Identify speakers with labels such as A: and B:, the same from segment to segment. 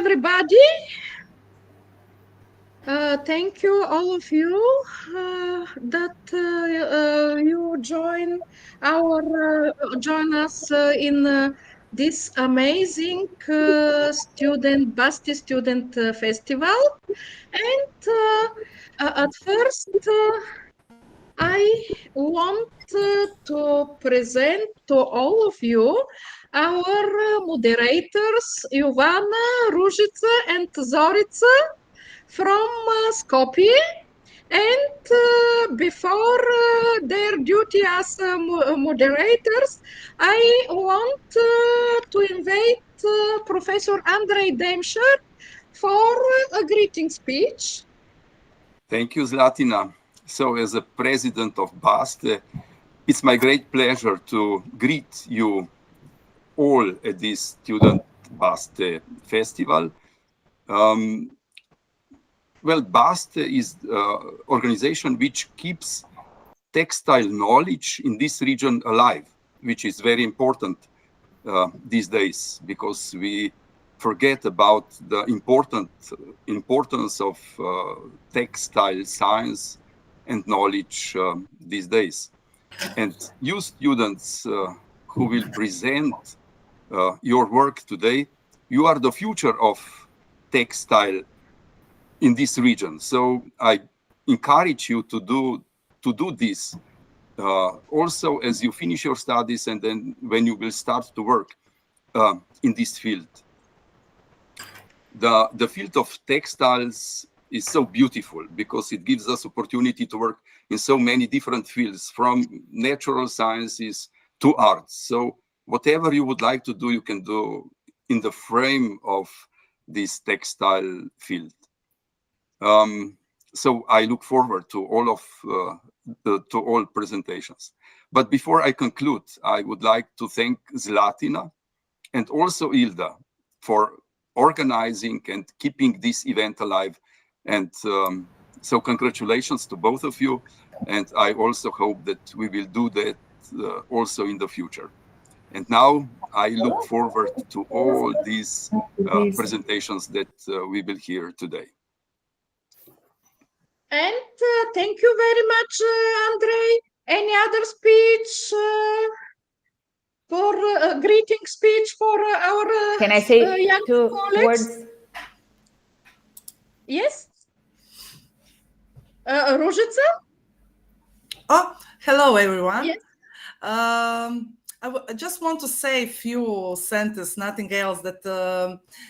A: everybody. Thank you, all of you, that you join us in this amazing BASTE student festival. And at first, I want to present to all of you our moderators, Ivana, Ružica, and Zorica from Skopje. And before their duty as moderators, I want to invite Professor Andrej Demšar for a greeting speech.
B: Thank you, Zlatina. So as a president of BASTE, it's my great pleasure to greet you all at this student BASTE festival. Well, BASTE is an organization which keeps textile knowledge in this region alive, which is very important these days because we forget about the importance of textile science and knowledge these days. And you students who will present your work today, you are the future of textile in this region. So I encourage you to do this also as you finish your studies and then when you will start to work in this field. The field of textiles is so beautiful because it gives us opportunity to work in so many different fields, from natural sciences to arts. So whatever you would like to do, you can do in the frame of this textile field. So I look forward to all presentations. But before I conclude, I would like to thank Zlatina and also Ilda for organizing and keeping this event alive. And so congratulations to both of you. And I also hope that we will do that also in the future. And now I look forward to all these presentations that we will hear today.
A: And thank you very much, Andrej. Any other speech for a greeting speech for our
C: Can I say
A: young
C: two
A: colleagues?
C: words?
A: Yes. Ružica?
D: Oh, hello, everyone.
A: Yes.
D: I just want to say a few sentences, nothing else, that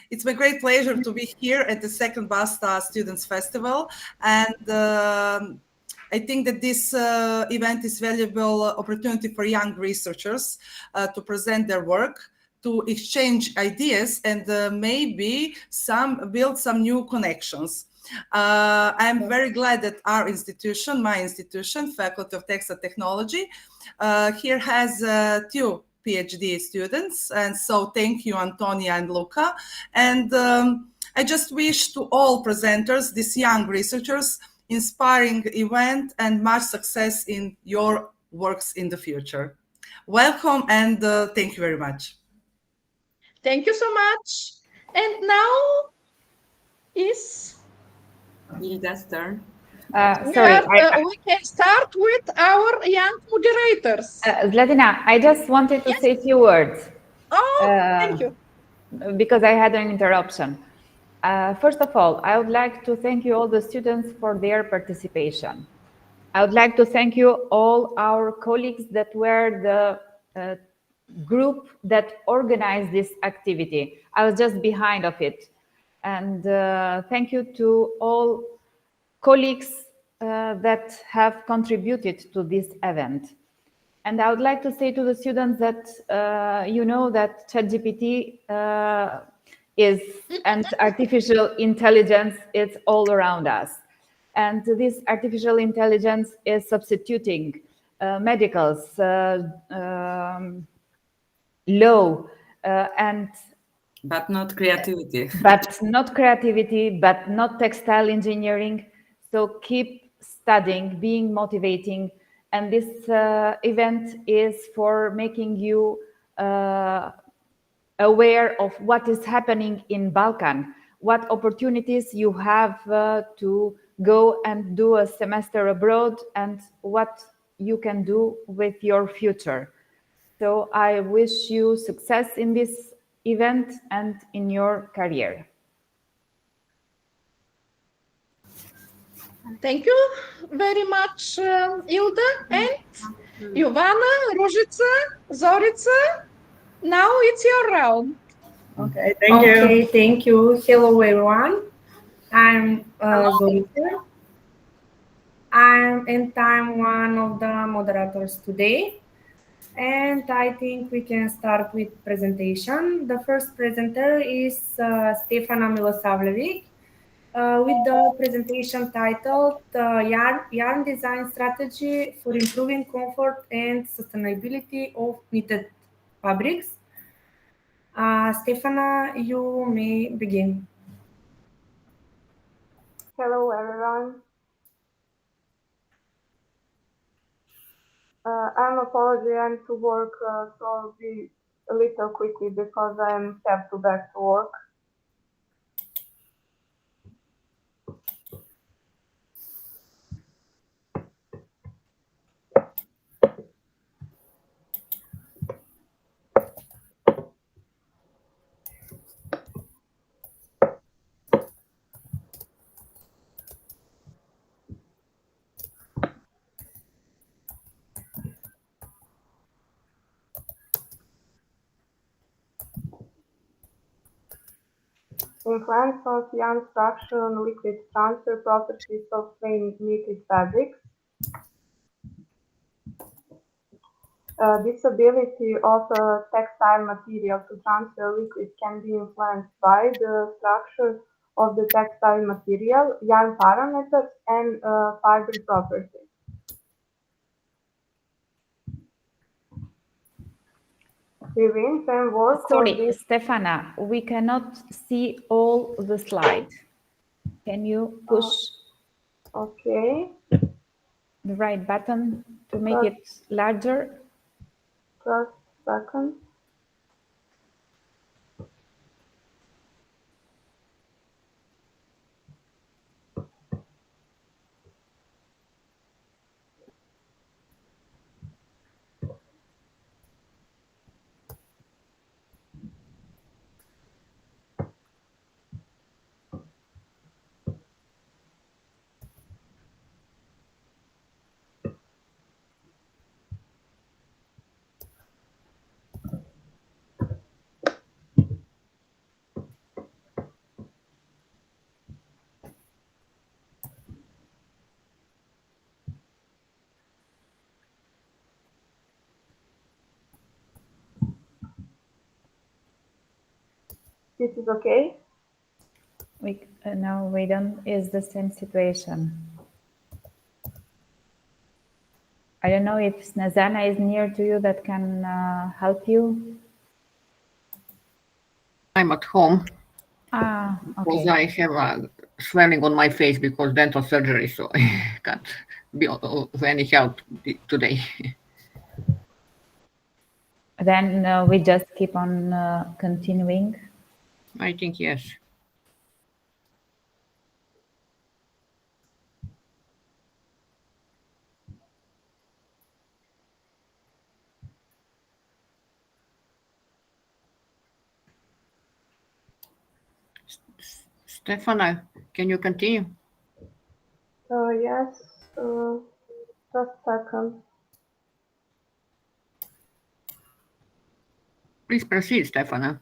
D: it's my great pleasure to be here at the second BASTE Students Festival. And I think that this event is valuable opportunity for young researchers to present their work, to exchange ideas, and maybe build some new connections. I'm very glad that our institution, my institution, Faculty of Textile Technology, here has 2 PhD students. And so thank you, Antonia and Luca. And I just wish to all presenters, these young researchers, inspiring event and much success in your works in the future. Welcome and thank you very much.
A: Thank you so much. And now is
E: Ilda's turn.
A: We can start with our young moderators.
C: Zlatina, I just wanted to say a few words.
A: Oh, thank you.
C: Because I had an interruption. First of all, I would like to thank you all the students for their participation. I would like to thank you all our colleagues that were the group that organized this activity. I was just behind of it. And thank you to all colleagues that have contributed to this event. And I would like to say to the students that you know that ChatGPT and artificial intelligence is all around us. And this artificial intelligence is substituting medicals, law, and
E: but not creativity.
C: But not creativity, but not textile engineering. So keep studying, being motivating. And this event is for making you aware of what is happening in Balkan, what opportunities you have to go and do a semester abroad and what you can do with your future. So I wish you success in this event and in your career.
A: Thank you very much, Ilda and Ivana, Ružica, Zorica. Now it's your round.
F: Okay, thank you. Hello, everyone. I'm Zorica. I'm one of the moderators today. And I think we can start with presentation. The first presenter is Stefana Milosavljevic with the presentation titled Yarn Design Strategy for Improving Comfort and Sustainability of Knitted Fabrics. Stefana, you may begin.
G: Hello, everyone. I'm apologizing to work, so I'll be a little quickly because I have to back to work. Influence of yarn structure on liquid transfer properties of plain knitted fabrics. This ability of a textile material to transfer liquid can be influenced by the structure of the textile material, yarn parameters, and fiber properties. Within framework
C: Sorry,
G: this...
C: Stefana, we cannot see all the slide. Can you push
G: Okay.
C: the right button to make it larger?
G: Just a second. This is okay?
C: No, we don't. It's the same situation. I don't know if Snezana is near to you that can help you.
H: I'm at home.
C: Okay.
H: Because I have a swelling on my face because dental surgery, so I can't be of any help today.
C: Then we just keep on continuing.
H: I think yes. Stefana, can you continue?
G: Yes. Just a second.
H: Please proceed, Stefana.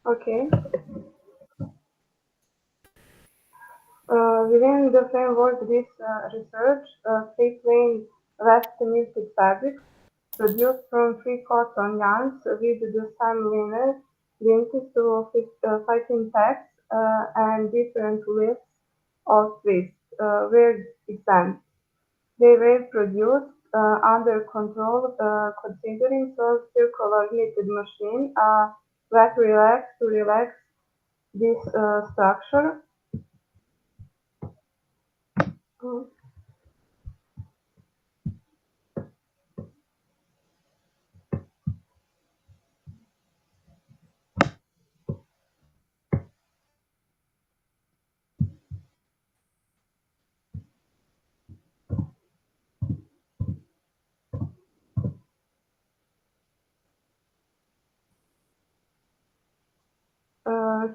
G: Okay. Within the framework, this research, straight plain vest knitted fabrics produced from free cotton yarns with the same liner linked to 15 packs and different widths of twists were examined. They were produced under control, considering a circular knitted machine, wet relax to relax this structure.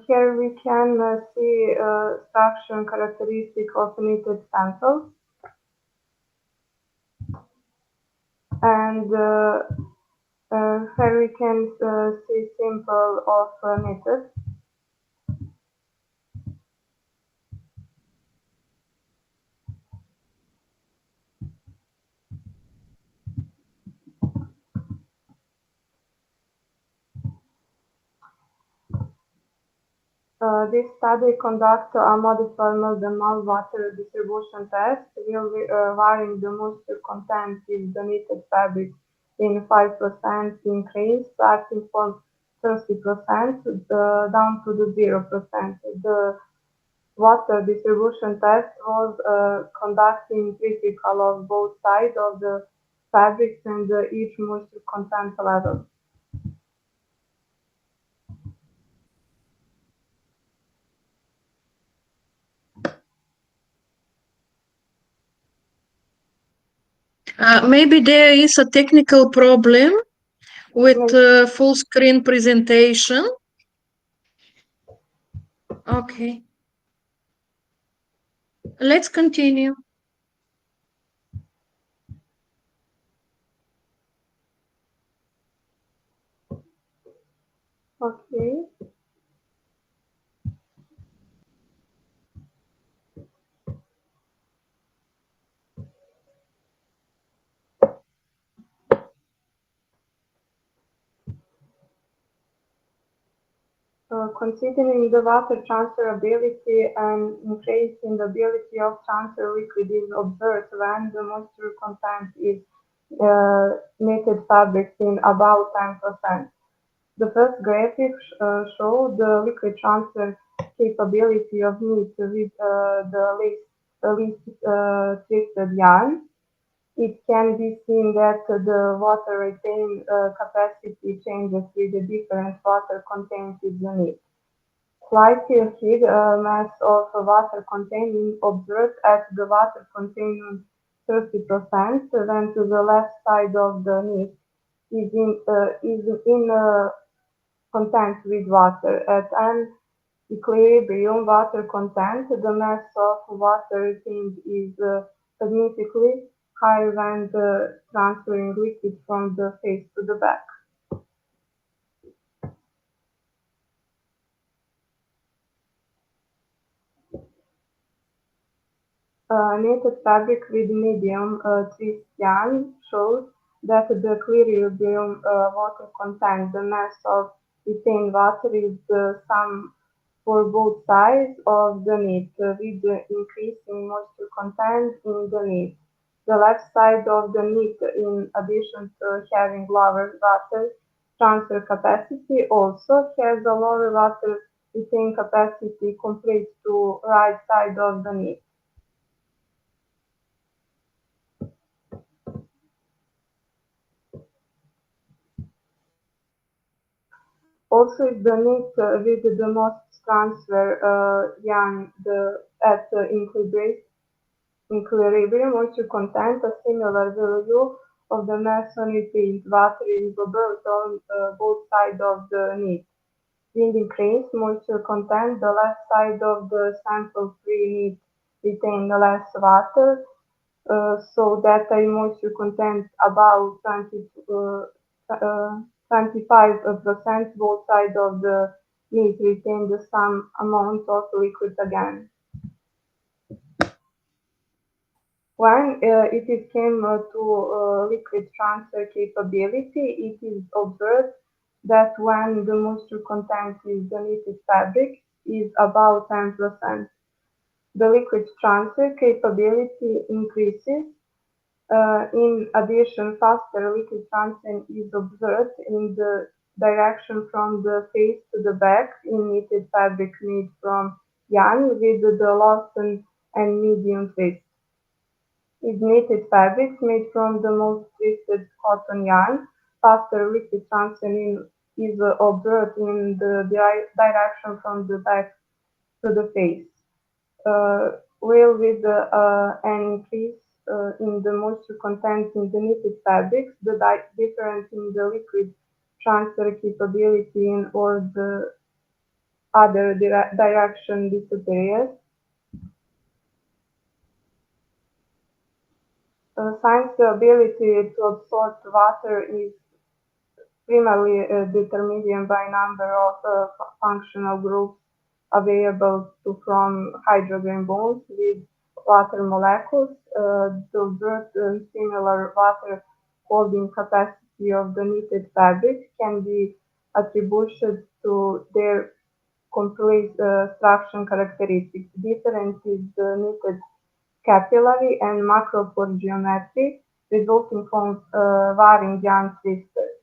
G: Here we can see structure characteristic of knitted stencils, and here we can see simple of knitted. This study conducts a modified thermal water distribution test, varying the moisture content with the knitted fabric in 5% increase, starting from 30% down to the 0%. The water distribution test was conducting critical of both sides of the fabrics and each moisture content level.
A: Maybe there is a technical problem with full screen presentation. Okay. Let's continue.
G: Okay. Considering the water transferability and increase in the ability of transfer liquid is observed when the moisture content is knitted fabrics in about 10%. The first graphic shows the liquid transfer capability of knit with the least twisted yarn. It can be seen that the water retain capacity changes with the different water content in the knit. Slightly heat mass of water containing observed at the water containing 30%, then to the left side of the knit is in content with water. At an equilibrium water content, the mass of water retained is significantly higher than the transferring liquid from the face to the back. Knitted fabric with medium twist yarn shows that the equilibrium water content, the mass of retained water is the sum for both sides of the knit, with the increasing moisture content in the knit. The left side of the knit, in addition to having lower water transfer capacity, also has a lower water retain capacity compared to right side of the knit. Also, if the knit with the most transfer yarn at equilibrium moisture content, a similar value of the mass on retained water is observed on both sides of the knit. Wind increase moisture content, the left side of the sample free knit retain less water, so that a moisture content about 25%, both sides of the knit retain the same amount of liquid again. When it came to liquid transfer capability, it is observed that when the moisture content is the knitted fabric is about 10%, the liquid transfer capability increases In addition, faster liquid transfer is observed in the direction from the face to the back in knitted fabric made from yarn with the Lawson and medium twist. In knitted fabrics made from the most twisted cotton yarn, faster liquid transfer is observed in the direction from the back to the face. While with an increase in the moisture content in the knitted fabrics, the difference in the liquid transfer capability in or the other direction disappears. Science ability to absorb water is primarily determined by number of functional groups available from hydrogen bonds with water molecules. The observed similar water holding capacity of the knitted fabric can be attributed to their complete structure characteristics. Different is the knitted capillary and macropore geometry resulting from varying yarn twisters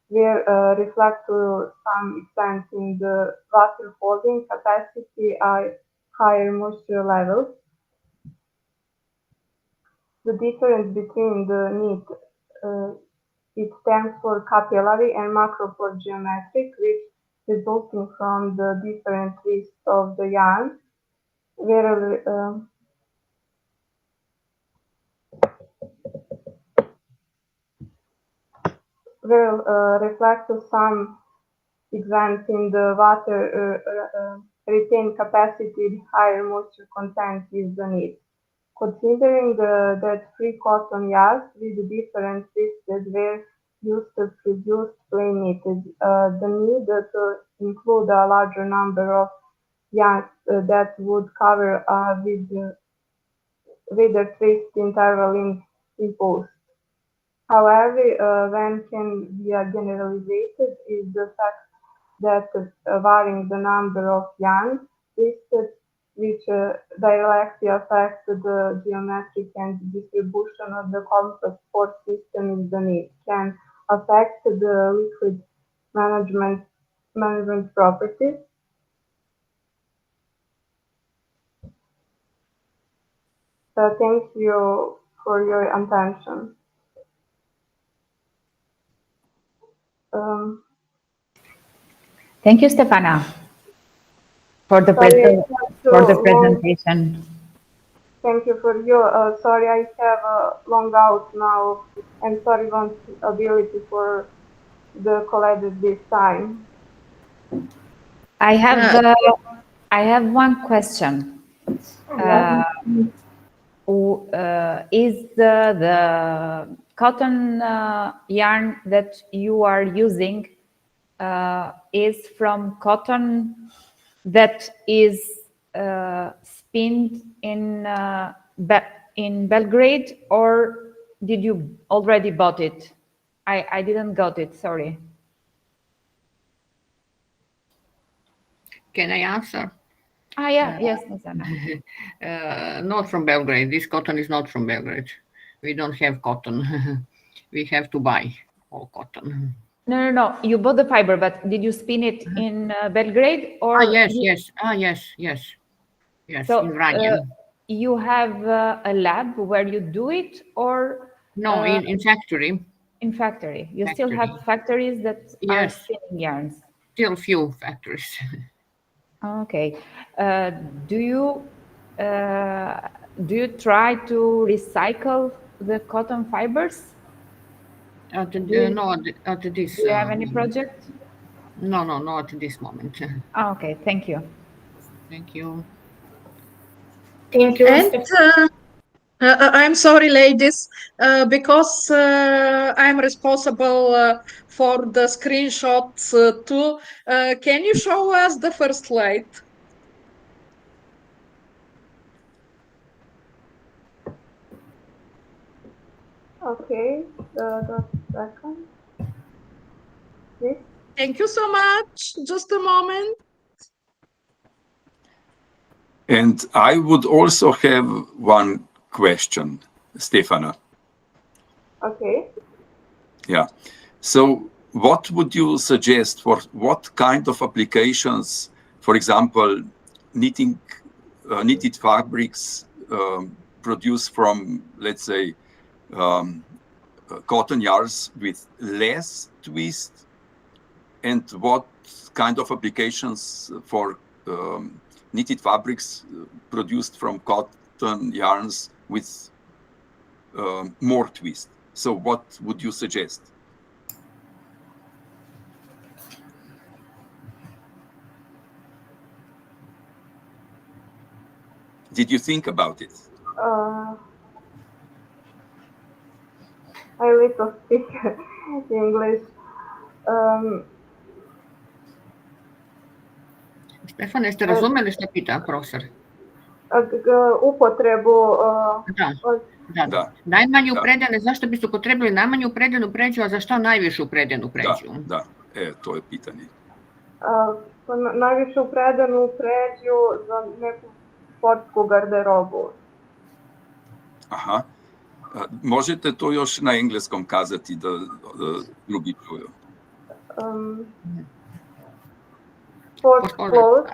G: where reflect to some extent in the water holding capacity at higher moisture levels. The difference between the knit it stands for capillary and macropore geometric, which resulting from the different twists of the yarn, where will reflect to some extent in the water retain capacity higher moisture content is the need. Considering that free cotton yarns with different twisted were used to produce plain knitted, the need to include a larger number of yarns that would cover with the twist interval imposed. However, when can be generalized is the fact that varying the number of yarns twisted, which directly affect the geometric and distribution of the complex force system in the knit, can affect the liquid management properties. Thank you for your attention.
C: Thank you, Stefana, for the presentation.
G: Thank you for you. Sorry, I have a long out now, and sorry, won't ability for the college this time.
C: I have one question. Is the cotton yarn that you are using is from cotton that is spinned in Belgrade, or did you already bought it? I didn't got it, sorry.
H: Can I answer?
C: Yeah, yes, Nizana.
H: Not from Belgrade. This cotton is not from Belgrade. We don't have cotton. We have to buy all cotton.
C: No. You bought the fiber, but did you spin it in Belgrade or?
H: Yes. So, in Vranje.
C: You have a lab where you do it, or?
H: No, in factory.
C: In factory. You still have factories that are spinning yarns?
H: Still few factories.
C: Okay. Do you try to recycle the cotton fibers?
H: At this.
C: Do you have any project?
H: No, not at this moment.
C: Okay, thank you.
H: Thank you.
F: Thank you.
A: And I'm sorry, ladies, because I'm responsible for the screenshots too. Can you show us the first slide?
G: Okay, the second. Please.
A: Thank you so much. Just a moment.
B: And I would also have one question, Stefana.
G: Okay.
B: Yeah. So what would you suggest for what kind of applications, for example, knitted fabrics produced from, let's say, cotton yarns with less twist, and what kind of applications for knitted fabrics produced from cotton yarns with more twist? So what would you suggest? Did you think about it?
G: I little speak English.
H: Stefan, jeste razumeli što pita profesor?
G: Upotrebu
H: Da. Najmanju predenu, zašto biste upotrebili najmanju predenu pređu, a za što najvišu predenu pređu?
B: Da, to je pitanje.
G: Najvišu predenu pređu za neku sportsku garderobu.
B: Aha. Možete to još na engleskom kazati da drugi čuju?
G: Sport clothes.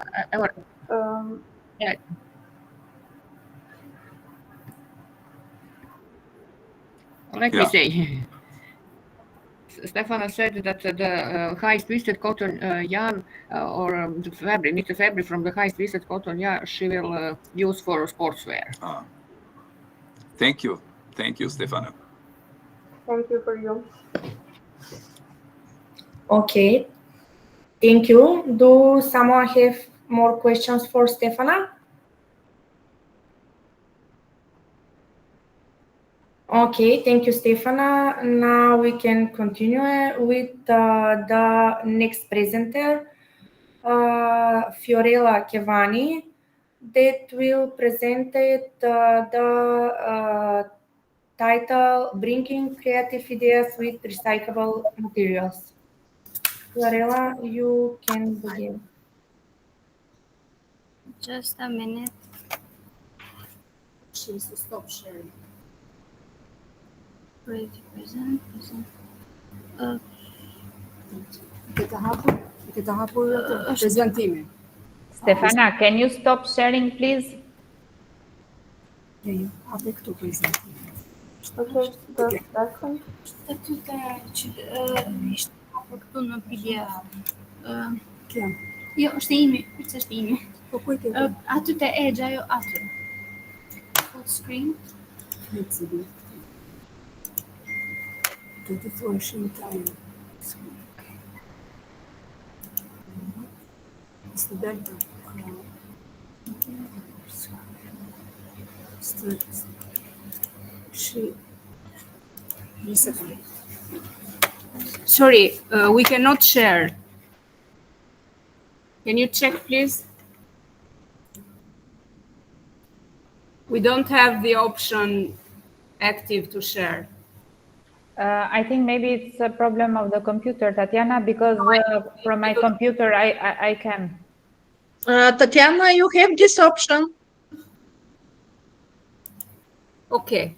H: Let me say, Stefana said that the high twisted cotton yarn or the fabric, knitted fabric from the high twisted cotton yarn, she will use for sportswear.
B: Thank you, Stefana.
G: Thank you for you.
F: Okay, thank you. Do someone have more questions for Stefana? Okay, thank you, Stefana. Now we can continue with the next presenter, Fiorella Chevani, that will present the title Bringing Creative Ideas with Recyclable Materials. Fiorella, you can begin.
I: Just a minute.
J: She needs to stop sharing.
I: Present.
C: Stefana, can you stop sharing, please?
G: Okay, the second.
I: Făcut un PDF. Eu știi imi. Atât edge, eu atât. Full screen. Sorry, we cannot share. Can you check, please? We don't have the option active to share.
C: I think maybe it's a problem of the computer, Tatiana, because from my computer I can.
A: Tatiana, you have this option.
I: Okay.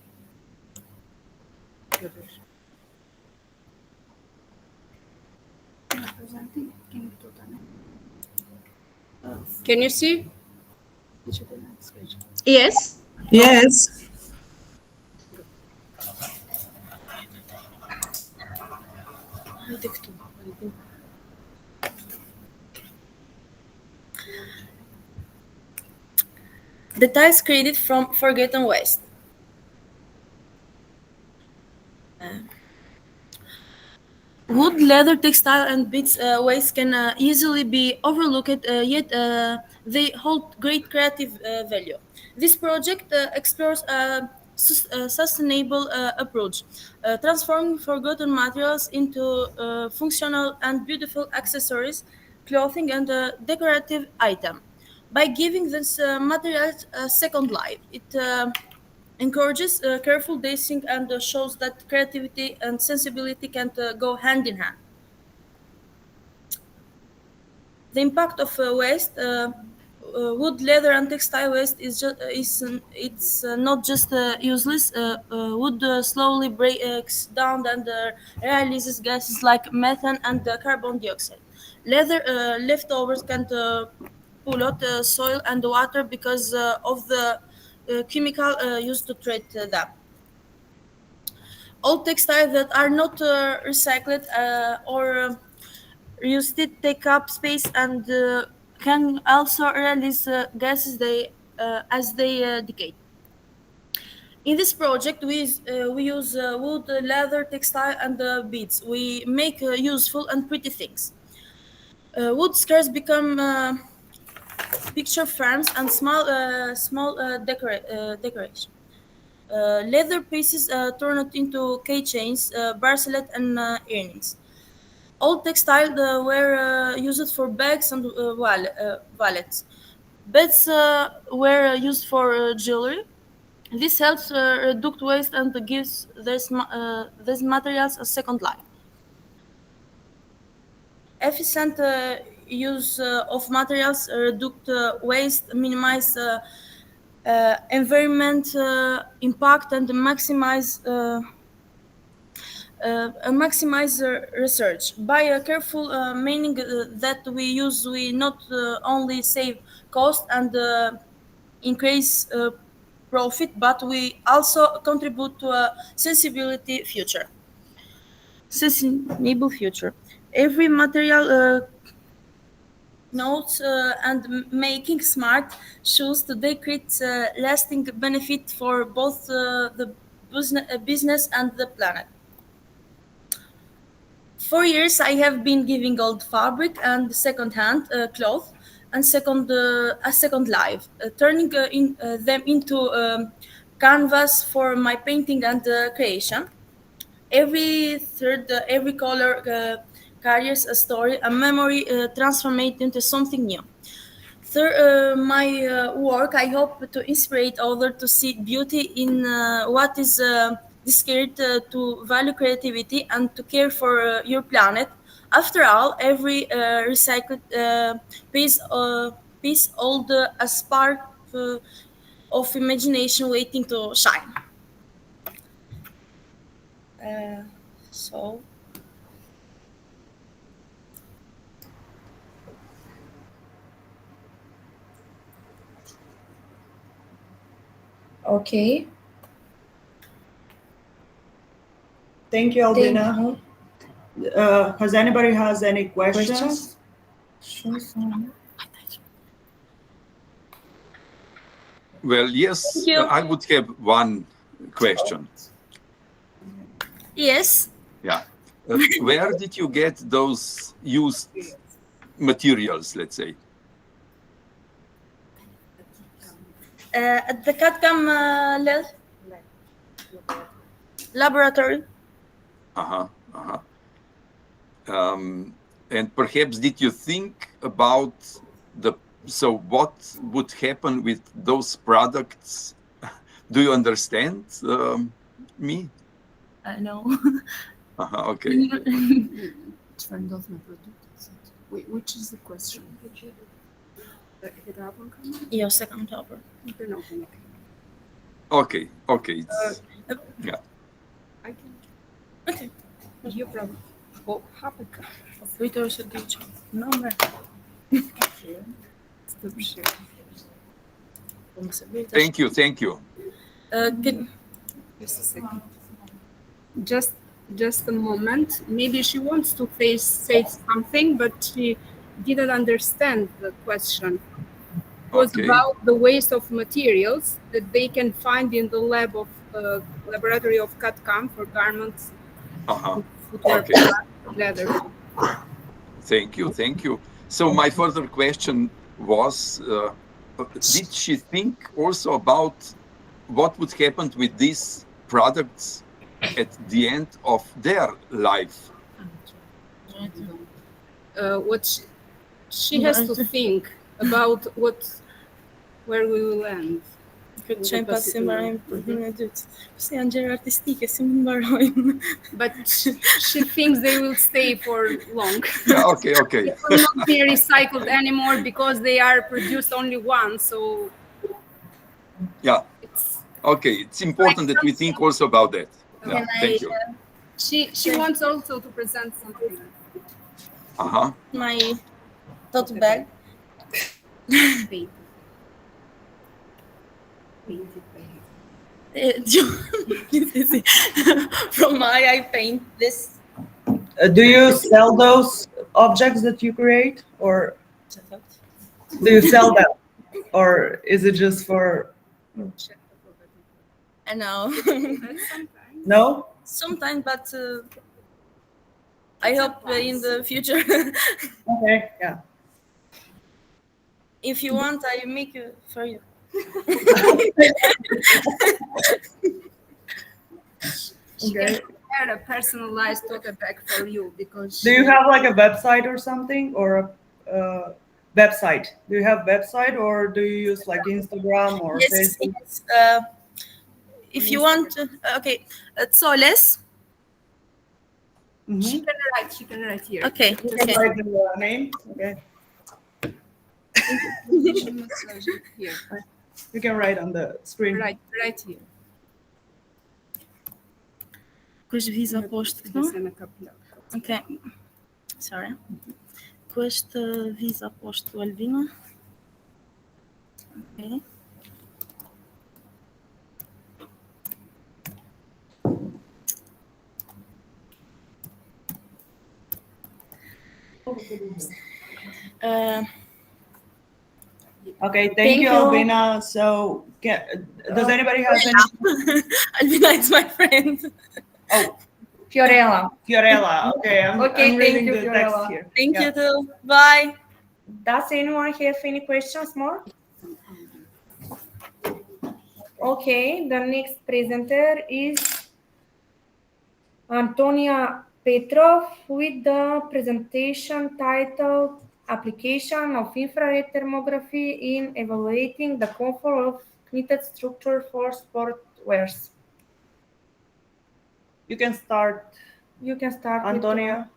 I: Can you see?
A: Yes.
D: Yes.
I: The tiles created from forgotten waste. Wood, leather, textile, and beads waste can easily be overlooked, yet they hold great creative value. This project explores a sustainable approach, transforming forgotten materials into functional and beautiful accessories, clothing, and decorative items. By giving these materials a second life, it encourages careful dicing and shows that creativity and sensibility can go hand in hand. The impact of waste wood, leather, and textile waste it's not just useless. Wood slowly breaks down and releases gases like methane and carbon dioxide. Leather leftovers can pollute soil and water because of the chemical used to treat them. All textiles that are not recycled or used it take up space and can also release gases as they decay. In this project, we use wood, leather, textile, and beads. We make useful and pretty things. Wood squares become picture frames and small decoration. Leather pieces turned into keychains, bracelets, and earrings. Old textiles were used for bags and wallets. Beds were used for jewelry. This helps reduce waste and gives these materials a second life. Efficient use of materials reduce waste, minimize environment impact, and maximize research. By a careful meaning that we not only save cost and increase profit, but we also contribute to a sustainable future. Every material notes and making smart shoes today create lasting benefit for both the business and the planet. For years, I have been giving old fabric and second-hand cloth and a second life, turning them into canvas for my painting and creation. Every thread, every color carries a story, a memory transformed into something new. Through my work, I hope to inspire others to see beauty in what is discarded, to value creativity, and to care for your planet. After all, every recycled piece holds a spark of imagination waiting to shine. So.
J: Okay. Thank you, Albina. Has anybody has any questions?
B: Well, yes, I would have one question.
I: Yes.
B: Yeah. Where did you get those used materials, let's say?
I: At the CAD/CAM laboratory.
B: And perhaps did you think about what would happen with those products? Do you understand me?
I: No.
B: Okay.
K: Which is the question?
I: Your second topic.
B: Okay. Yeah.
I: Okay.
K: You problem.
I: Номер.
B: Thank you.
K: Just a second. Just a moment. Maybe she wants to say something, but she didn't understand the question. It was about the waste of materials that they can find in the laboratory of CAD/CAM for garments, footwear, leather.
B: Thank you. So my further question was, did she think also about what would happen with these products at the end of their life?
K: What she has to think about where we will end.
I: Këtë qenë pas si mbarojmë përhyrën e dytë. Si janë gjëra artistike, si mund mbarojmë.
K: But she thinks they will stay for long.
B: Yeah, okay, okay.
K: They will not be recycled anymore because they are produced only once. So
B: yeah, okay. It's important that we think also about that. Yeah, thank you.
K: She wants also to present something.
I: My tote bag. From I paint this.
J: Do you sell those objects that you create, or do you sell them, or is it just for?
I: I know.
J: No.
I: Sometimes, but I hope in the future.
J: Okay. Yeah.
I: If you want, I make it for you.
K: She can prepare a personalized tote bag for you because.
J: Do you have like a website or something, or a website? Do you have website, or do you use like Instagram or
I: Yes,
J: Facebook?
I: yes. If you want, okay, Soles.
K: She can write here.
I: Okay.
J: You can write the name. Okay.
K: Here.
J: You can write on the screen.
K: Right here.
I: Questo viso posto Ok. Sorry. Questo viso posto Albina. Ok.
J: Okay, thank you, Albina. So, does anybody have any?
I: Albina is my friend.
J: Oh,
F: Fiorella.
J: Fiorella. Okay, I'm
F: Okay, thank
J: reading
F: you,
J: the
F: Fiorella.
J: text here.
I: Thank you too. Bye.
F: Does anyone have any questions more? Okay, the next presenter is Antonia Petrov with the presentation titled Application of Infrared Thermography in Evaluating the Comfort of Knitted Structure for Sportwears.
J: You can start.
F: You can start,
J: Antonia.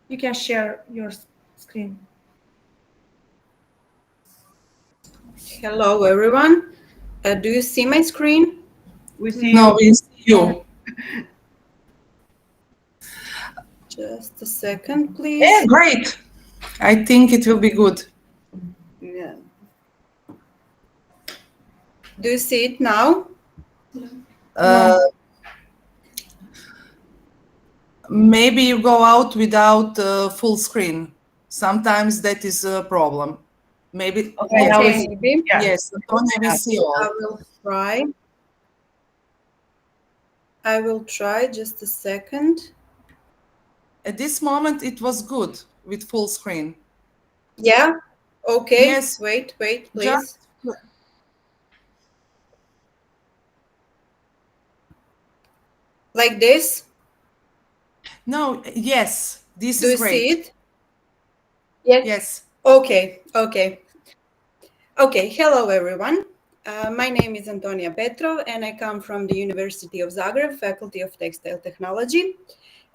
F: You can share your screen.
L: Hello, everyone. Do you see my screen?
J: We see
L: No,
J: you.
L: we see you. Just a second, please.
D: Yeah, great. I think it will be good.
J: Yeah.
L: Do you see it now?
D: Maybe you go out without full screen. Sometimes that is a problem. Maybe.
J: Okay, now
L: Okay, maybe.
J: Yeah.
D: Yes, Antonia, we see all.
L: I will try. I will try just a second.
D: At this moment, it was good with full screen.
L: Yeah? Okay.
D: Yes.
L: Wait, please.
D: Just
L: Like this?
D: no, yes, this
L: Do
D: is
L: you
D: great.
L: see it? Yes.
D: Yes.
L: Okay. Hello, everyone. My name is Antonia Petrov, and I come from the University of Zagreb, Faculty of Textile Technology.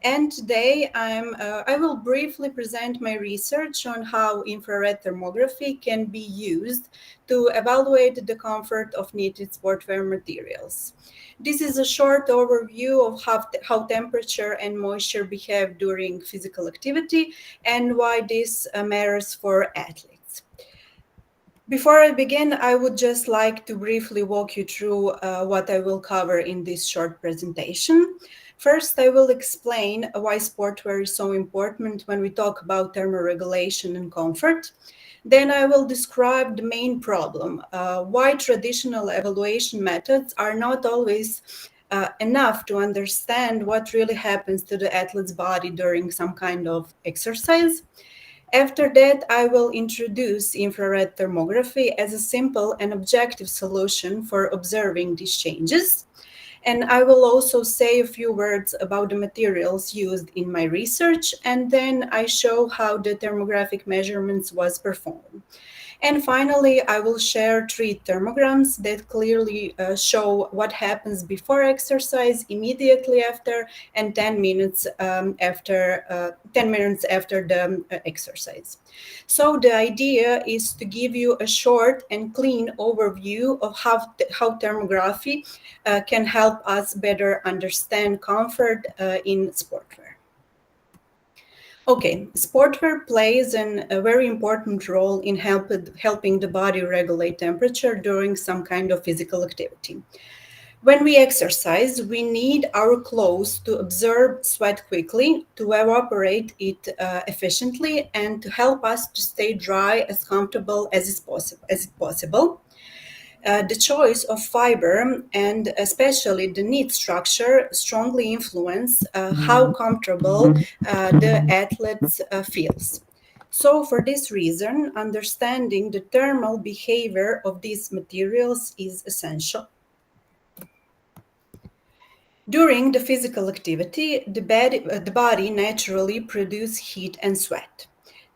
L: And today I will briefly present my research on how infrared thermography can be used to evaluate the comfort of knitted sportwear materials. This is a short overview of how temperature and moisture behave during physical activity and why this matters for athletes. Before I begin, I would just like to briefly walk you through what I will cover in this short presentation. First, I will explain why sportwear is so important when we talk about thermoregulation and comfort. Then I will describe the main problem, why traditional evaluation methods are not always enough to understand what really happens to the athlete's body during some kind of exercise. After that, I will introduce infrared thermography as a simple and objective solution for observing these changes. And I will also say a few words about the materials used in my research, and then I show how the thermographic measurements was performed. And finally, I will share 3 thermograms that clearly show what happens before exercise, immediately after, and 10 minutes after the exercise. So the idea is to give you a short and clean overview of how thermography can help us better understand comfort in sportwear. Okay, sportwear plays a very important role in helping the body regulate temperature during some kind of physical activity. When we exercise, we need our clothes to absorb sweat quickly, to evaporate it efficiently, and to help us to stay dry as comfortable as possible. The choice of fiber and especially the knit structure strongly influence how comfortable the athlete feels. So for this reason, understanding the thermal behavior of these materials is essential. During the physical activity, the body naturally produces heat and sweat.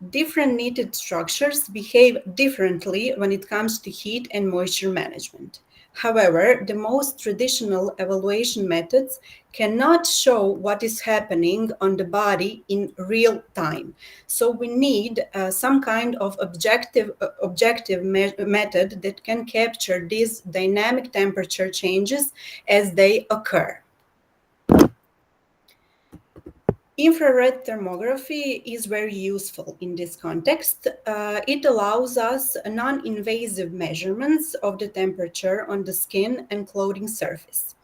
L: Different knitted structures behave differently when it comes to heat and moisture management. However, the most traditional evaluation methods cannot show what is happening on the body in real time. So we need some kind of objective method that can capture these dynamic temperature changes as they occur. Infrared thermography is very useful in this context. It allows us non-invasive measurements of the temperature on the skin and clothing surface.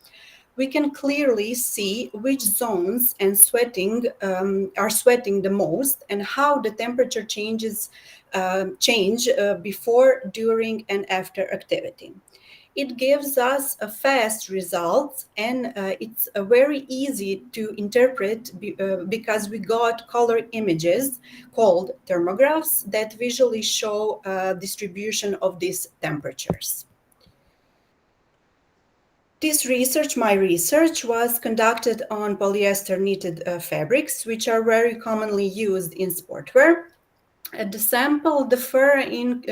L: We can clearly see which zones are sweating the most and how the temperature change before, during, and after activity. It gives us a fast results, and it's very easy to interpret because we got color images called thermographs that visually show distribution of these temperatures. My research was conducted on polyester knitted fabrics, which are very commonly used in sportwear. The sample differ in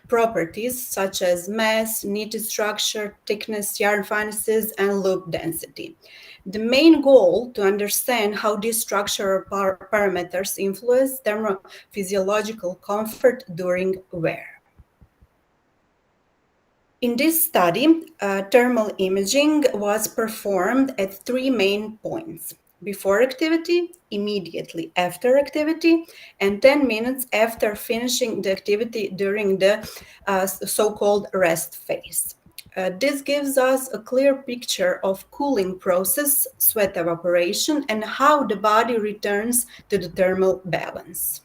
L: properties such as mass, knitted structure, thickness, yarn finesses, and loop density. The main goal to understand how these structural parameters influence thermophysiological comfort during wear. In this study, thermal imaging was performed at 3 main points: before activity, immediately after activity, and 10 minutes after finishing the activity during the so-called rest phase. This gives us a clear picture of cooling process, sweat evaporation, and how the body returns to the thermal balance.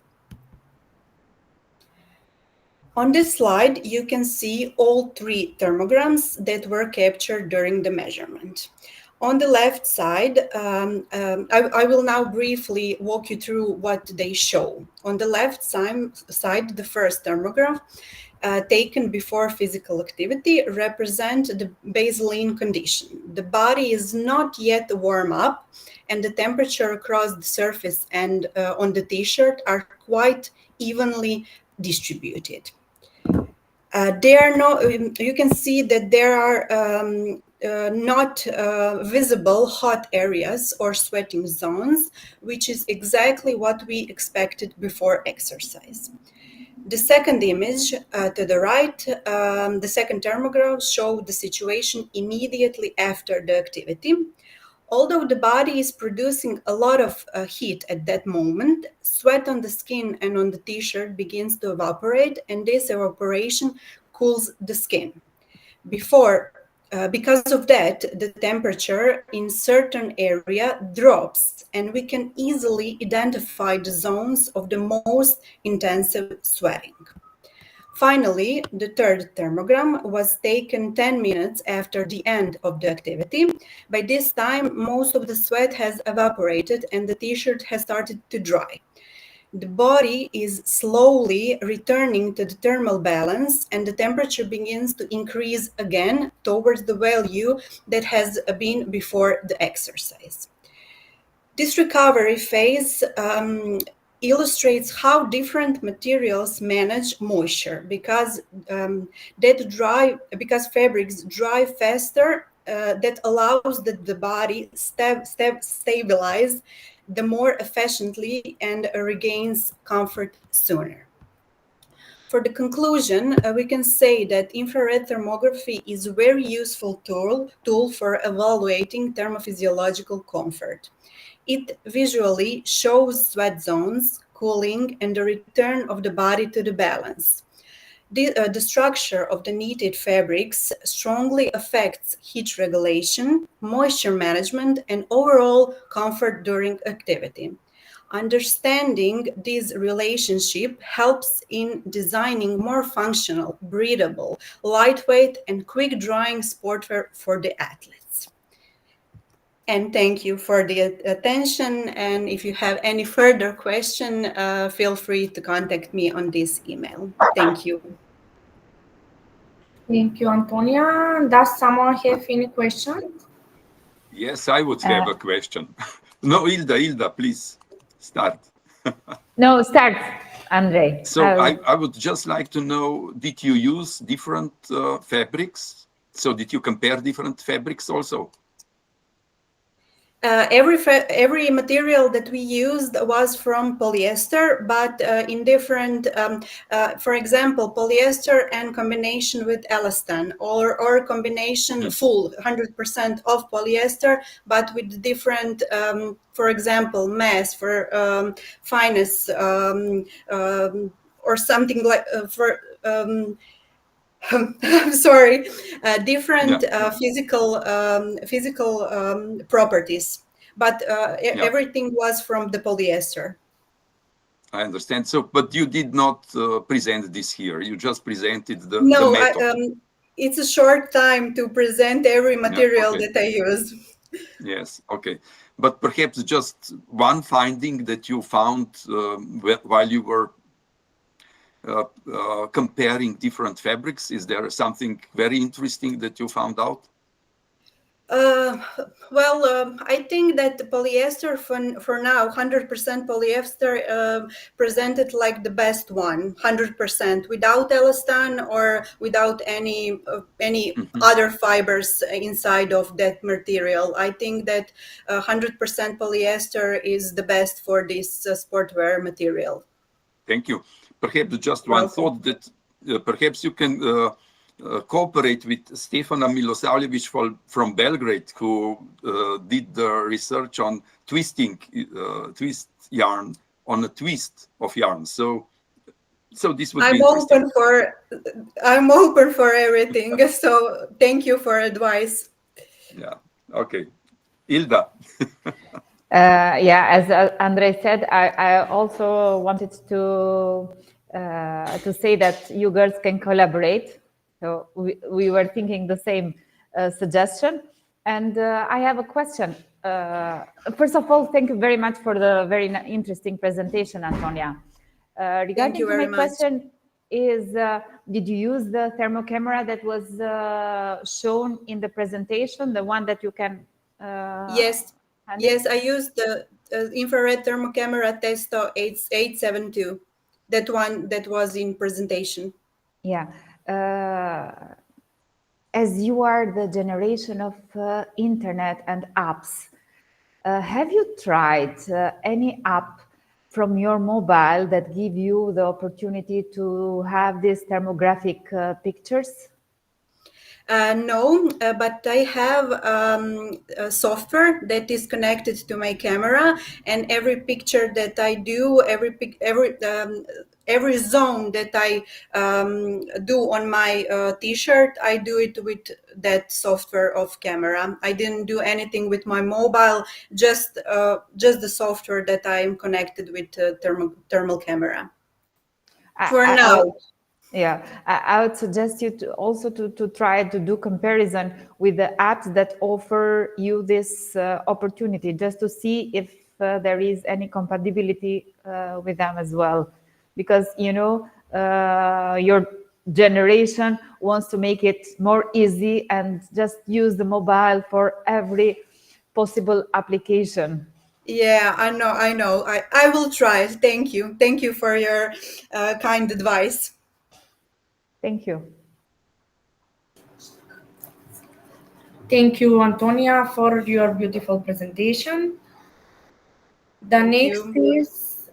L: On this slide, you can see all 3 thermograms that were captured during the measurement. On the left side, I will now briefly walk you through what they show. On the left side, the first thermograph, taken before physical activity, represent the baseline condition. The body is not yet warm up, and the temperature across the surface and on the t-shirt are quite evenly distributed. You can see that there are not visible hot areas or sweating zones, which is exactly what we expected before exercise. The second image to the right, the second thermograph showed the situation immediately after the activity. Although the body is producing a lot of heat at that moment, sweat on the skin and on the t-shirt begins to evaporate, and this evaporation cools the skin. Because of that, the temperature in certain area drops, and we can easily identify the zones of the most intensive sweating. Finally, the third thermogram was taken 10 minutes after the end of the activity. By this time, most of the sweat has evaporated and the t-shirt has started to dry. The body is slowly returning to the thermal balance, and the temperature begins to increase again towards the value that has been before the exercise. This recovery phase illustrates how different materials manage moisture because because fabrics dry faster. That allows the body stabilize the more efficiently and regains comfort sooner. For the conclusion, we can say that infrared thermography is a very useful tool for evaluating thermophysiological comfort. It visually shows sweat zones, cooling, and the return of the body to the balance. The structure of the knitted fabrics strongly affects heat regulation, moisture management, and overall comfort during activity. Understanding this relationship helps in designing more functional, breathable, lightweight, and quick-drying sportwear for the athletes. And thank you for the attention. And if you have any further question, feel free to contact me on this email. Thank you.
F: Thank you, Antonia. Does someone have any questions?
B: Yes, I would have a question. No, Hilda, please start.
C: No, start, Andrei.
B: So I would just like to know, did you use different fabrics? So did you compare different fabrics also?
L: Every material that we used was from polyester, but in different, for example, polyester and combination with elastan, or combination full 100% of polyester, but with different, for example, mass for fineness or something like I'm sorry, different physical properties, but everything was from the polyester.
B: I understand. So, but you did not present this here. You just presented the
L: method. It's a short time to present every material that I use.
B: Yes, okay. But perhaps just one finding that you found while you were comparing different fabrics. Is there something very interesting that you found out?
L: I think that the polyester for now, 100% polyester presented like the best one, 100% without elastan or without any other fibers inside of that material. I think that 100% polyester is the best for this sportwear material.
B: Thank you. Perhaps just one thought that perhaps you can cooperate with Stefana Milosavljevic from Belgrade, who did the research on twisting twist yarn on a twist of yarn. So this would be interesting.
L: I'm open for everything. So thank you for advice.
B: Yeah. Okay. Hilda.
C: Yeah, as Andrei said, I also wanted to say that you girls can collaborate. So we were thinking the same suggestion. And I have a question. First of all, thank you very much for the very interesting presentation, Antonia. Regarding my question is, did you use the thermo camera that was shown in the presentation, the one that you can
L: Yes. Yes, I used the infrared thermo camera Testo 872, that one that was in presentation.
C: Yeah. As you are the generation of internet and apps, have you tried any app from your mobile that give you the opportunity to have these thermographic pictures?
L: No, but I have a software that is connected to my camera, and every picture that I do, every zone that I do on my T-shirt, I do it with that software of camera. I didn't do anything with my mobile, just the software that I am connected with thermal camera. For now.
C: Yeah, I would suggest you to also to try to do comparison with the apps that offer you this opportunity, just to see if there is any compatibility with them as well. Because, you know, your generation wants to make it more easy and just use the mobile for every possible application.
L: Yeah, I know. I will try. Thank you for your kind advice.
C: Thank you.
F: Thank you, Antonia, for your beautiful presentation. The next is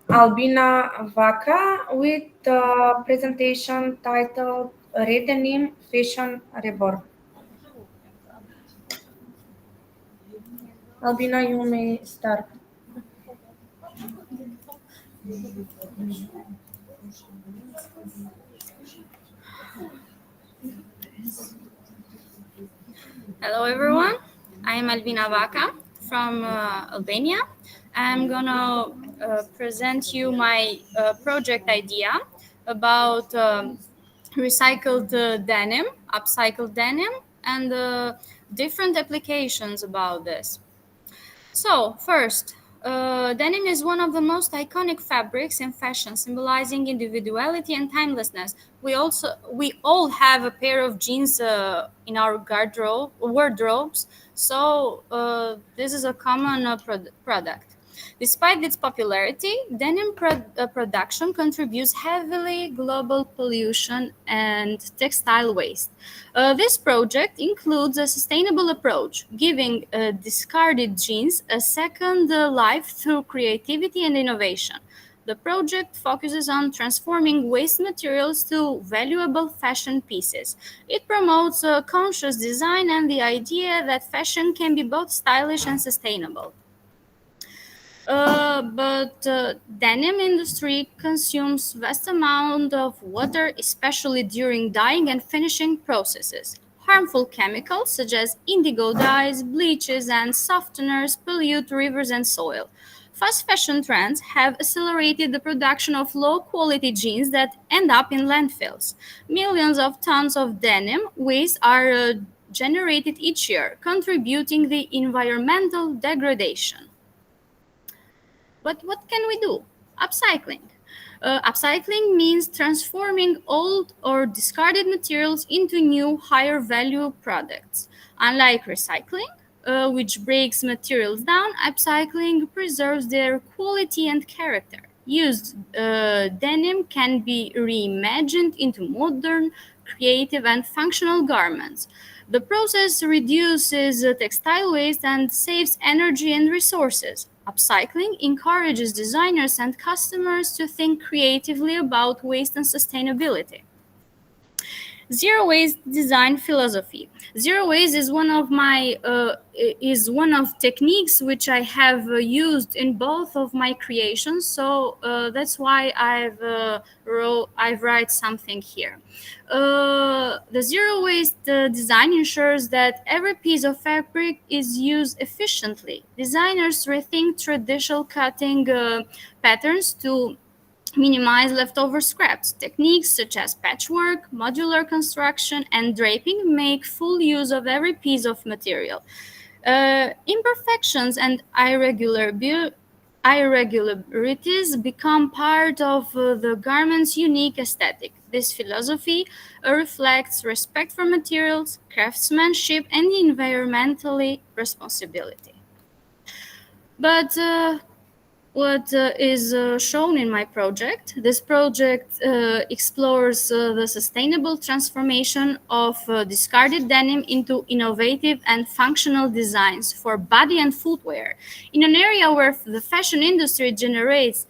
F: Albina Vaca with a presentation titled Redenim Fashion Reborn. Albina, you may start.
M: Hello everyone, I am Albina Vaca from Albania. I'm gonna present you my project idea about recycled denim, upcycled denim, and different applications about this. So, first, denim is one of the most iconic fabrics in fashion, symbolizing individuality and timelessness. We all have a pair of jeans in our wardrobes, so this is a common product. Despite its popularity, denim production contributes heavily global pollution and textile waste. This project includes a sustainable approach, giving discarded jeans a second life through creativity and innovation. The project focuses on transforming waste materials to valuable fashion pieces. It promotes conscious design and the idea that fashion can be both stylish and sustainable. But denim industry consumes vast amount of water, especially during dyeing and finishing processes. Harmful chemicals such as indigo dyes, bleaches, and softeners pollute rivers and soil. Fast fashion trends have accelerated the production of low-quality jeans that end up in landfills. Millions of tons of denim waste are generated each year, contributing the environmental degradation. But what can we do? Upcycling. Upcycling means transforming old or discarded materials into new, higher value products. Unlike recycling, which breaks materials down, upcycling preserves their quality and character. Used denim can be reimagined into modern, creative, and functional garments. The process reduces textile waste and saves energy and resources. Upcycling encourages designers and customers to think creatively about waste and sustainability. Zero waste design philosophy. Zero waste is one of techniques which I have used in both of my creations. So that's why I've write something here. The zero waste design ensures that every piece of fabric is used efficiently. Designers rethink traditional cutting patterns to minimize leftover scraps. Techniques such as patchwork, modular construction, and draping make full use of every piece of material. Imperfections and irregularities become part of the garment's unique aesthetic. This philosophy reflects respect for materials, craftsmanship, and environmentally responsibility. But what is shown in my project. This project explores the sustainable transformation of discarded denim into innovative and functional designs for body and footwear. In an area where the fashion industry generates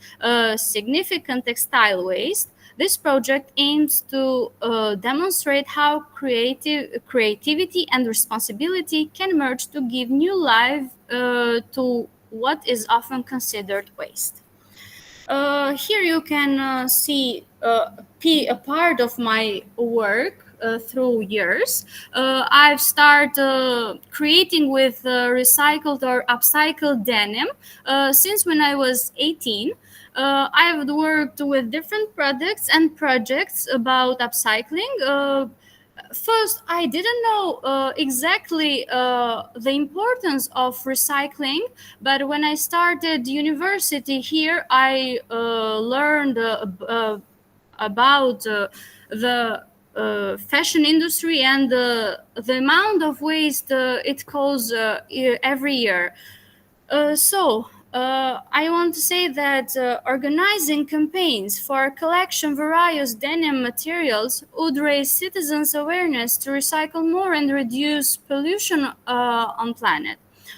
M: significant textile waste, this project aims to demonstrate how creativity and responsibility can merge to give new life to what is often considered waste. Here you can see a part of my work through years. I've started creating with recycled or upcycled denim since when I was 18. I've worked with different products and projects about upcycling. First, I didn't know exactly the importance of recycling, but when I started university here, I learned about the fashion industry and the amount of waste it causes every year. I want to say that organizing campaigns for collection various denim materials would raise citizens' awareness to recycle more and reduce pollution on planet.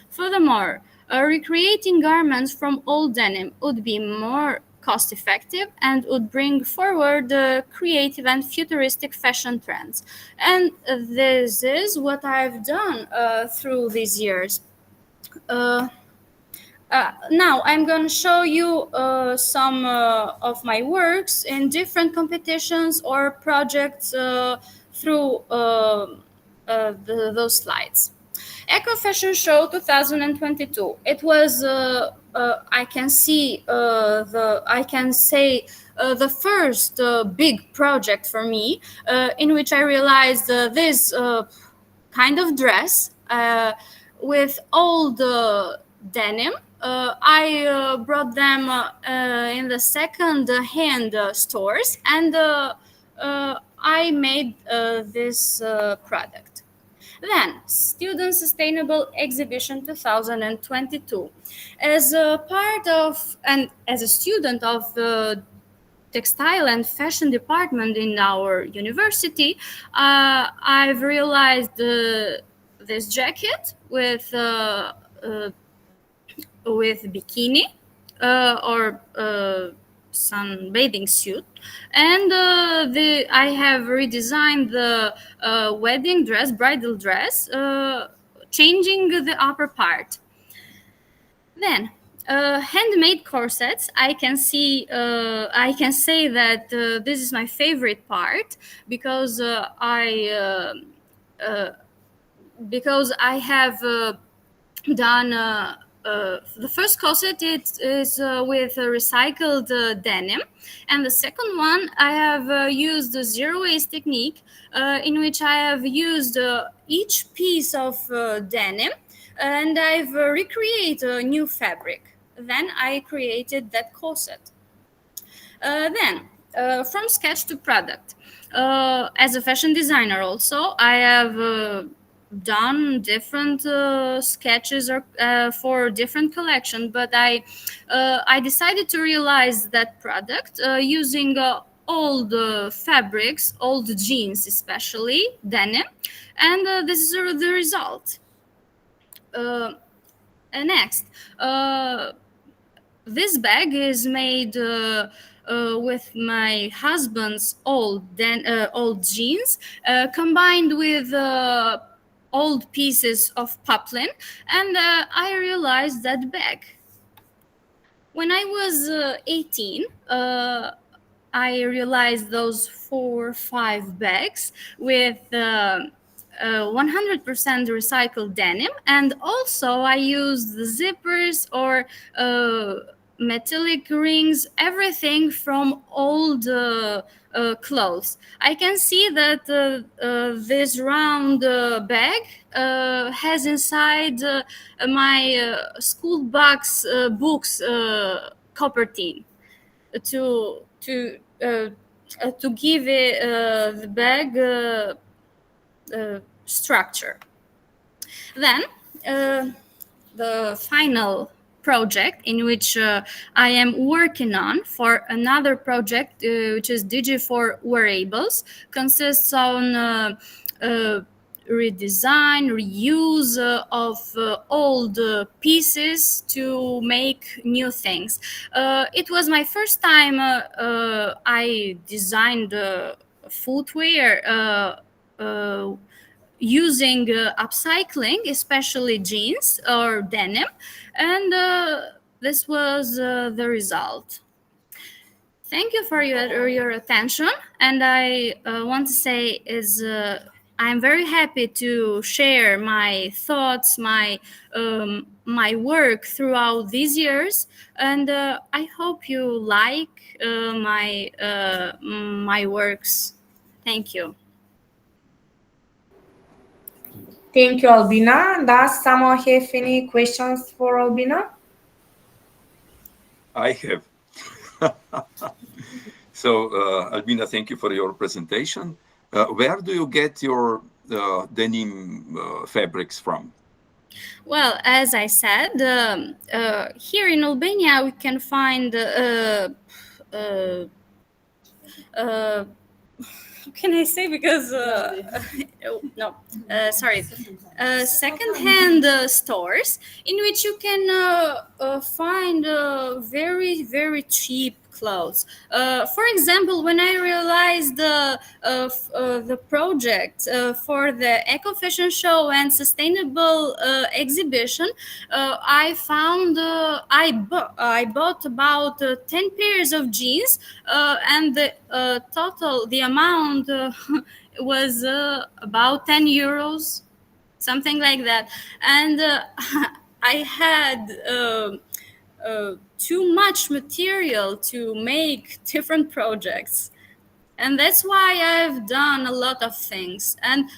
M: Furthermore, recreating garments from old denim would be more cost-effective and would bring forward creative and futuristic fashion trends. And this is what I've done through these years. Now I'm going to show you some of my works in different competitions or projects through those slides. Eco Fashion Show 2022. It was I can say the first big project for me in which I realized this kind of dress with old denim. I brought them in the second-hand stores, and I made this product. Then, Student Sustainable Exhibition 2022. As a part of and as a student of the textile and fashion department in our university, I've realized this jacket with bikini or sunbathing suit, and I have redesigned the wedding dress, bridal dress, changing the upper part. Then handmade corsets. I can say that this is my favorite part because I have done the first corset. It is with recycled denim, and the second one I have used the zero waste technique, in which I have used each piece of denim, and I've recreated a new fabric. Then I created that corset. Then from sketch to product. As a fashion designer also, I have done different sketches or for different collection, but I decided to realize that product using old fabrics, old jeans, especially denim, and this is the result. Next, this bag is made with my husband's old jeans, combined with old pieces of poplin, and I realized that bag. When I was 18, I realized those 4 or 5 bags with 100% recycled denim, and also I used the zippers or metallic rings, everything from old clothes. I can see that this round bag has inside my school books copper tin to give it the bag structure. Then the final project in which I am working on for another project, which is Digi4 Wearables, consists on redesign, reuse of old pieces to make new things. It was my first time I designed footwear using upcycling, especially jeans or denim, and this was the result. Thank you for your attention, and I want to say I'm very happy to share my thoughts, my work throughout these years, and I hope you like my works. Thank you.
F: Thank you, Albina. Does someone have any questions for Albina?
B: I have. So, Albina, thank you for your presentation. Where do you get your denim fabrics from?
M: Well, as I said, here in Albania we can find how can I say, because no, sorry, second-hand stores in which you can find very cheap clothes. For example, when I realized the project for the eco fashion show and sustainable exhibition, I bought about 10 pairs of jeans, and the amount was about 10 euros, something like that. And I had too much material to make different projects. And that's why I've done a lot of things. And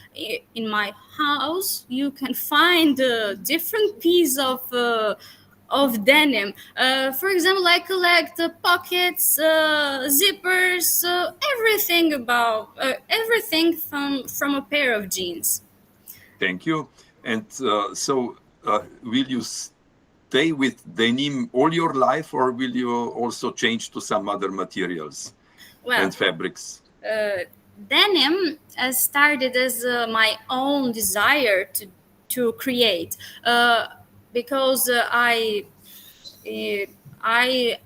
M: in my house, you can find different pieces of denim. For example, I collect pockets, zippers, everything from a pair of jeans.
B: Thank you. And so, will you stay with denim all your life, or will you also change to some other materials and fabrics?
M: Denim started as my own desire to create, because I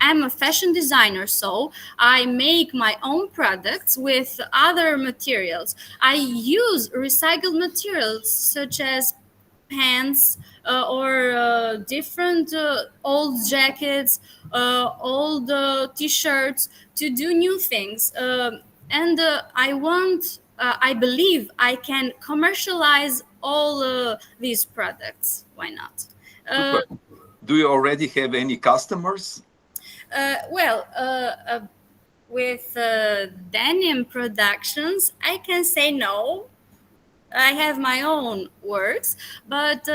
M: am a fashion designer, so I make my own products with other materials. I use recycled materials such as pants or different old jackets, old t-shirts, to do new things. And I believe I can commercialize all these products. Why not?
B: Do you already have any customers?
M: With denim productions, I can say no. I have my own works, but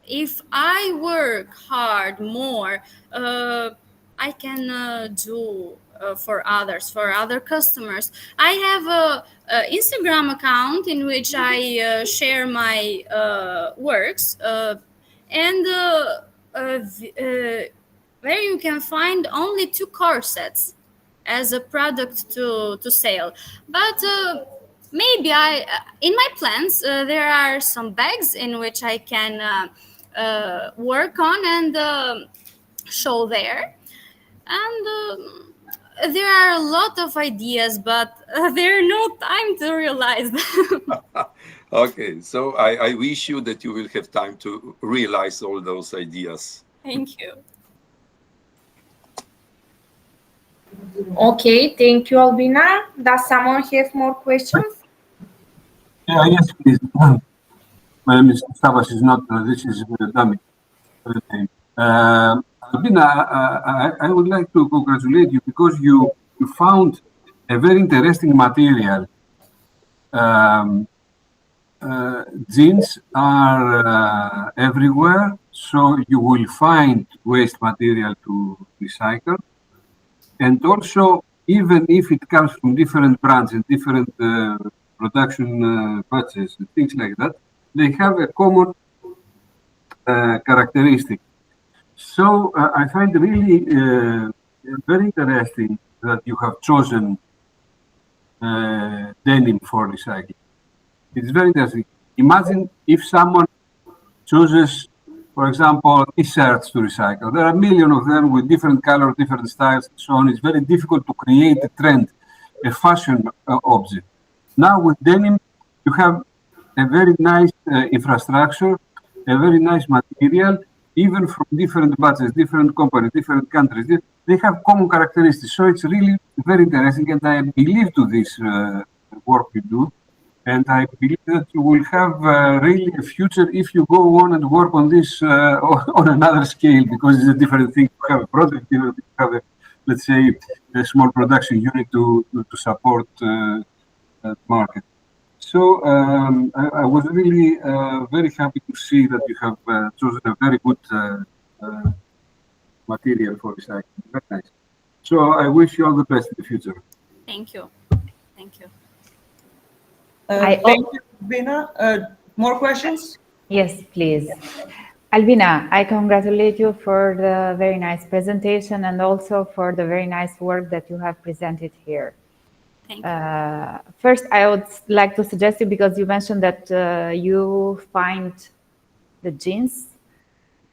M: if I work hard more, I can do for others, for other customers. I have a Instagram account in which I share my works, and where you can find only 2 corsets as a product to sell. But maybe in my plans, there are some bags in which I can work on and show there. And there are a lot of ideas, but there are no time to realize them.
B: Okay, so I wish you that you will have time to realize all those ideas.
M: Thank you.
F: Okay, thank you, Albina. Does someone have more questions?
N: Yeah, yes, please. My name is Stavas, is not, this is Dami. Albina, I would like to congratulate you because you found a very interesting material. Jeans are everywhere, so you will find waste material to recycle. And also, even if it comes from different brands and different production batches and things like that, they have a common characteristic. So I find really very interesting that you have chosen denim for recycling. It's very interesting. Imagine if someone chooses, for example, t-shirts to recycle. There are a million of them with different colors, different styles, and so on. It's very difficult to create a trend, a fashion object. Now with denim, you have a very nice infrastructure, a very nice material, even from different batches, different companies, different countries. They have common characteristics. So it's really very interesting, and I believe to this work you do. And I believe that you will have really a future if you go on and work on this on another scale, because it's a different thing to have a product, to have a, let's say, a small production unit to support the market. So I was really very happy to see that you have chosen a very good material for recycling. Very nice. So I wish you all the best in the future.
M: Thank you. Thank you.
J: Thank you, Bina. More questions?
C: Yes, please. Albina, I congratulate you for the very nice presentation and also for the very nice work that you have presented here.
M: Thank you.
C: First, I would like to suggest you, because you mentioned that you find the jeans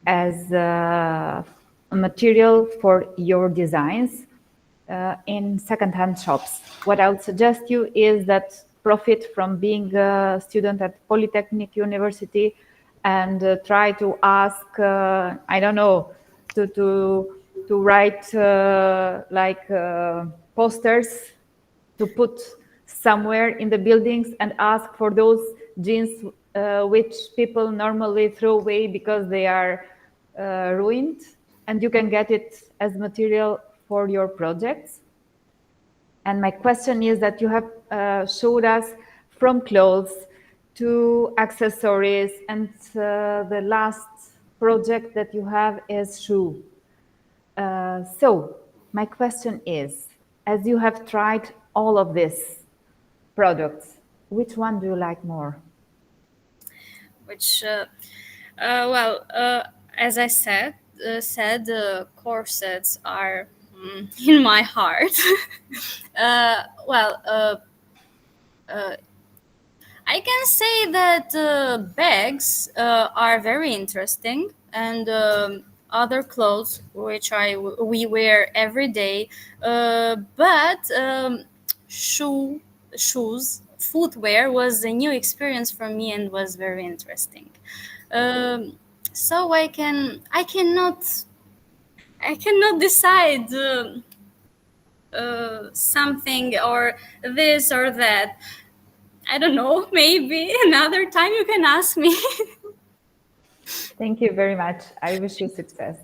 C: as a material for your designs in second-hand shops. What I would suggest you is that profit from being a student at Polytechnic University and try to ask, I don't know, to write posters to put somewhere in the buildings and ask for those jeans which people normally throw away because they are ruined, and you can get it as material for your projects. And my question is that you have showed us from clothes to accessories, and the last project that you have is shoe. So my question is, as you have tried all of these products, which one do you like more?
M: Which, as I said, corsets are in my heart. I can say that bags are very interesting, and other clothes which we wear every day, but shoes, footwear was a new experience for me and was very interesting. So I cannot decide something or this or that. I don't know, maybe another time you can ask me.
C: Thank you very much. I wish you success.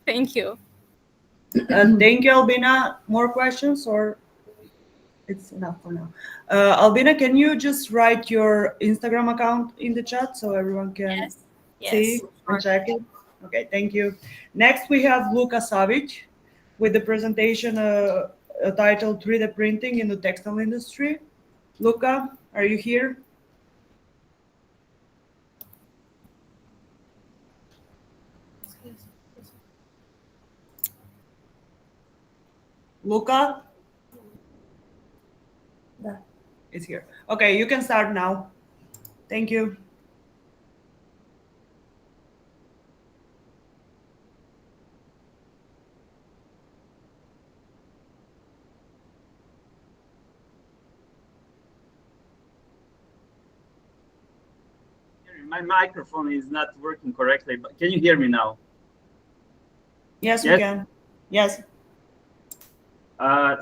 M: Thank you.
J: Thank you, Albina. More questions, or it's enough for now? Albina, can you just write your Instagram account in the chat so everyone can see and check it? Okay, thank you. Next, we have Luka Savic with the presentation titled 3D Printing in the Textile Industry. Luka, are you here? Luka? It's here. Okay, you can start now. Thank you.
O: My microphone is not working correctly, but can you hear me now?
J: Yes, we can. Yes.
O: I'm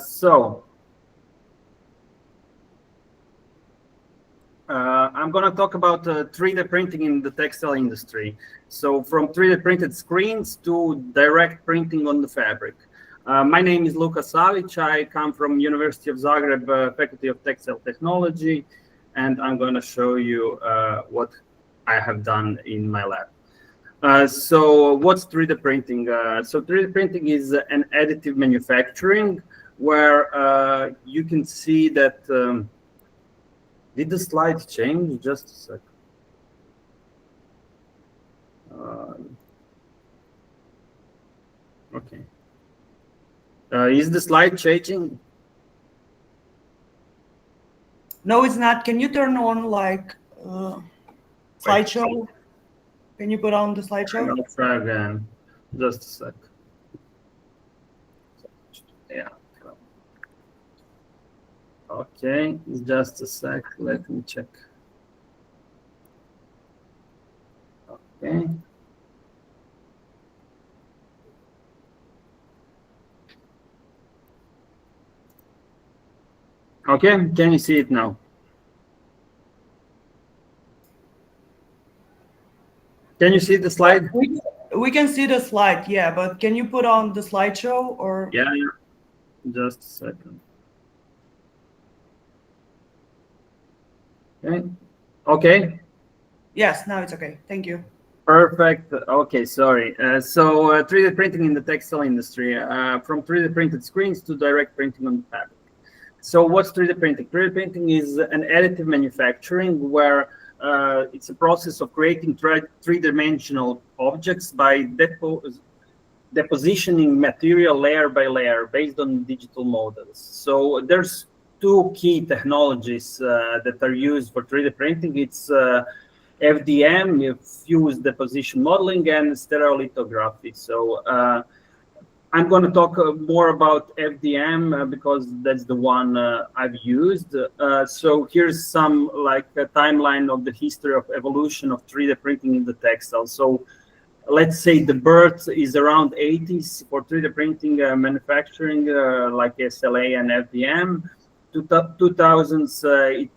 O: going to talk about 3D printing in the textile industry. So from 3D printed screens to direct printing on the fabric. My name is Luka Savic. I come from University of Zagreb, Faculty of Textile Technology, and I'm going to show you what I have done in my lab. So what's 3D printing? So 3D printing is an additive manufacturing where you can see that. Did the slide change? Just a sec. Okay. Is the slide changing?
J: No, it's not. Can you turn on like slideshow? Can you put on the slideshow?
O: I'll try again. Just a sec. Yeah. Okay, just a sec. Let me check. Okay. Okay, can you see it now? Can you see the slide?
J: We can see the slide, yeah, but can you put on the slideshow or?
O: Yeah, just a second. Okay. Okay.
J: Yes, now it's okay. Thank you.
O: Perfect. Okay, sorry. So 3D printing in the textile industry, from 3D printed screens to direct printing on the fabric. So what's 3D printing? 3D printing is an additive manufacturing where it's a process of creating three-dimensional objects by depositioning material layer by layer based on digital models. So there's two key technologies that are used for 3D printing. It's FDM, fused deposition modeling, and stereolithography. So I'm going to talk more about FDM because that's the one I've used. So here's some like a timeline of the history of evolution of 3D printing in the textile. So let's say the birth is around 80s for 3D printing manufacturing like SLA and FDM. 2000s, it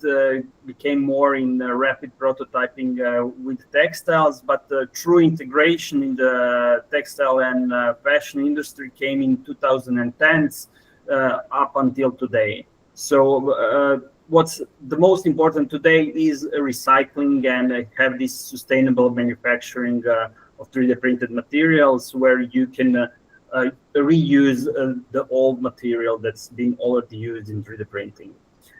O: became more in rapid prototyping with textiles, but true integration in the textile and fashion industry came in 2010s up until today. So what's the most important today is recycling and have this sustainable manufacturing of 3D printed materials where you can reuse the old material that's been already used in 3D printing.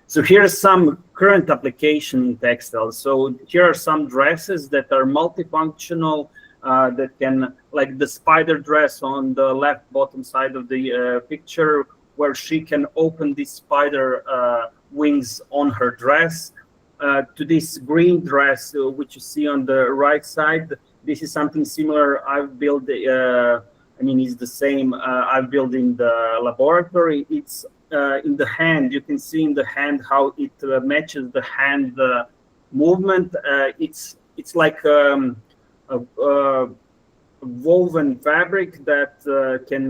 O: So here's some current application in textiles. So here are some dresses that are multifunctional that can, like the spider dress on the left bottom side of the picture, where she can open this spider wings on her dress, to this green dress, which you see on the right side. This is something similar I've built. I mean, it's the same I've built in the laboratory. It's in the hand. You can see in the hand how it matches the hand movement. It's like a woven fabric that can,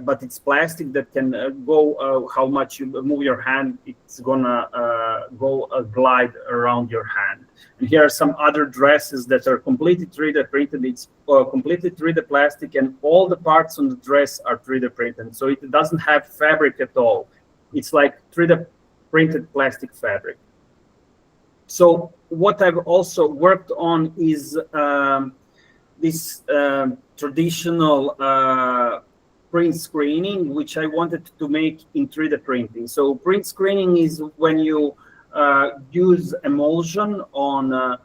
O: but it's plastic that can go how much you move your hand. It's gonna go glide around your hand. And here are some other dresses that are completely 3D printed. It's completely 3D plastic, and all the parts on the dress are 3D printed. So it doesn't have fabric at all. It's like 3D printed plastic fabric. So what I've also worked on is this traditional print screening, which I wanted to make in 3D printing. So print screening is when you use emulsion on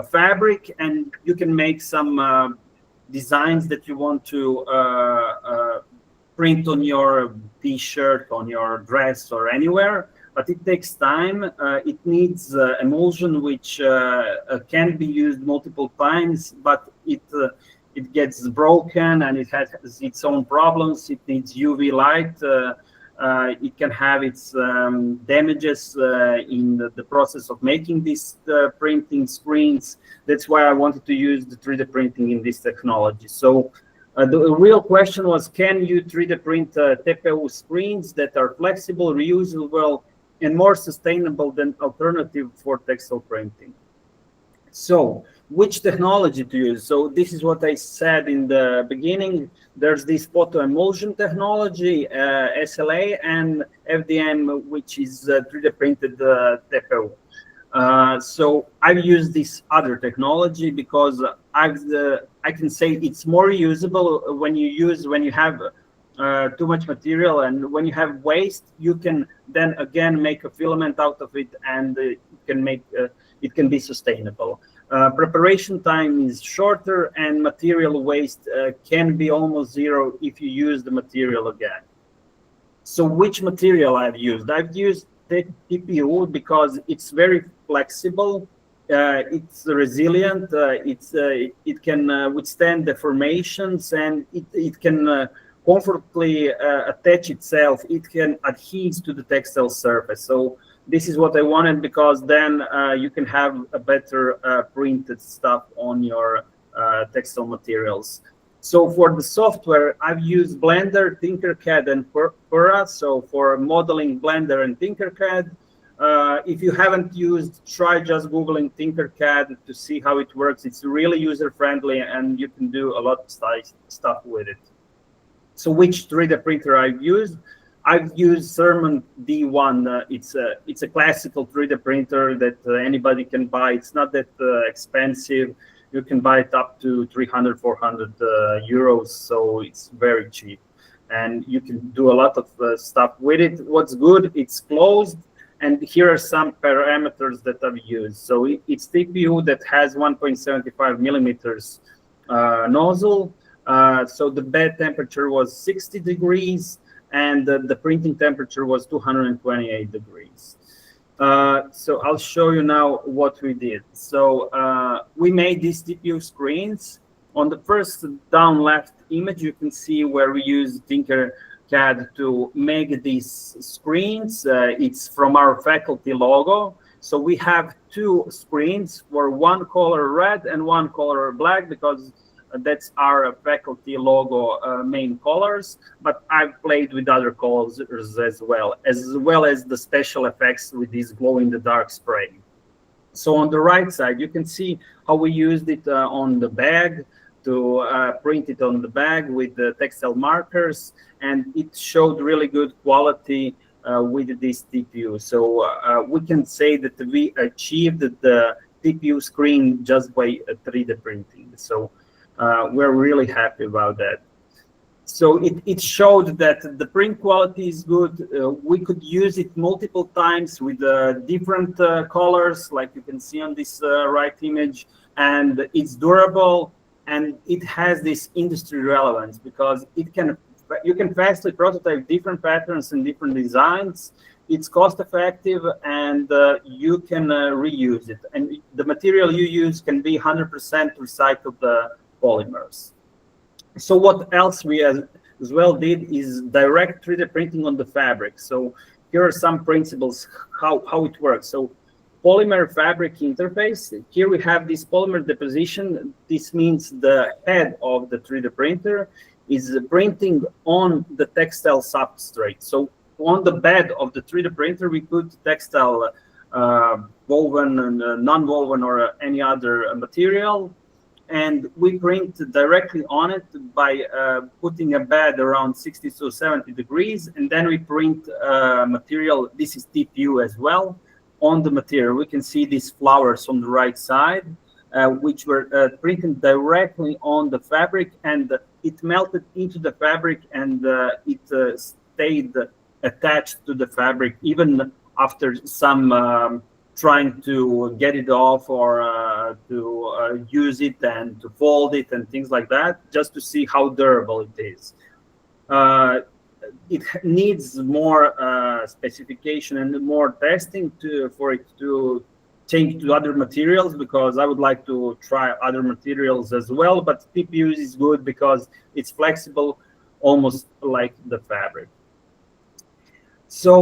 O: fabric, and you can make some designs that you want to print on your t-shirt, on your dress, or anywhere. But it takes time. It needs emulsion, which can be used multiple times, but it gets broken and it has its own problems. It needs UV light. It can have its damages in the process of making these printing screens. That's why I wanted to use the 3D printing in this technology. So the real question was, can you 3D print TPU screens that are flexible, reusable, and more sustainable than alternative for textile printing? So which technology to use? So this is what I said in the beginning. There's this photo emulsion technology, SLA, and FDM, which is 3D printed TPU. So I've used this other technology because I can say it's more reusable when you have too much material, and when you have waste, you can then again make a filament out of it, and it can be sustainable. Preparation time is shorter, and material waste can be almost zero if you use the material again. So which material I've used? I've used TPU because it's very flexible, it's resilient, it can withstand deformations, and it can comfortably attach itself. It can adhere to the textile surface. So this is what I wanted, because then you can have a better printed stuff on your textile materials. So for the software, I've used Blender, Tinkercad, and Pura. So for modeling, Blender and Tinkercad. If you haven't used, try just Googling Tinkercad to see how it works. It's really user-friendly, and you can do a lot of stuff with it. So which 3D printer I've used? I've used Thermon D1. It's a classical 3D printer that anybody can buy. It's not that expensive. You can buy it up to 300, 400 euros. So it's very cheap, and you can do a lot of stuff with it. What's good? It's closed. And here are some parameters that I've used. So it's TPU that has 1.75 millimeters nozzle. So the bed temperature was 60 degrees, and the printing temperature was 228 degrees. So I'll show you now what we did. So we made these TPU screens. On the first down left image, you can see where we use Tinkercad to make these screens. It's from our faculty logo. So we have two screens, for one color red and one color black, because that's our faculty logo main colors. But I've played with other colors as well as the special effects with this glow-in-the-dark spray. So on the right side, you can see how we used it on the bag, to print it on the bag with the textile markers, and it showed really good quality with this TPU. So we can say that we achieved the TPU screen just by 3D printing. So we're really happy about that. So it showed that the print quality is good. We could use it multiple times with different colors, like you can see on this right image, and it's durable. And it has this industry relevance because you can fastly prototype different patterns and different designs. It's cost effective, and you can reuse it. And the material you use can be 100% recycled polymers. So what else we as well did is direct 3D printing on the fabric. So here are some principles how it works. So polymer fabric interface. Here we have this polymer deposition. This means the head of the 3D printer is printing on the textile substrate. So on the bed of the 3D printer, we put textile, woven, and non-woven, or any other material, and we print directly on it by putting a bed around 60 to 70 degrees, and then we print material. This is TPU as well. On the material, we can see these flowers on the right side, which were printed directly on the fabric, and it melted into the fabric, and it stayed attached to the fabric even after some trying to get it off, or to use it and to fold it and things like that, just to see how durable it is. It needs more specification and more testing for it to change to other materials, because I would like to try other materials as well. But TPU is good because it's flexible, almost like the fabric. So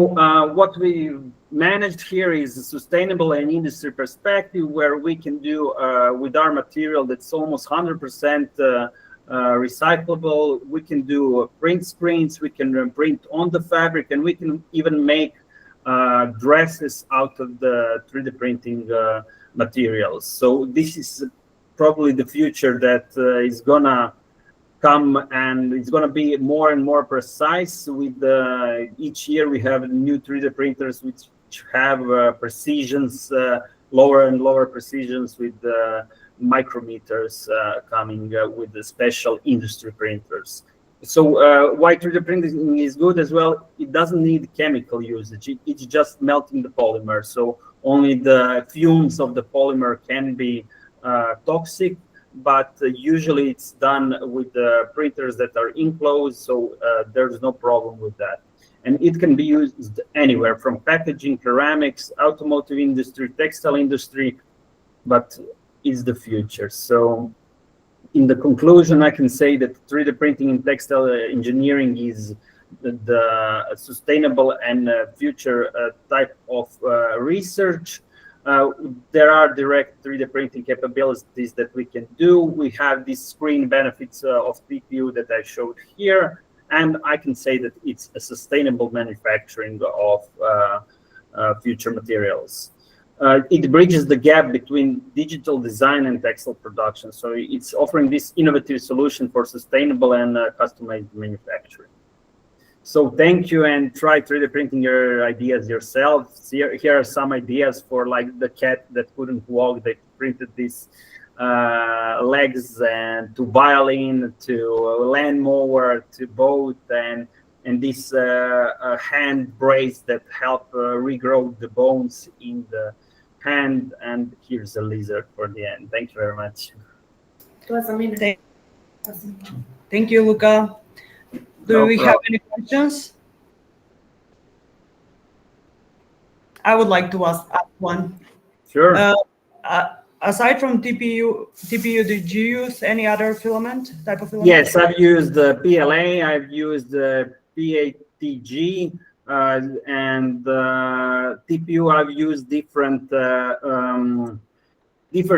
O: what we managed here is a sustainable and industry perspective, where we can do with our material that's almost 100% recyclable. We can do print screens, we can print on the fabric, and we can even make dresses out of the 3D printing materials. So this is probably the future that is gonna come, and it's going to be more and more precise. With each year we have new 3D printers which have precisions, lower and lower precisions, with micrometers coming with the special industry printers. So why 3D printing is good as well, it doesn't need chemical usage. It's just melting the polymer. So only the fumes of the polymer can be toxic, but usually it's done with the printers that are enclosed, so there's no problem with that. And it can be used anywhere, from packaging, ceramics, automotive industry, textile industry, but it's the future. So in the conclusion, I can say that 3D printing in textile engineering is the sustainable and future type of research. There are direct 3D printing capabilities that we can do. We have these screen benefits of TPU that I showed here, and I can say that it's a sustainable manufacturing of future materials. It bridges the gap between digital design and textile production. So it's offering this innovative solution for sustainable and customized manufacturing. So thank you, and try 3D printing your ideas yourself. Here are some ideas for, like, the cat that couldn't walk. They printed these legs, and to violin, to lawnmower, to boat, and and this hand brace that help regrow the bones in the hand. And here's a lizard for the end. Thank you very much.
F: It was a minute.
J: Thank you, Luca. Do we have any questions? I would like to ask one.
O: Sure.
J: Aside from TPU, did you use any other type of filament?
O: Yes, I've used the PLA, I've used the PATG, and TPU. I've used different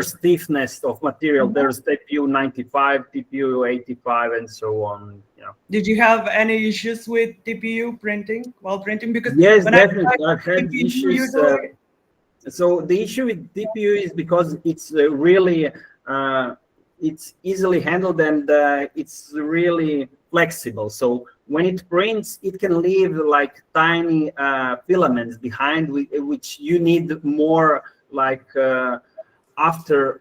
O: stiffness of material. There's TPU 95, TPU 85, and so on. Yeah.
J: Did you have any issues with TPU printing while printing? Because
O: yes,
J: when
O: definitely, I've had
J: TPU
O: issues. So the issue with TPU is because it's really it's easily handled, and it's really flexible. So when it prints, it can leave like tiny filaments behind, which you need more like after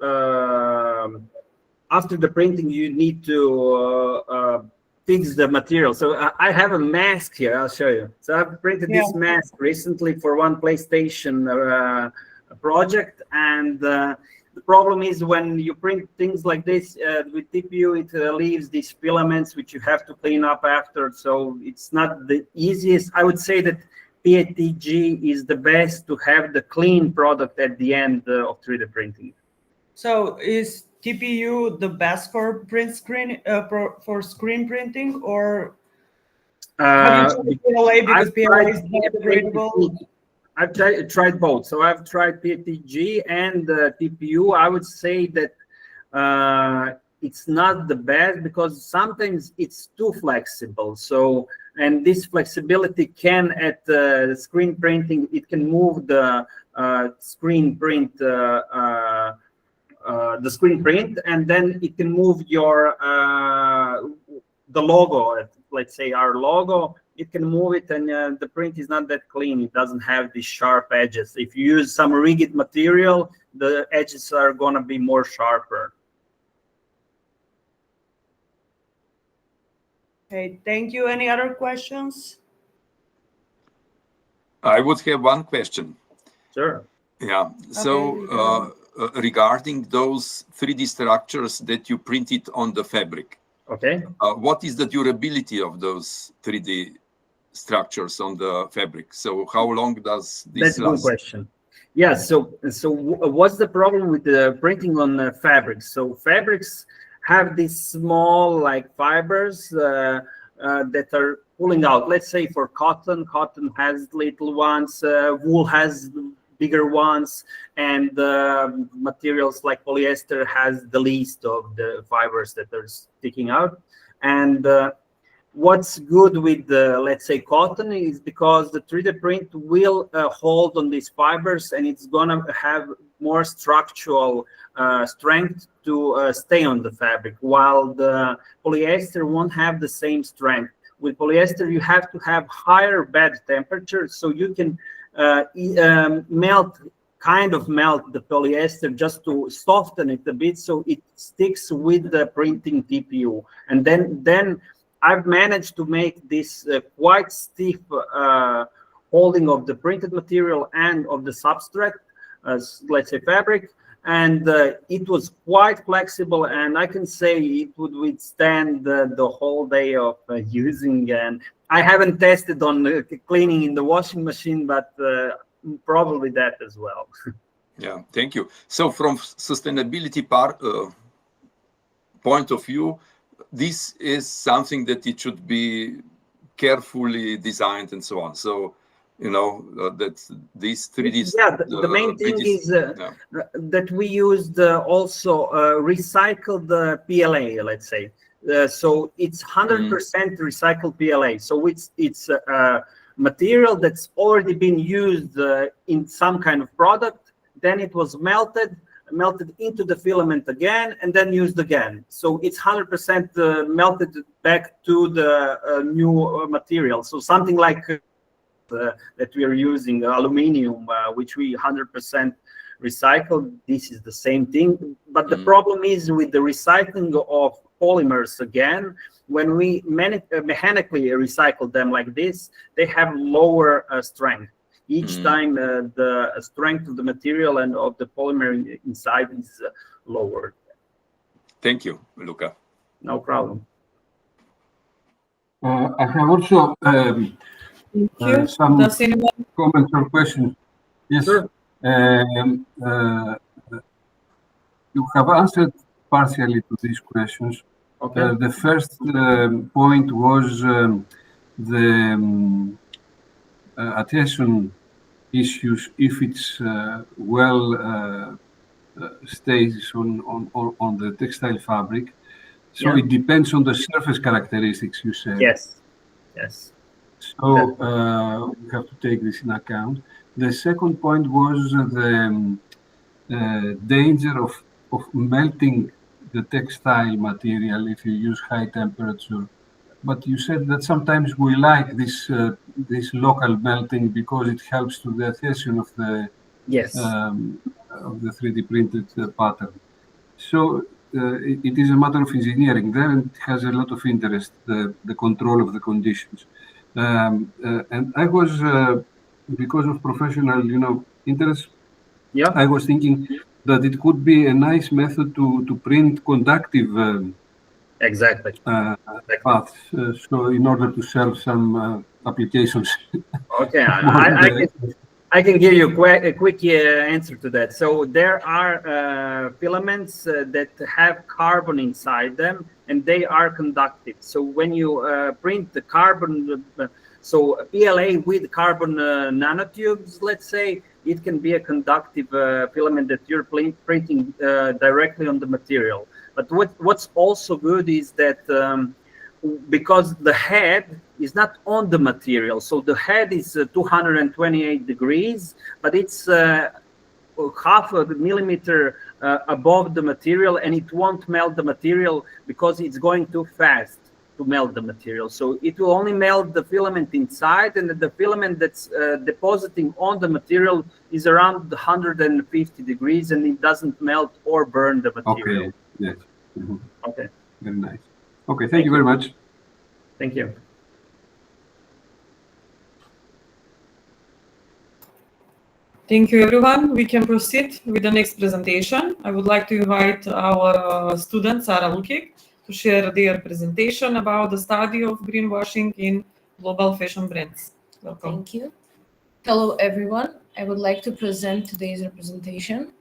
O: the printing, you need to fix the material. So I have a mask here. I'll show you. So I've printed this mask recently for one PlayStation project, and the problem is when you print things like this with TPU, it leaves these filaments which you have to clean up after. So it's not the easiest. I would say that PATG is the best to have the clean product at the end of 3D printing.
J: So is TPU the best for for screen printing, or have you tried PLA because PLA is biodegradable?
O: I've tried both. So I've tried PATG and TPU. I would say that it's not the best because sometimes it's too flexible. So, and this flexibility can, at screen printing, it can move the screen print, and then it can move your the logo. Let's say our logo, it can move it, and the print is not that clean. It doesn't have these sharp edges. If you use some rigid material, the edges are going to be more sharper.
J: Okay, thank you. Any other questions?
B: I would have one question.
O: Sure.
B: Yeah. So regarding those 3D structures that you printed on the fabric,
O: okay,
B: what is the durability of those 3D structures on the fabric? So how long does this
O: That's
B: last?
O: a good question. Yeah. So what's the problem with the printing on fabrics? So fabrics have these small like fibers that are pulling out. Let's say for cotton has little ones, wool has bigger ones, and materials like polyester has the least of the fibers that are sticking out. And what's good with let's say cotton is because the 3D print will hold on these fibers, and it's gonna have more structural strength to stay on the fabric, while the polyester won't have the same strength. With polyester, you have to have higher bed temperature, so you can melt the polyester just to soften it a bit, so it sticks with the printing TPU. And then I've managed to make this quite stiff holding of the printed material and of the substrate, let's say fabric, and it was quite flexible, and I can say it would withstand the whole day of using. And I haven't tested on cleaning in the washing machine, but probably that as well.
B: Yeah, thank you. So from sustainability point of view, this is something that it should be carefully designed and so on. So, you know, that these 3D...
O: Yeah, the main thing is that we used also recycled PLA, let's say. So it's 100% recycled PLA. So it's material that's already been used in some kind of product. Then it was melted into the filament again, and then used again. So it's 100% melted back to the new material. So something like that we are using, aluminium, which we 100% recycled. This is the same thing. But the problem is with the recycling of polymers again. When we mechanically recycle them like this, they have lower strength. Each time the strength of the material and of the polymer inside is lowered.
B: Thank you, Luca.
O: No problem.
N: I have also some comments or questions. Yes.
O: Sure.
N: You have answered partially to these questions.
O: Okay.
N: The first point was the adhesion issues if it's stays on the textile fabric. So it depends on the surface characteristics, you said.
O: Yes. Yes.
N: So we have to take this in account. The second point was the danger of melting the textile material if you use high temperature. But you said that sometimes we like this local melting because it helps to the adhesion of the of the 3D printed pattern. So it is a matter of engineering there, and it has a lot of interest, the control of the conditions. And I was, because of professional, interest, I was thinking that it could be a nice method to print conductive paths. So in order to serve some applications.
O: Okay, I can give you a quick answer to that. So there are filaments that have carbon inside them, and they are conductive. So when you print the carbon, so PLA with carbon nanotubes, let's say, it can be a conductive filament that you're printing directly on the material. But what's also good is that because the head is not on the material, so the head is 228 degrees, but it's half a millimeter above the material, and it won't melt the material because it's going too fast to melt the material. So it will only melt the filament inside, and the filament that's depositing on the material is around 150 degrees, and it doesn't melt or burn the material.
N: Okay, yes. Mm-hmm.
O: Okay.
N: Very nice. Okay, thank you very much.
O: Thank you.
P: Thank you, everyone. We can proceed with the next presentation. I would like to invite our student, Sara Lukic, to share their presentation about the study of greenwashing in global fashion brands. Welcome.
Q: Thank you. Hello, everyone. I would like to present today's representation.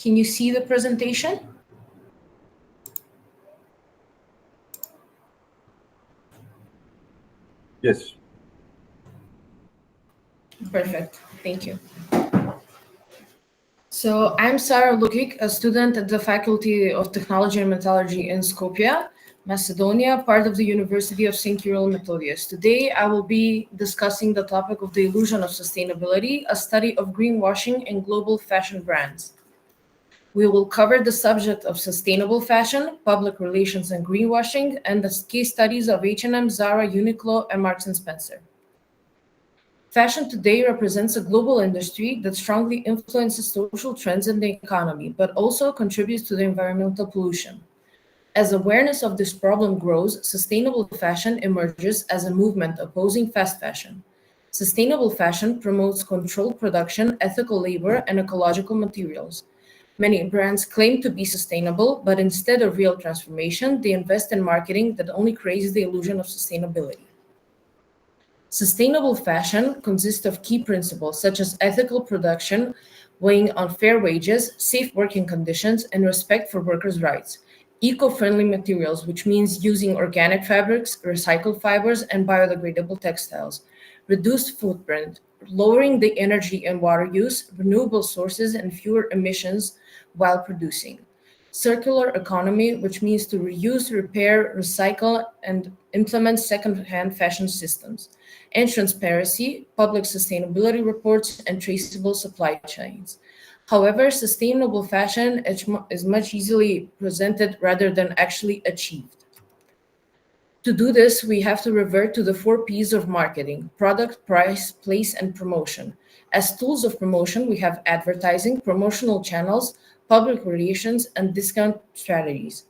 Q: Can you see the presentation?
N: Yes.
Q: Perfect. Thank you. So I'm Sara Lukic, a student at the Faculty of Technology and Metallurgy in Skopje, Macedonia, part of the University of St. Kirill Methodius. Today, I will be discussing the topic of the illusion of sustainability, a study of greenwashing in global fashion brands. We will cover the subject of sustainable fashion, public relations and greenwashing, and the case studies of H&M, Zara, Uniqlo, and Marks & Spencer. Fashion today represents a global industry that strongly influences social trends in the economy, but also contributes to the environmental pollution. As awareness of this problem grows, sustainable fashion emerges as a movement opposing fast fashion. Sustainable fashion promotes controlled production, ethical labor, and ecological materials. Many brands claim to be sustainable, but instead of real transformation, they invest in marketing that only creates the illusion of sustainability. Sustainable fashion consists of key principles such as ethical production, weighing on fair wages, safe working conditions, and respect for workers' rights. Eco-friendly materials, which means using organic fabrics, recycled fibers, and biodegradable textiles. Reduced footprint, lowering the energy and water use, renewable sources, and fewer emissions while producing. Circular economy, which means to reuse, repair, recycle, and implement second-hand fashion systems. And transparency, public sustainability reports, and traceable supply chains. However, sustainable fashion is much easily presented rather than actually achieved. To do this, we have to revert to the 4 P's of marketing: product, price, place, and promotion. As tools of promotion, we have advertising, promotional channels, public relations, and discount strategies.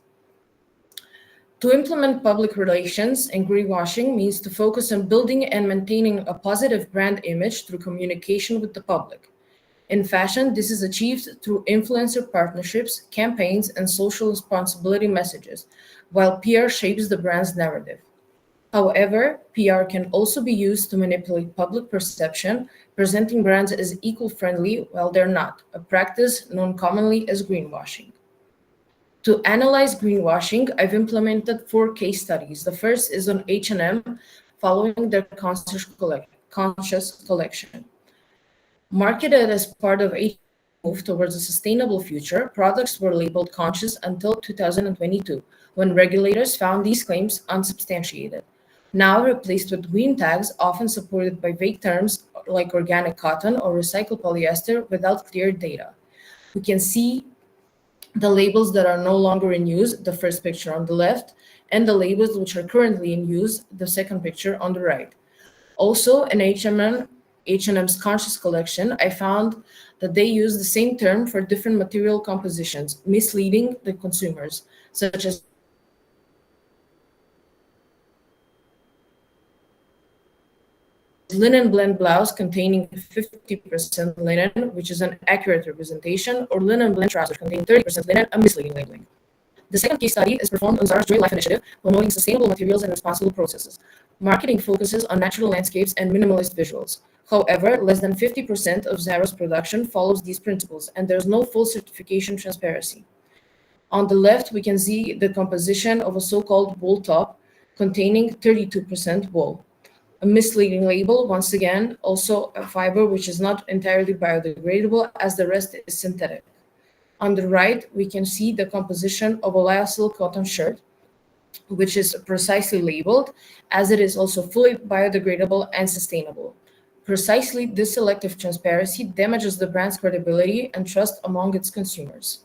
Q: To implement public relations and greenwashing means to focus on building and maintaining a positive brand image through communication with the public. In fashion, this is achieved through influencer partnerships, campaigns, and social responsibility messages, while PR shapes the brand's narrative. However, PR can also be used to manipulate public perception, presenting brands as eco-friendly while they're not, a practice known commonly as greenwashing. To analyze greenwashing, I've implemented 4 case studies. The first is on H&M following their conscious collection. Marketed as part of H&M's move towards a sustainable future, products were labeled conscious until 2022, when regulators found these claims unsubstantiated. Now replaced with green tags, often supported by vague terms like organic cotton or recycled polyester without clear data. We can see the labels that are no longer in use, the first picture on the left, and the labels which are currently in use, the second picture on the right. Also, in H&M's conscious collection, I found that they use the same term for different material compositions, misleading the consumers, such as linen blend blouse containing 50% linen, which is an accurate representation, or linen blend trousers containing 30% linen, a misleading labeling. The second case study is performed on Zara's Joy Life initiative, promoting sustainable materials and responsible processes. Marketing focuses on natural landscapes and minimalist visuals. However, less than 50% of Zara's production follows these principles, and there's no full certification transparency. On the left, we can see the composition of a so-called wool top containing 32% wool. A misleading label, once again, also a fiber which is not entirely biodegradable, as the rest is synthetic. On the right, we can see the composition of a lyocell cotton shirt, which is precisely labeled, as it is also fully biodegradable and sustainable. Precisely this selective transparency damages the brand's credibility and trust among its consumers.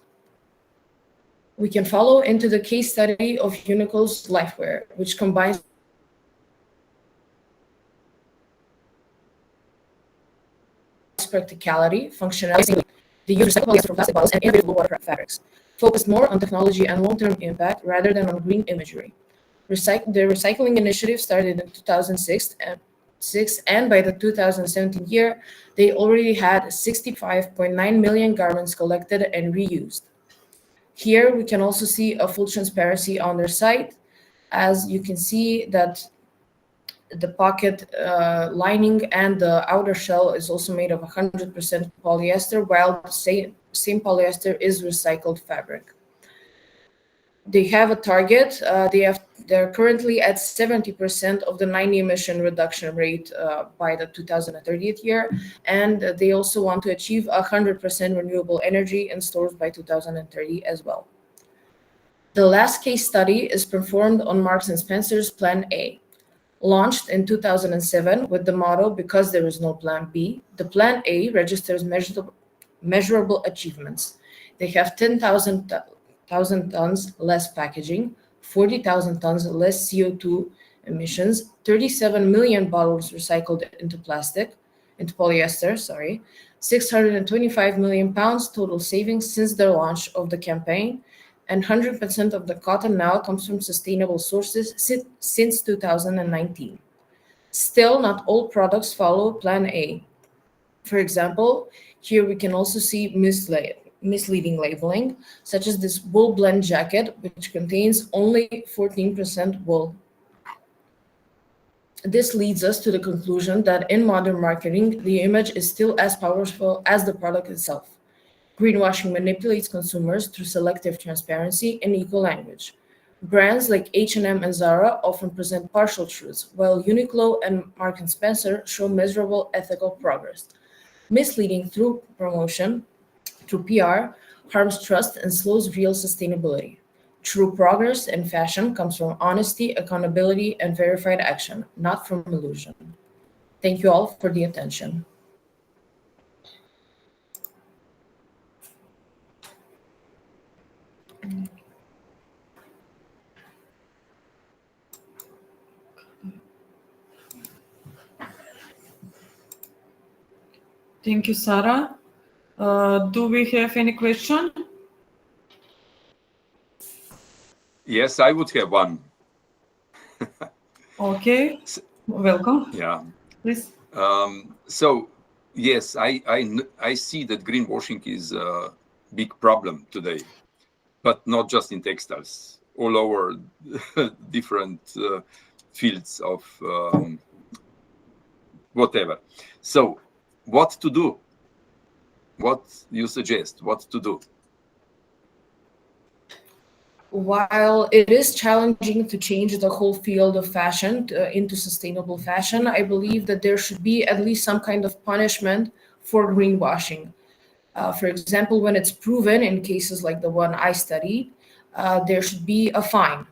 Q: We can follow into the case study of Uniqlo's Lifewear, which combines practicality, functionality. They use recycled polyester for plastic bottles and innovative low-water fabrics, focused more on technology and long-term impact rather than on green imagery. The recycling initiative started in 2006, and by the 2017 year, they already had 65.9 million garments collected and reused. Here, we can also see a full transparency on their site, as you can see that the pocket lining and the outer shell is also made of 100% polyester, while the same polyester is recycled fabric. They have a target. They're currently at 70% of the 90 emission reduction rate by the 2030 year, and they also want to achieve 100% renewable energy in stores by 2030 as well. The last case study is performed on Marks & Spencer's Plan A. Launched in 2007 with the motto, "Because there is no Plan B," the Plan A registers measurable achievements. They have 10,000 tons less packaging, 40,000 tons less CO2 emissions, 37 million bottles recycled into polyester, 625 million pounds total savings since the launch of the campaign, and 100% of the cotton now comes from sustainable sources since 2019. Still, not all products follow Plan A. For example, here we can also see misleading labeling, such as this wool blend jacket, which contains only 14% wool. This leads us to the conclusion that in modern marketing, the image is still as powerful as the product itself. Greenwashing manipulates consumers through selective transparency and eco-language. Brands like H&M and Zara often present partial truths, while Uniqlo and Marks & Spencer show measurable ethical progress. Misleading through promotion, through PR, harms trust and slows real sustainability. True progress in fashion comes from honesty, accountability, and verified action, not from illusion. Thank you all for the attention.
P: Thank you, Sarah. Do we have any question?
B: Yes, I would have one.
P: Okay, welcome.
B: Yeah.
P: Please.
B: So, yes, I see that greenwashing is a big problem today, but not just in textiles, all over different fields of whatever. So, what to do? What you suggest? What to do?
Q: While it is challenging to change the whole field of fashion into sustainable fashion, I believe that there should be at least some kind of punishment for greenwashing. For example, when it's proven in cases like the one I studied, there should be a fine.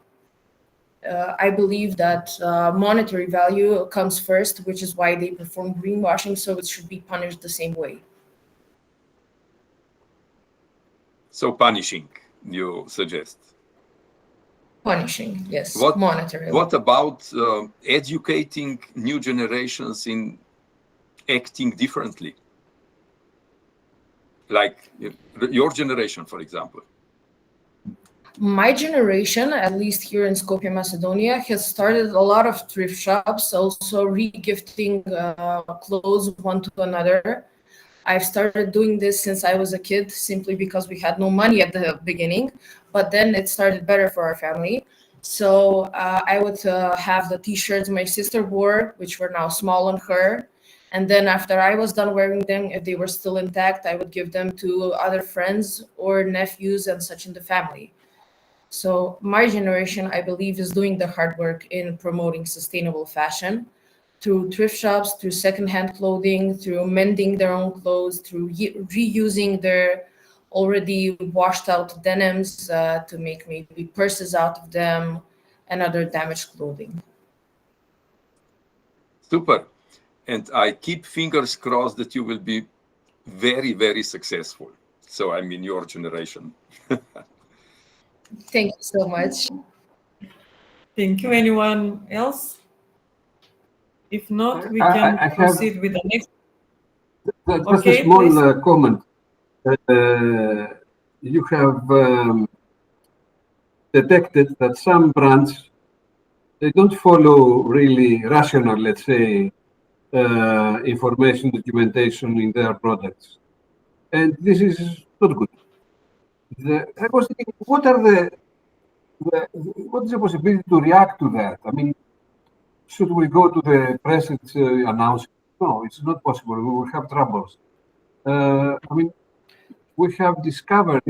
Q: I believe that monetary value comes first, which is why they perform greenwashing, so it should be punished the same way.
B: So, punishing, you suggest?
Q: Punishing, yes,
B: What,
Q: monetary.
B: What about educating new generations in acting differently? Like your generation, for example.
Q: My generation, at least here in Skopje, Macedonia, has started a lot of thrift shops, also re-gifting clothes one to another. I've started doing this since I was a kid, simply because we had no money at the beginning, but then it started better for our family. So I would have the t-shirts my sister wore, which were now small on her. And then after I was done wearing them, if they were still intact, I would give them to other friends or nephews and such in the family. So my generation, I believe, is doing the hard work in promoting sustainable fashion through thrift shops, through secondhand clothing, through mending their own clothes, through reusing their already washed out denims to make maybe purses out of them and other damaged clothing.
B: Super. And I keep fingers crossed that you will be very, very successful. So I'm in your generation.
Q: Thank you so much.
P: Thank you. Anyone else? If not, we can proceed with the next.
N: Just a small comment. You have detected that some brands, they don't follow really rational, let's say, information documentation in their products. And this is not good. I was thinking, what is the possibility to react to that? I mean, should we go to the press and announce? No, it's not possible. We will have troubles. I mean, you have discovered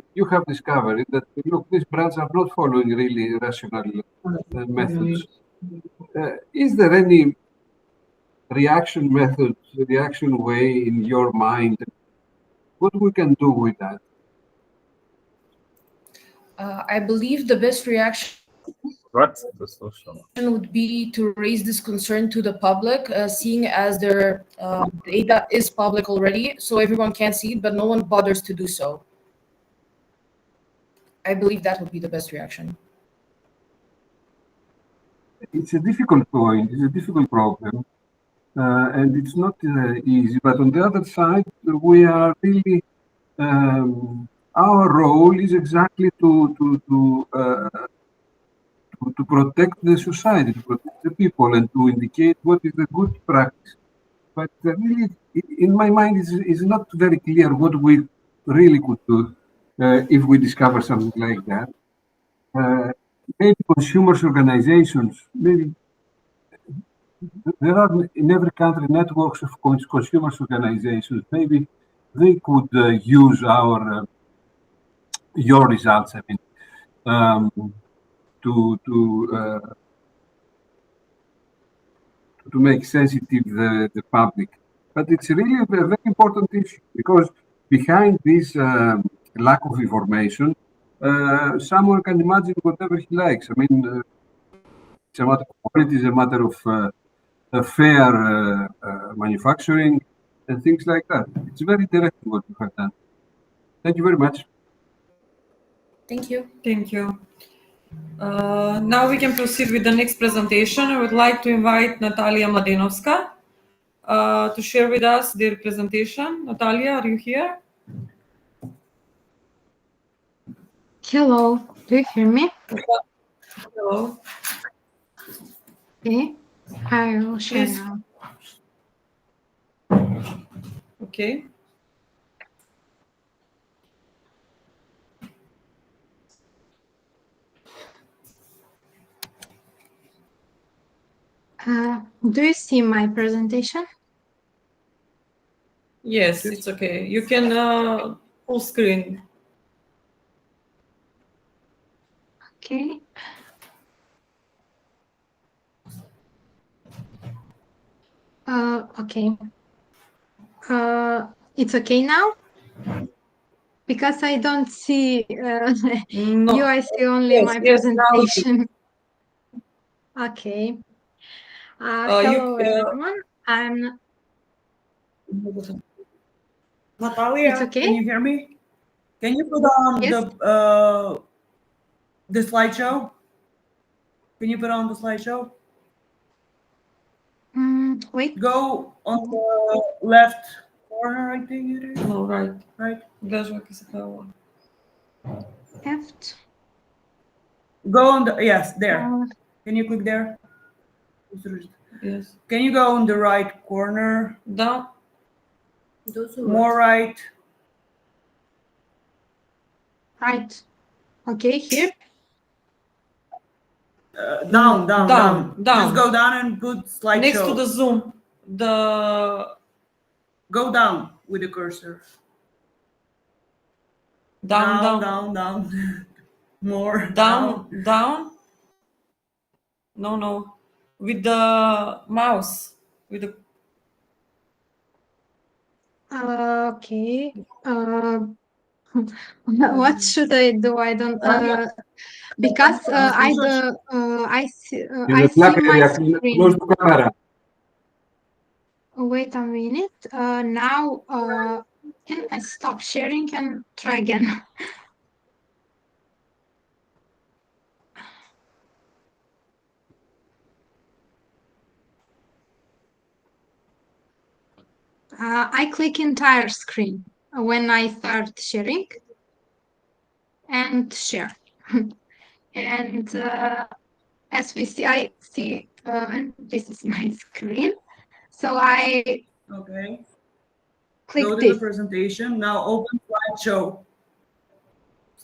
N: that, look, these brands are not following really rational methods. Is there any reaction way in your mind? What we can do with that?
Q: I believe the best reaction would be to raise this concern to the public, seeing as their data is public already, so everyone can see it, but no one bothers to do so. I believe that would be the best reaction.
N: It's a difficult point. It's a difficult problem, and it's not easy. But on the other side, we are really our role is exactly to protect the society, to protect the people, and to indicate what is the good practice. But really, in my mind, it's not very clear what we really could do if we discover something like that. Maybe consumers organizations, maybe there are in every country networks of consumers organizations. Maybe they could use your results. I mean, to make sensitive the public. But it's really a very important issue because behind this lack of information, someone can imagine whatever he likes. I mean, it's a matter of quality, it's a matter of fair manufacturing and things like that. It's very direct what you have done. Thank you very much.
Q: Thank you.
P: Thank you. Now we can proceed with the next presentation. I would like to invite Natalia Mladenovska. to share with us their presentation. Natalia, are you here?
R: Hello, do you hear me?
P: Hello.
R: Okay, I will share
P: Please.
R: now.
P: Okay.
R: Do you see my presentation?
P: Yes, it's okay. You can full screen.
R: Okay. Okay. It's okay now? Because I don't see
P: No.
R: you, I see only
P: Yes,
R: my
P: yes, now it is.
R: presentation. Okay. Hello, everyone. I'm.
J: Natalia,
R: It's okay?
J: can you hear me? Can you put on
R: Yes.
J: the slideshow? Can you put on the slideshow?
R: Wait.
J: Go on the left corner, I think it is.
P: No, right.
J: Right.
R: Left.
J: Go on the, yes, there. Can you click there?
P: Yes.
J: Can you go on the right corner?
P: Down.
J: More right.
R: Right. Okay, here.
J: Down.
P: Down.
J: Just go down and put slideshow.
P: Next to the Zoom.
J: Go down with the cursor. Down. More.
P: Down. No. With the mouse. With the.
R: Okay. What should I do? I don't. Because I see my screen.
N: Close the camera.
R: Wait a minute. Now, can I stop sharing and try again? I click entire screen when I start sharing and share. And as we see, I see this is my screen. So I click
J: Go to
R: this.
J: the presentation. Now open slideshow.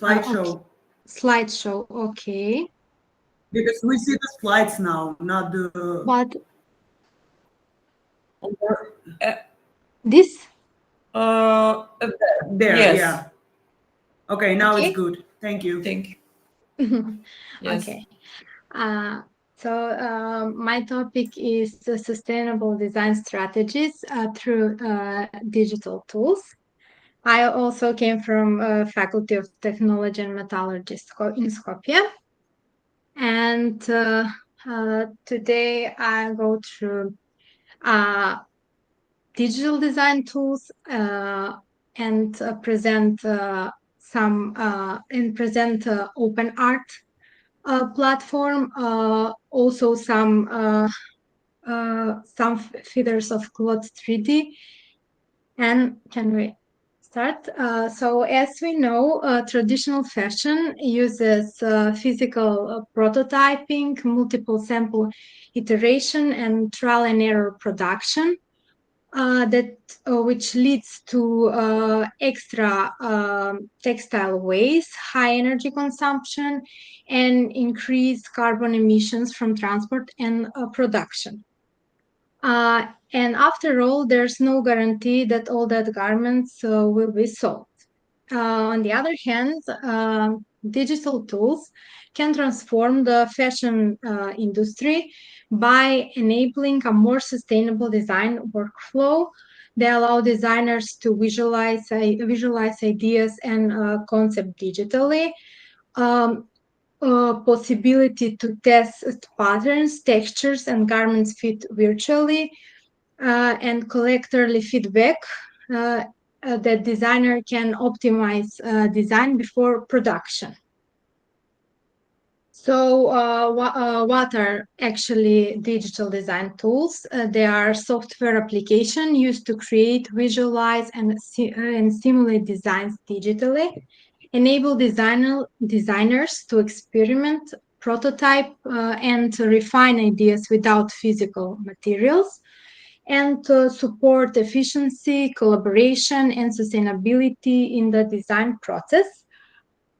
R: Okay. Slideshow. Okay.
J: Because we see the slides now, not the.
R: But this?
J: There.
P: Yes.
J: Yeah. Okay. Now
R: Okay.
J: it's good. Thank you.
P: Thank you. Yes.
R: Okay. So my topic is the sustainable design strategies through digital tools. I also came from Faculty of Technology and Metallurgy in Skopje. And today I go through digital design tools and present open art platform, also some feeders of Cloud 3D. And can we start? So as we know, traditional fashion uses physical prototyping, multiple sample iteration, and trial and error production. Which leads to extra textile waste, high energy consumption, and increased carbon emissions from transport and production. And after all, there's no guarantee that all that garments will be sold. On the other hand, digital tools can transform the fashion industry by enabling a more sustainable design workflow. They allow designers to visualize ideas and concept digitally. Possibility to test patterns, textures, and garments fit virtually, and collect early feedback that designer can optimize design before production. So, what are actually digital design tools? They are software application used to create, visualize, and simulate designs digitally, enable designers to experiment, prototype, and to refine ideas without physical materials, and to support efficiency, collaboration, and sustainability in the design process.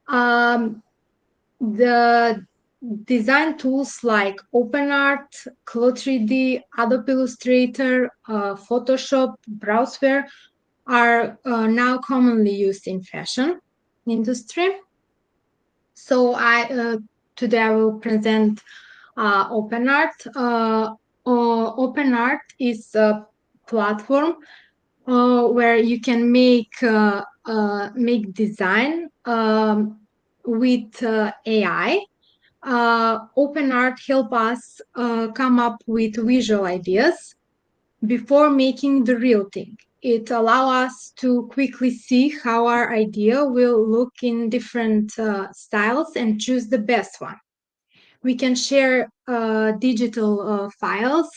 R: Um, the design tools like OpenArt, Clo3D, Adobe Illustrator, Photoshop, Browseware are now commonly used in fashion industry. So today I will present OpenArt. OpenArt is a platform where you can make design with AI. OpenArt help us come up with visual ideas before making the real thing. It allows us to quickly see how our idea will look in different styles and choose the best one. We can share digital files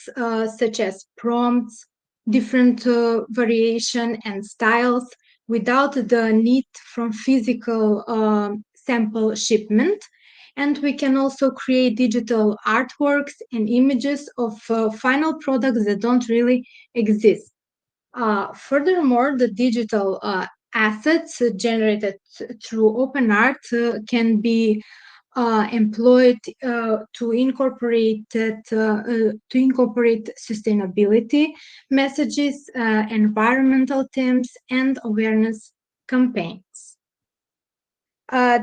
R: such as prompts, different variation and styles without the need from physical sample shipment. And we can also create digital artworks and images of final products that don't really exist. Furthermore, the digital assets generated through OpenArt can be employed to incorporate sustainability messages, environmental themes, and awareness campaigns.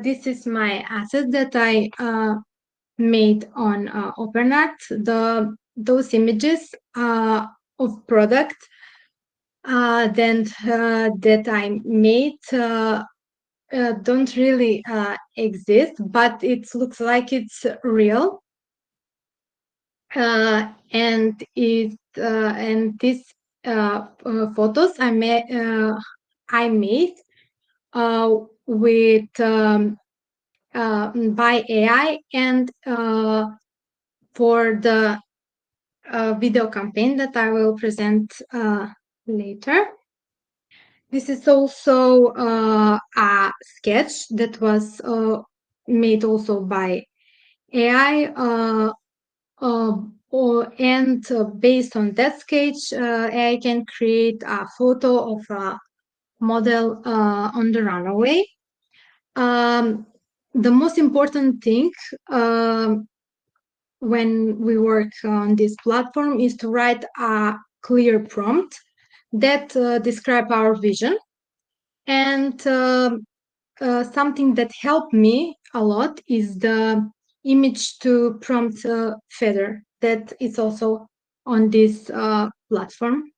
R: This is my asset that I made on OpenArt. Those images of product that I made don't really exist, but it looks like it's real. And these photos I made with by AI and for the video campaign that I will present later. This is also a sketch that was made also by AI, and based on that sketch, AI can create a photo of a model on the runway. The most important thing when we work on this platform is to write a clear prompt that describe our vision. And something that helped me a lot is the image to prompt feather that is also on this platform.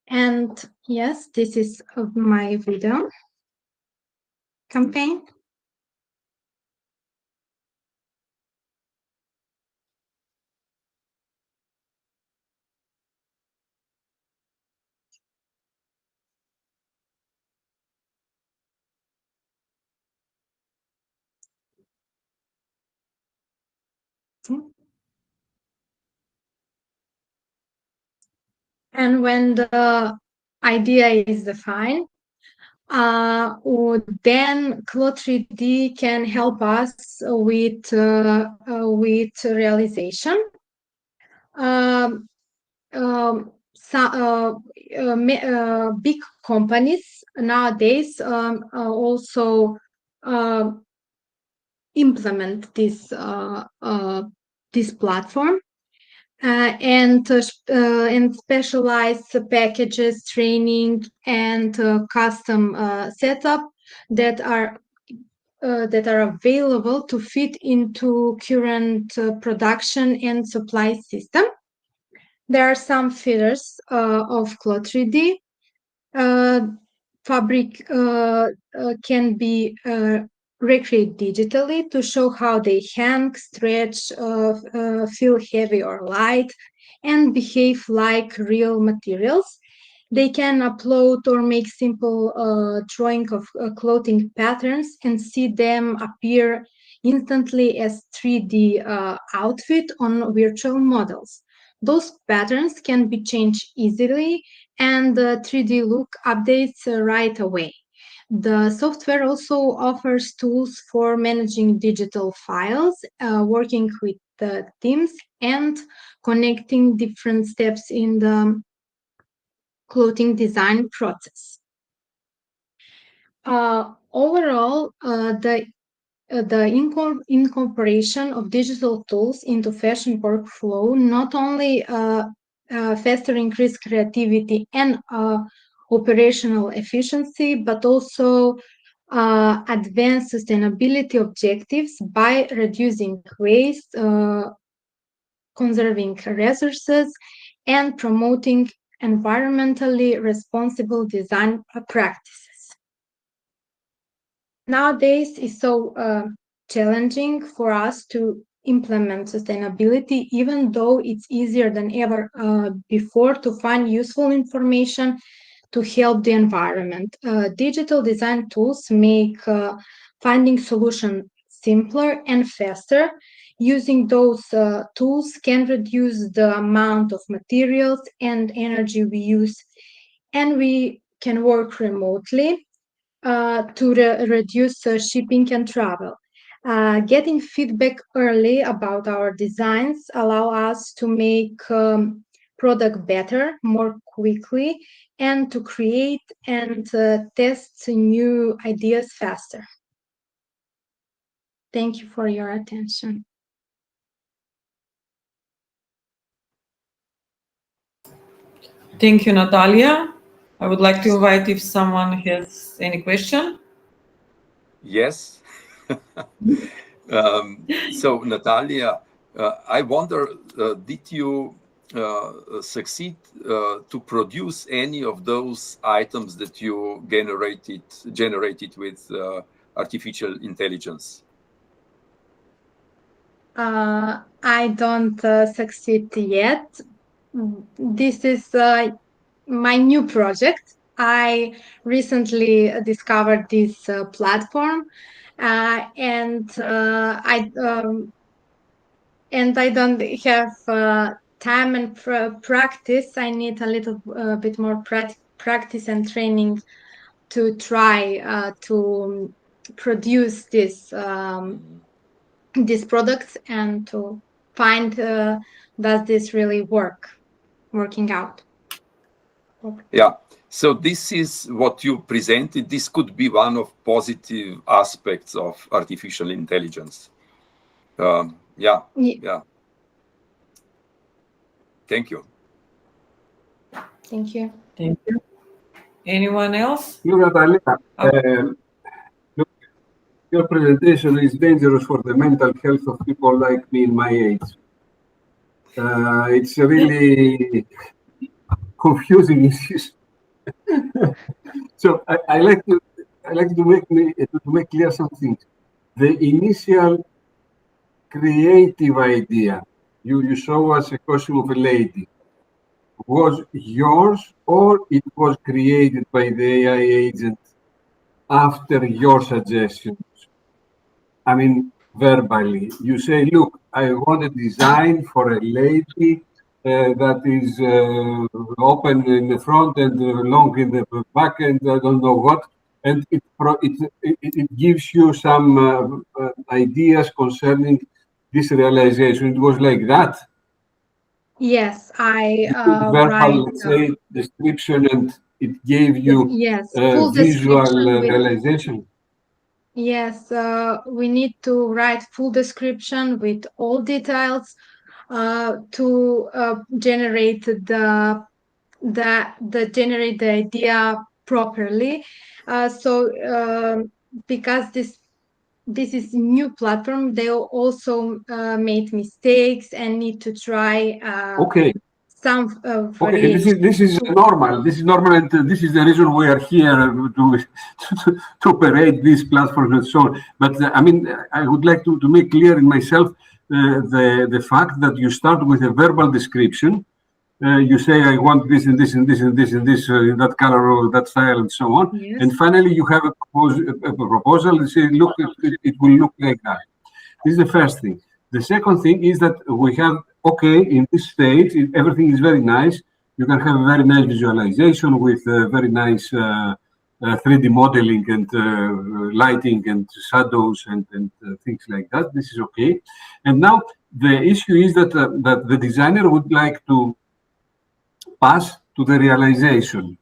R: And yes, this is my video campaign. And when the idea is defined, then Clo3D can help us with realization. Big companies nowadays also implement this platform and specialized packages, training, and custom setup that are available to fit into current production and supply system. There are some features of Clo3D. Fabric can be recreated digitally to show how they hang, stretch, feel heavy or light, and behave like real materials. They can upload or make simple drawing of clothing patterns and see them appear instantly as 3D outfit on virtual models. Those patterns can be changed easily, and the 3D look updates right away. The software also offers tools for managing digital files, working with the teams, and connecting different steps in the clothing design process. Overall, the incorporation of digital tools into fashion workflow not only faster increase creativity and operational efficiency, but also advance sustainability objectives by reducing waste, conserving resources, and promoting environmentally responsible design practices. Nowadays, it's so challenging for us to implement sustainability, even though it's easier than ever before to find useful information to help the environment. Digital design tools make finding solutions simpler and faster. Using those tools can reduce the amount of materials and energy we use, and we can work remotely to reduce shipping and travel. Getting feedback early about our designs allow us to make product better, more quickly, and to create and test new ideas faster. Thank you for your attention.
P: Thank you, Natalia. I would like to invite if someone has any question.
B: Yes. So, Natalia, I wonder, did you succeed to produce any of those items that you generated with artificial intelligence?
R: I don't succeed yet. This is my new project. I recently discovered this platform, and I don't have time and practice. I need a little bit more practice and training to try to produce these products and to find does this really working out.
B: Yeah. So this is what you presented. This could be one of positive aspects of artificial intelligence. Yeah. Thank you.
R: Thank you.
P: Thank you. Anyone else?
N: Look, Natalia, look, your presentation is dangerous for the mental health of people like me in my age. It's really confusing issues. So I like to make clear some things. The initial creative idea you show us a costume of a lady was yours, or it was created by the AI agent after your suggestions? I mean, verbally, you say, look, I want a design for a lady that is open in the front and long in the back, and I don't know what. And it gives you some ideas concerning this realization. It was like that.
R: Yes, I
N: verbal,
R: write.
N: Let's say, description, and it gave you
R: full
N: visual realization.
R: Yes, we need to write full description with all details to generate the idea properly. Because this is new platform, they also made mistakes and need to try some variation.
N: This is normal. This is normal, and this is the reason we are here to operate these platforms and so on. But I mean, I would like to make clear in myself the fact that you start with a verbal description. You say, I want this and this and this and this and this in that color or that style and so on.
R: Yes.
N: And finally, you have a proposal. You say, look, it will look like that. This is the first thing. The second thing is that we have, okay, in this stage, everything is very nice. You can have a very nice visualization with very nice 3D modeling and lighting and shadows and things like that. This is okay. And now the issue is that, that the designer would like to pass to the realization.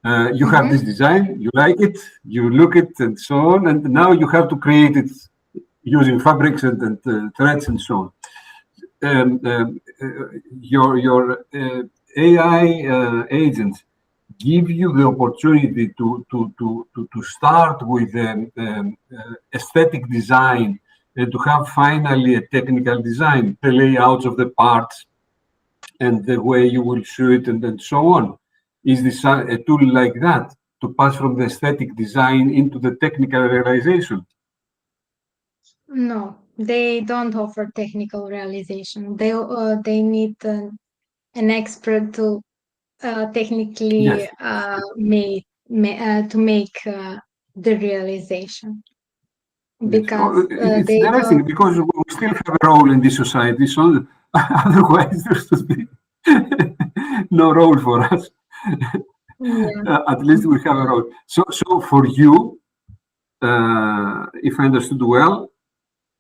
N: You have this design, you like it, you look it, and so on, and now you have to create it using fabrics and threads and so on. Your AI agents give you the opportunity to start with aesthetic design and to have finally a technical design, the layouts of the parts and the way you will shoot and so on. Is this a tool like that to pass from the aesthetic design into the technical realization?
R: No, they don't offer technical realization. They need an expert to technically
N: Yes.
R: to make the realization.
N: Yes.
R: Because
N: It's
R: they
N: interesting
R: don't.
N: because we still have a role in this society, so otherwise there should be no role for us.
R: Yeah.
N: At least we have a role. So for you, if I understood well,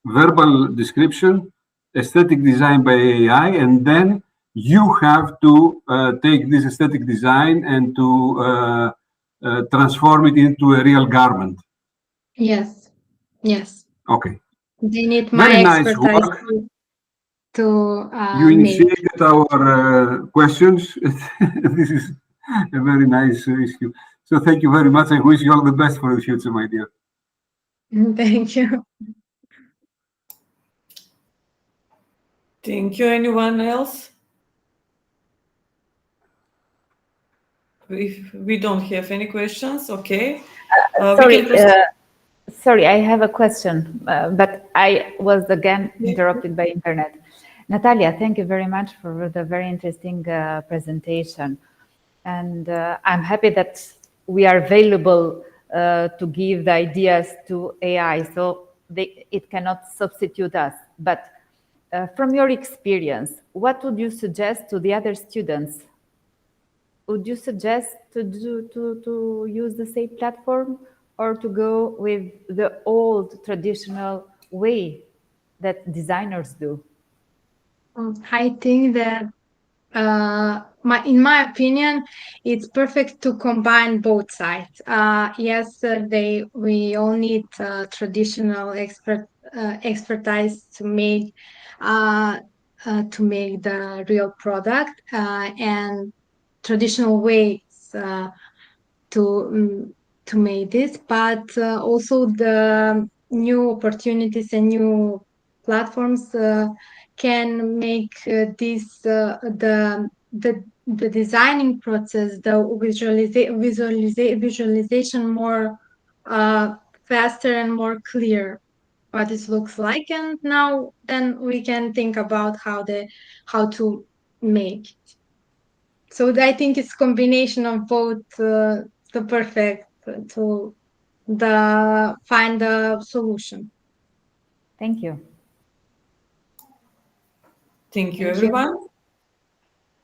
N: verbal description, aesthetic design by AI, and then you have to take this aesthetic design and to transform it into a real garment.
R: Yes. Yes.
N: Okay.
R: They need
N: Very
R: my
N: nice
R: expertise
N: work.
R: to
N: You
R: make.
N: initiated our questions. This is a very nice issue. So thank you very much. I wish you all the best for the future, my dear.
R: Thank you.
P: Thank you. Anyone else? If we don't have any questions, okay.
C: Sorry, I have a question, but I was again interrupted by internet. Natalia, thank you very much for the very interesting presentation. And I'm happy that we are available to give the ideas to AI, so it cannot substitute us. But from your experience, what would you suggest to the other students? Would you suggest to use the same platform or to go with the old traditional way that designers do?
R: I think that in my opinion, it's perfect to combine both sides. Yes, we all need traditional expertise to make the real product and traditional ways to make this, but also the new opportunities and new platforms can make the designing process, the visualization more faster and more clear what it looks like. And now then we can think about how to make it. So I think it's combination of both the perfect to find the solution.
C: Thank you.
P: Thank you, everyone.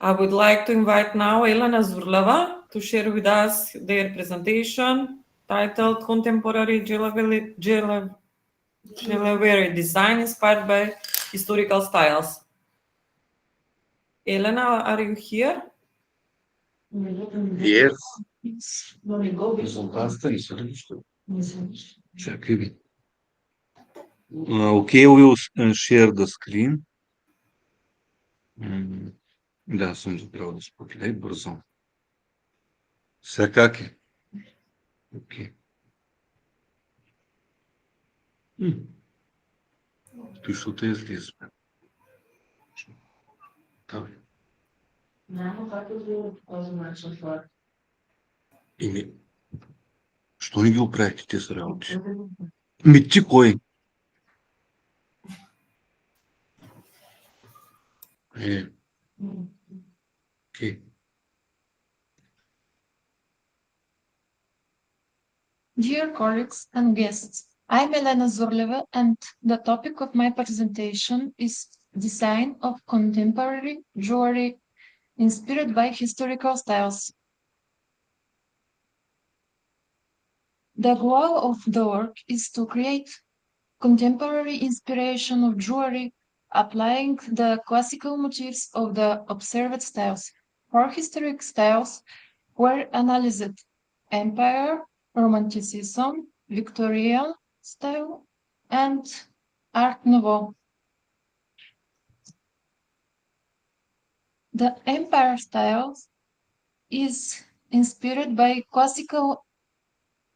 P: I would like to invite now Elena Zurlova to share with us their presentation titled Contemporary Jewelry Design Inspired by Historical Styles. Elena, are you here?
S: Yes. Okay, we will share the screen. Да, съм забрал да споделя бързо. Сега как е? Окей. Той ще те излиза. Давай. Ими, що не ги оправихте тези работи? Ми ти кой? Окей.
T: Dear colleagues and guests, I'm Elena Zurleva, and the topic of my presentation is design of contemporary jewelry inspired by historical styles. The goal of the work is to create contemporary inspiration of jewelry, applying the classical motifs of the observed styles. Four historic styles were analyzed: Empire, Romanticism, Victorian style, and Art Nouveau. The Empire style is inspired by classical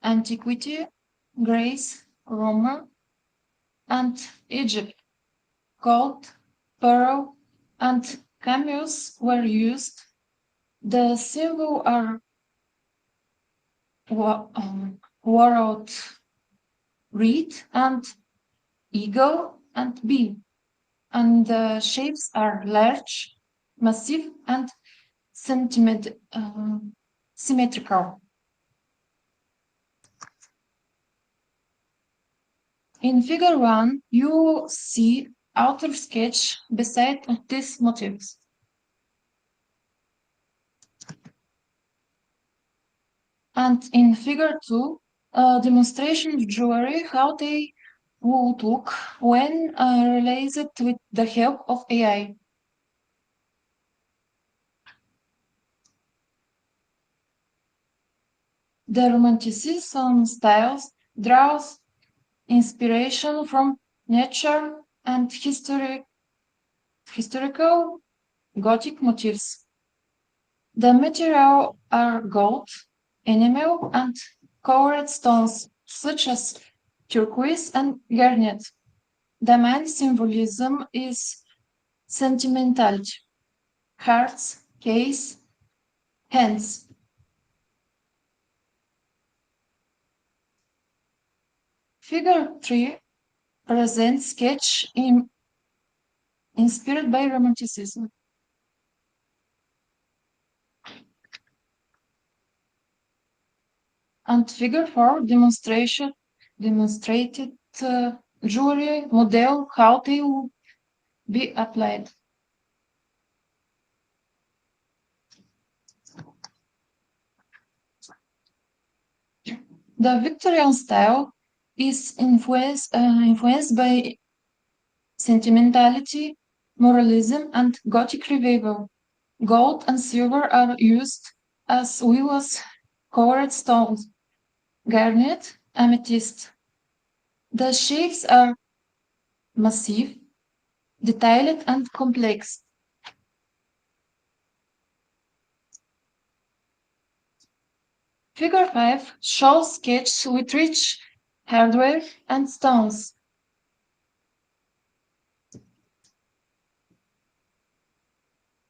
T: antiquity, Greece, Rome, and Egypt. Gold, pearl, and cameos were used. The symbols are world, reed, and eagle, and bee. And the shapes are large, massive, and symmetrical. In figure 1, you see outer sketch beside these motifs. And in figure 2, a demonstration of jewelry, how they would look when realized with the help of AI. The Romanticism styles draws inspiration from nature and historical Gothic motifs. The material are gold, enamel, and colored stones such as turquoise and garnet. The main symbolism is sentimentality: hearts, case, hands. Figure 3 presents sketch inspired by Romanticism. And figure 4 demonstrated jewelry model, how they will be applied. The Victorian style is influenced by sentimentality, moralism, and Gothic revival. Gold and silver are used as well as colored stones, garnet, amethyst. The shapes are massive, detailed, and complex. Figure 5 shows sketches with rich hardware and stones.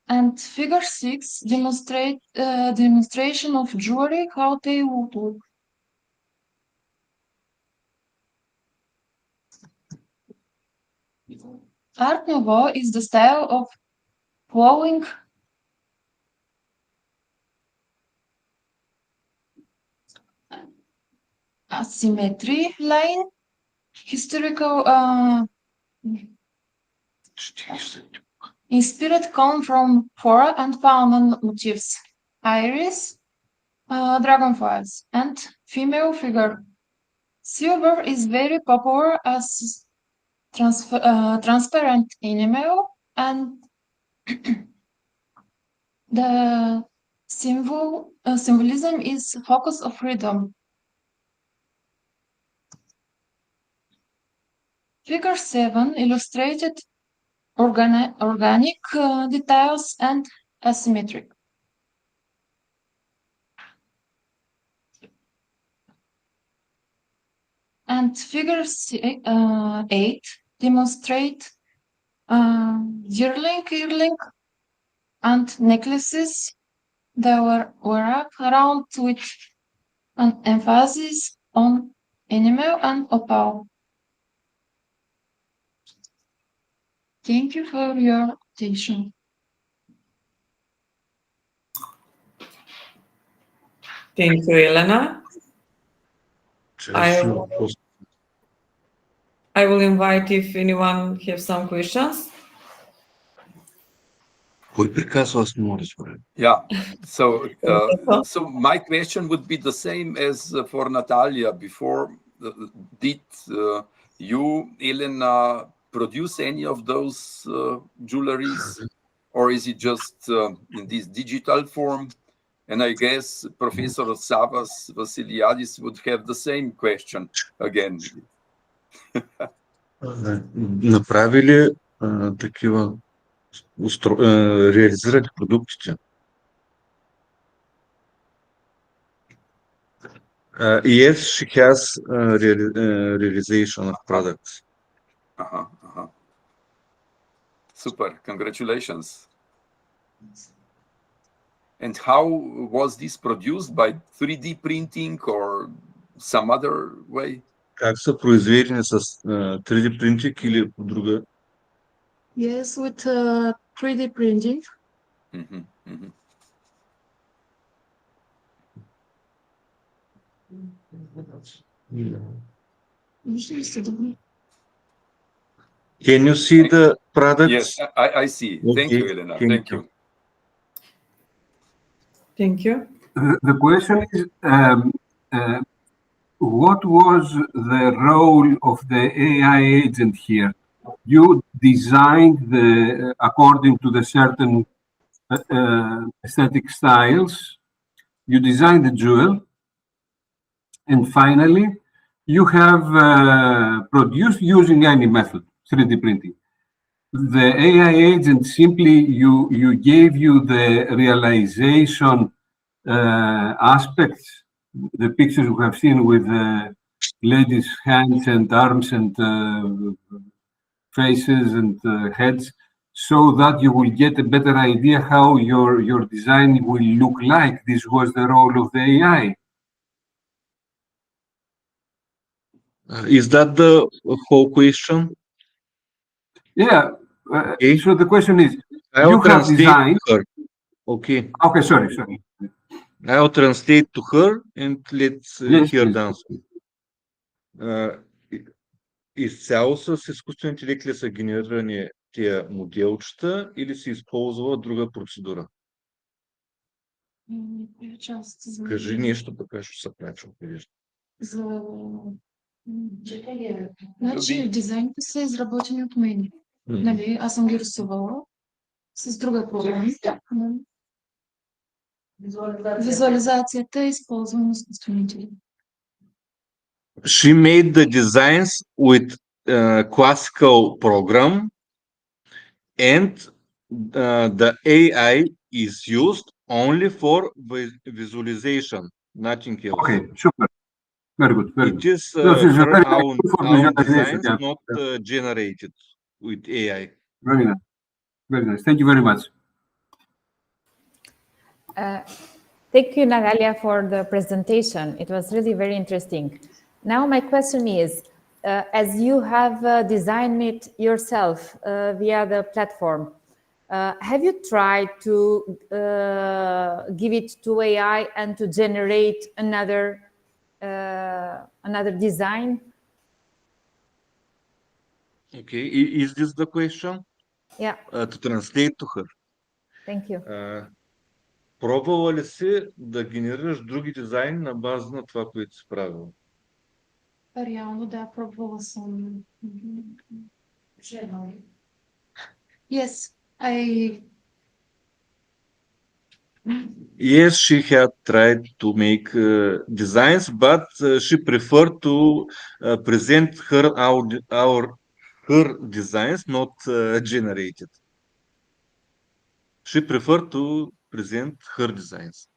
T: And figure 6 demonstration of jewelry, how they would look. Art Nouveau is the style of flowing asymmetry line, historical inspired come from flora and fauna motifs, iris, dragonflies, and female figure. Silver is very popular as transparent enamel, and the symbolism is focus of freedom. Figure 7 illustrated organic details and asymmetric. And figure 8 demonstrate earring and necklaces that were wrapped around with an emphasis on enamel and opal. Thank you for your attention.
P: Thank you, Elena. I will invite if anyone has some questions.
B: Yeah. So, so my question would be the same as for Natalia before. Did you, Elena, produce any of those jewelries, or is it just in this digital form? And I guess Professor Savas Vassiliadis would have the same question again.
S: Направили такива, реализирали продуктите. Yes, she has realization of products.
B: Super, congratulations. And how was this produced? By 3D printing or some other way?
S: Как са произведени с 3D принтик или по друга?
T: Yes, with 3D printing.
S: Can you see the products?
B: Yes, I see. Okay. Thank you, Elena. Thank you.
P: Thank you.
N: The question is, what was the role of the AI agent here? You designed according to the certain aesthetic styles, you designed the jewel, and finally, you have produced using any method, 3D printing. The AI agent simply, you gave you the realization aspects, the pictures we have seen with ladies' hands and arms and faces and heads, so that you will get a better idea how your design will look like. This was the role of the AI.
S: Is that the whole question?
N: Yeah.
S: Okay.
N: So the question is,
S: I'll
N: you have designed.
S: her. Okay.
N: Okay, sorry.
S: I'll translate to her and let's hear the answer. Изцяло с изкуствен интелект ли са генерирани тия моделчета или се използва друга процедура? Кажи нещо, така ще се прави, че вижда.
T: Значи дизайните са изработени от мен. Нали, аз съм ги рисувала с друга програма. Визуализацията е използвана с изкуствен интелект.
S: She made the designs with classical program and the AI is used only for visualization, nothing else.
N: Okay, super. Very good. Very
S: It is her own designs, not generated with AI.
N: Very nice. Very nice. Thank you very much.
C: Thank you, Natalia, for the presentation. It was really very interesting. Now my question is, as you have designed it yourself via the platform, have you tried to give it to AI and to generate another design?
S: Okay, is this the question?
C: Yeah.
S: To translate to her.
C: Thank you.
S: Пробвала ли си да генерираш други дизайни на база на това, което си правила?
T: Реално да, пробвала съм. Yes,
S: Yes, she had tried to make designs, but she preferred to present her designs, not generated. She preferred to present her designs.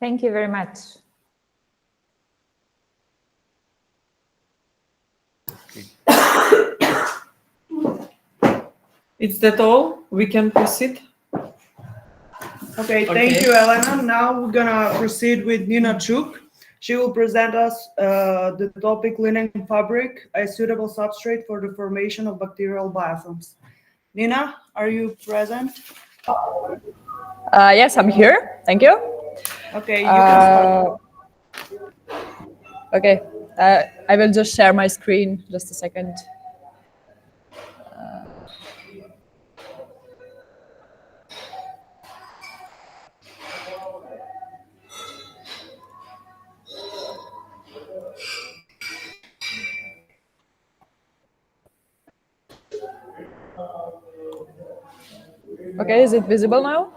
C: Thank you very much.
S: Okay.
P: Is that all? We can proceed.
J: Okay, thank you, Elena. Now we're gonna proceed with Nina Chuk. She will present us the topic linen fabric, a suitable substrate for the formation of bacterial biofilms. Nina, are you present?
U: Yes, I'm here. Thank you.
J: Okay, you can start.
U: Okay. I will just share my screen, just a second. Okay, is it visible now?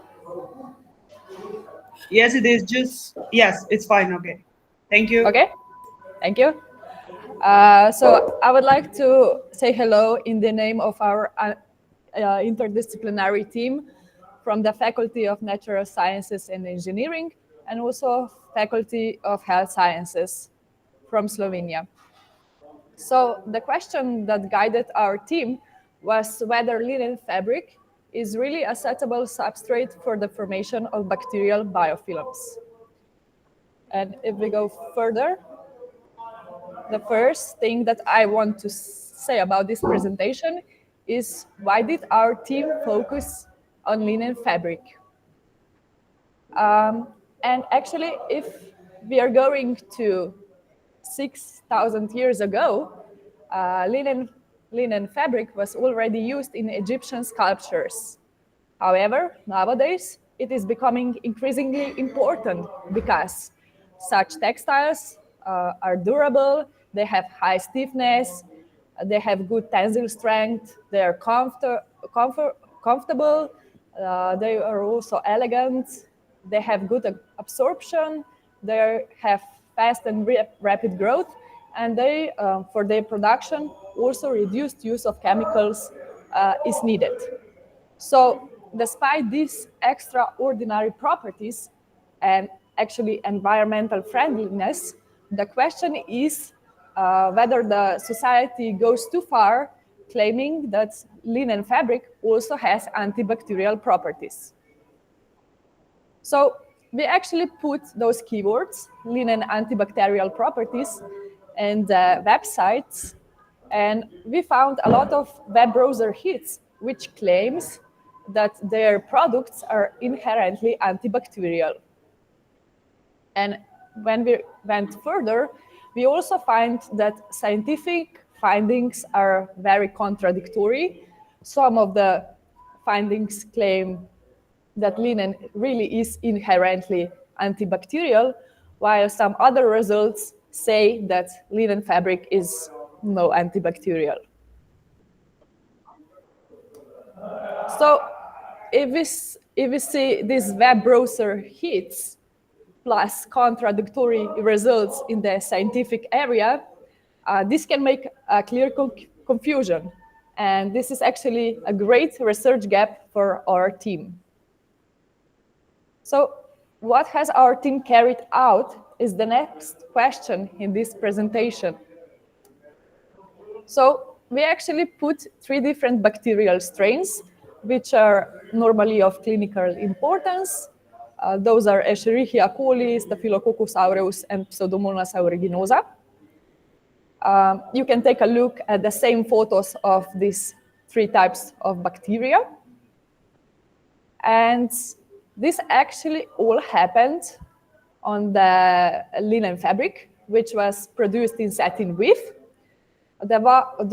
J: Yes, it is. Yes, it's fine. Okay. Thank you.
U: Okay, thank you. So I would like to say hello in the name of our interdisciplinary team from the Faculty of Natural Sciences and Engineering and also Faculty of Health Sciences from Slovenia. So the question that guided our team was whether linen fabric is really a suitable substrate for the formation of bacterial biofilms. And if we go further, the first thing that I want to say about this presentation is why did our team focus on linen fabric? And actually, if we are going to 6,000 years ago, linen fabric was already used in Egyptian sculptures. However, nowadays, it is becoming increasingly important because such textiles are durable, they have high stiffness, they have good tensile strength, they are comfortable, they are also elegant, they have good absorption, they have fast and rapid growth, and they, for their production, also reduced use of chemicals is needed. So despite these extraordinary properties and actually environmental friendliness, the question is whether the society goes too far claiming that linen fabric also has antibacterial properties. So we actually put those keywords, linen antibacterial properties, in the websites, and we found a lot of web browser hits which claims that their products are inherently antibacterial. And when we went further, we also find that scientific findings are very contradictory. Some of the findings claim that linen really is inherently antibacterial, while some other results say that linen fabric is no antibacterial. So if we see these web browser hits plus contradictory results in the scientific area, this can make a clear confusion. And this is actually a great research gap for our team. So what has our team carried out is the next question in this presentation. So we actually put 3 different bacterial strains, which are normally of clinical importance. Those are Escherichia coli, Staphylococcus aureus, and Pseudomonas aeruginosa. You can take a look at the same photos of these 3 types of bacteria. And this actually all happened on the linen fabric, which was produced in satin weave. The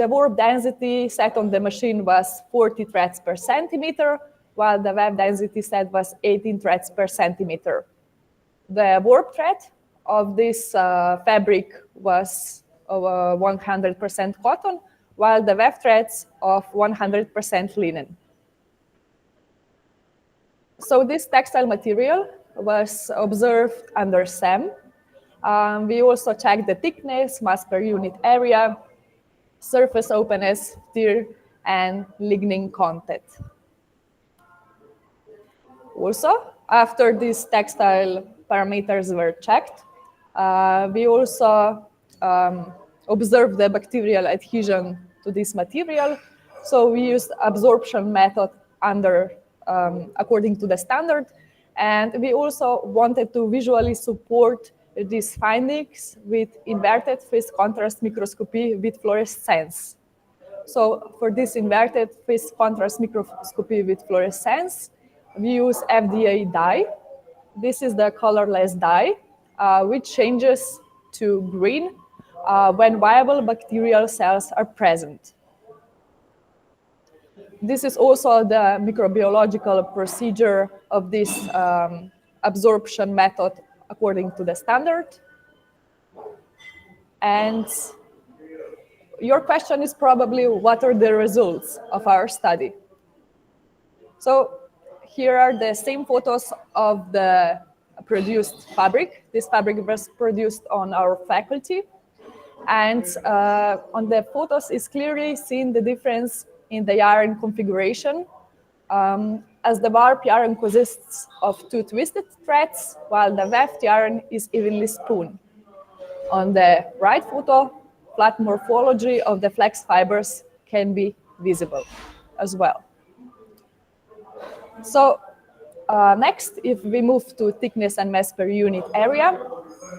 U: warp density set on the machine was 40 threads per centimeter, while the web density set was 18 threads per centimeter. The warp thread of this fabric was 100% cotton, while the web threads of 100% linen. So this textile material was observed under SEM. We also checked the thickness, mass per unit area, surface openness, tear, and lignin content. Also, after these textile parameters were checked, we also observed the bacterial adhesion to this material. So we used absorption method according to the standard. And we also wanted to visually support these findings with inverted phase contrast microscopy with fluorescence. So for this inverted phase contrast microscopy with fluorescence, we use FDA dye. This is the colorless dye, which changes to green when viable bacterial cells are present. This is also the microbiological procedure of this absorption method according to the standard. And your question is probably, what are the results of our study? So here are the same photos of the produced fabric. This fabric was produced on our faculty. And on the photos is clearly seen the difference in the yarn configuration, as the warp yarn consists of 2 twisted threads, while the weft yarn is evenly spun. On the right photo, flat morphology of the flax fibers can be visible as well. So next, if we move to thickness and mass per unit area,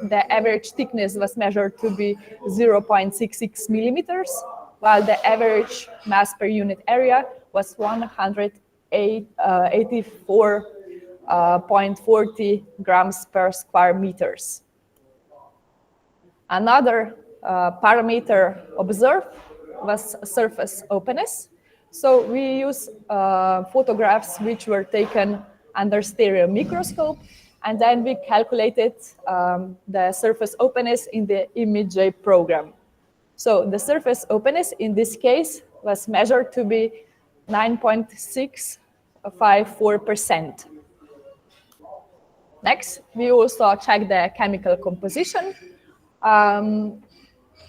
U: the average thickness was measured to be 0.66 millimeters, while the average mass per unit area was 184.40 grams per square meters. Another parameter observed was surface openness. So we use photographs which were taken under stereo microscope, and then we calculated the surface openness in the ImageJ program. So the surface openness in this case was measured to be 9.654%. Next, we also check the chemical composition.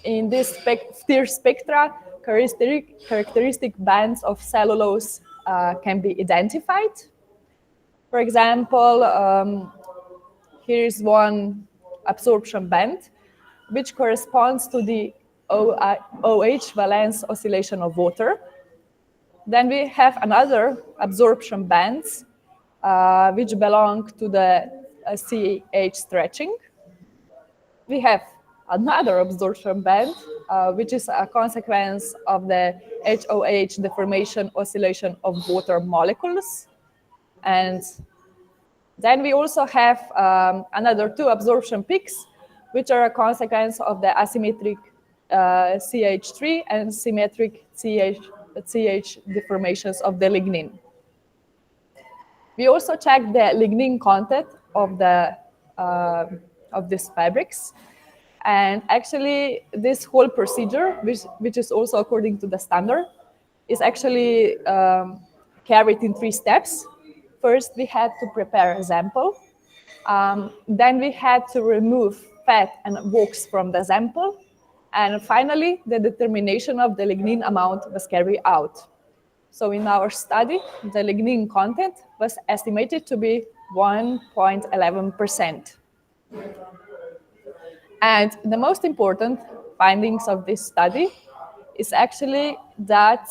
U: In this tear spectra, characteristic bands of cellulose can be identified. For example, here is one absorption band, which corresponds to the OH valence oscillation of water. Then we have another absorption bands, which belong to the CH stretching. We have another absorption band, which is a consequence of the HOH deformation oscillation of water molecules. And then we also have another 2 absorption peaks, which are a consequence of the asymmetric CH3 and symmetric CH deformations of the lignin. We also check the lignin content of these fabrics. And actually, this whole procedure, which is also according to the standard, is actually carried in 3 steps. First, we had to prepare a sample. Then we had to remove fat and wax from the sample. And finally, the determination of the lignin amount was carried out. So in our study, the lignin content was estimated to be 1.11%. And the most important findings of this study is actually that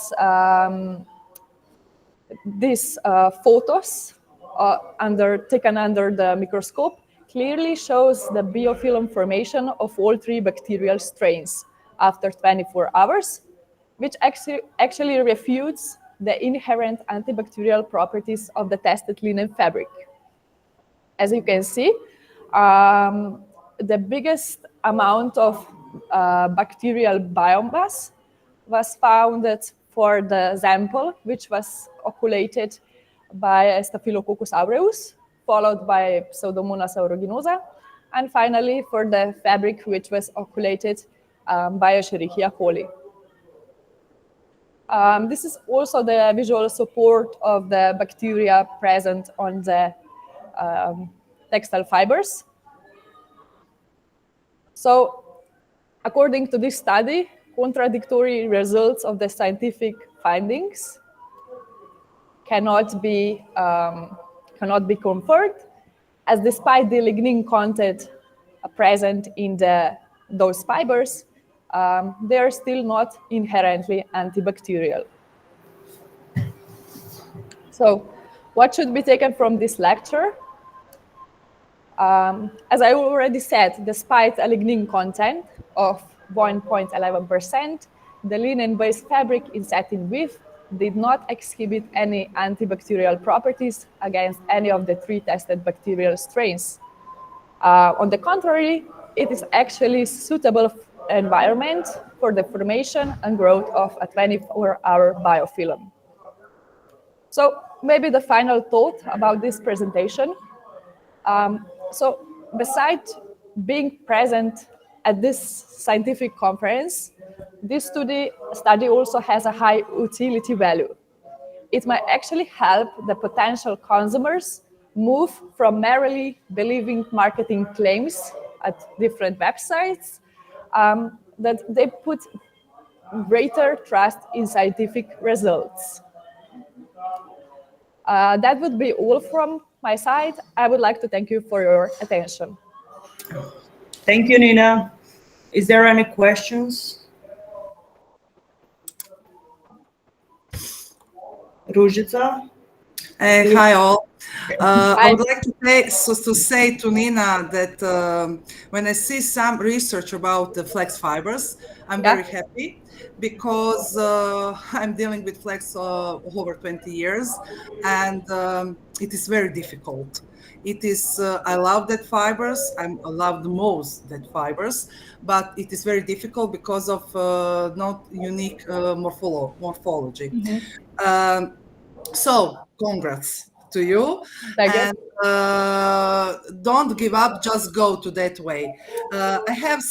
U: these photos taken under the microscope clearly shows the biofilm formation of all 3 bacterial strains after 24 hours, which actually refutes the inherent antibacterial properties of the tested linen fabric. As you can see, the biggest amount of bacterial biomass was found for the sample, which was oculated by Staphylococcus aureus, followed by Pseudomonas aeruginosa, and finally for the fabric, which was oculated by Escherichia coli. This is also the visual support of the bacteria present on the textile fibers. So, according to this study, contradictory results of the scientific findings cannot be confirmed, as despite the lignin content present in those fibers, they are still not inherently antibacterial. So, what should be taken from this lecture? As I already said, despite a lignin content of 1.11%, the linen-based fabric in satin weave did not exhibit any antibacterial properties against any of the 3 tested bacterial strains. On the contrary, it is actually suitable environment for the formation and growth of a 24-hour biofilm. So maybe the final thought about this presentation. So besides being present at this scientific conference, this study also has a high utility value. It might actually help the potential consumers move from merely believing marketing claims at different websites, that they put greater trust in scientific results. That would be all from my side. I would like to thank you for your attention.
J: Thank you, Nina. Is there any questions? Ružica?
D: Hi all. I would like to say to Nina that when I see some research about the flax fibers, I'm very happy because I'm dealing with flax over 20 years, and it is very difficult. It is, I love that fibers, I love the most that fibers, but it is very difficult because of not unique morphology. So congrats to you.
U: Thank you.
D: And don't give up, just go to that way. I have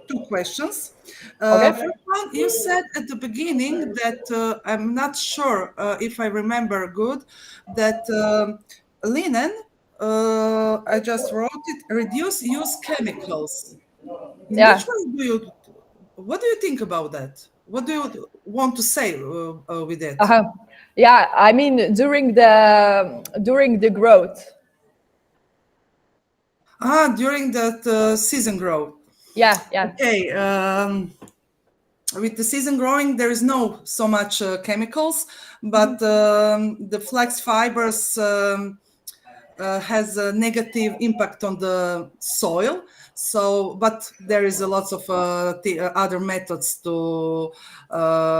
D: two questions. First one, you said at the beginning that I'm not sure if I remember good, that linen, I just wrote it, reduce use chemicals. Which one what do you think about that? What do you want to say with that?
U: Yeah, I mean during the growth.
D: During that season growth.
U: Yeah.
D: Okay. With the season growing, there is no so much chemicals, but the flax fibers has a negative impact on the soil. So, but there is a lot of other methods to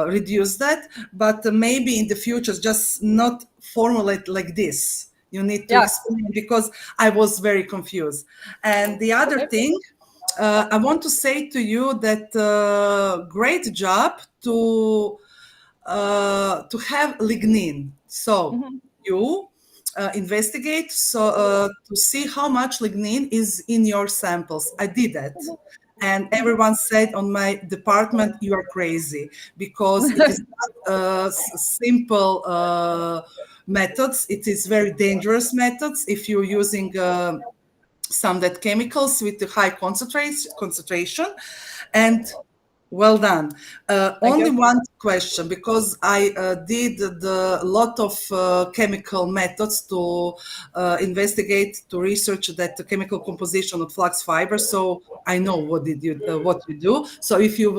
D: reduce that. But maybe in the future, just not formulate like this. You need to explain, because I was very confused. And the other thing, I want to say to you that great job to have lignin. So you investigate to see how much lignin is in your samples. I did that. And everyone said on my department, you are crazy, because it is not simple methods. It is very dangerous methods if you're using some that chemicals with the high concentration. And well done. Only one question, because I did a lot of chemical methods to investigate, to research that the chemical composition of flax fiber. So I know what you do. So if you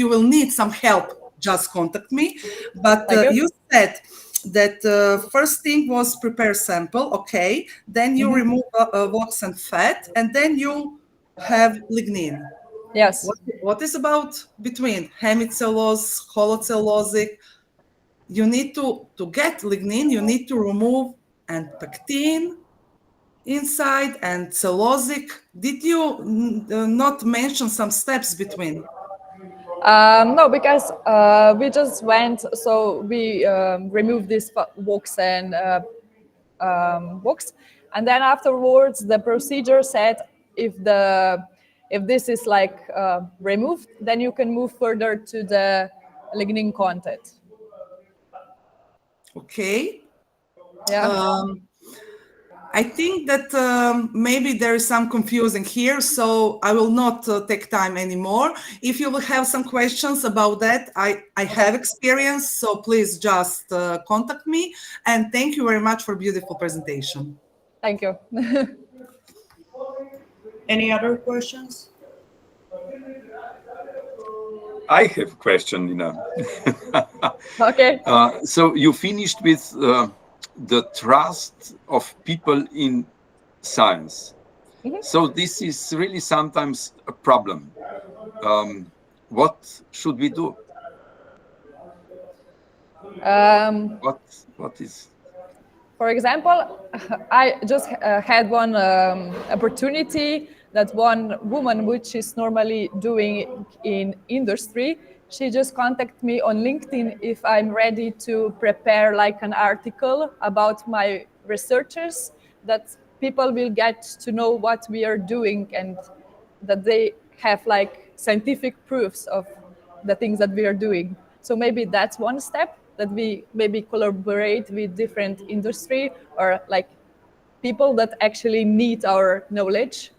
D: will need some help, just contact me. But you said that first thing was prepare sample, okay. Then you remove wax and fat, and then you have lignin.
U: Yes.
D: What is about between hemicellulose, holocellulosic? You need to get lignin, you need to remove and pectin inside and cellulosic. Did you not mention some steps between?
U: No, because we just went, so we removed this wax and wax, and then afterwards the procedure said if this is like removed, then you can move further to the lignin content.
D: Okay.
U: Yeah.
D: I think that maybe there is some confusing here, so I will not take time anymore. If you will have some questions about that, I have experience, so please just contact me. And thank you very much for beautiful presentation.
U: Thank you.
J: Any other questions?
B: I have a question, Nina.
U: Okay.
B: So you finished with the trust of people in science. So this is really sometimes a problem. What should we do? What is?
U: For example, I just had one opportunity that one woman, which is normally doing in industry, she just contacted me on LinkedIn if I'm ready to prepare like an article about my researchers, that people will get to know what we are doing and that they have like scientific proofs of the things that we are doing. So maybe that's one step, that we maybe collaborate with different industry or like people that actually need our knowledge,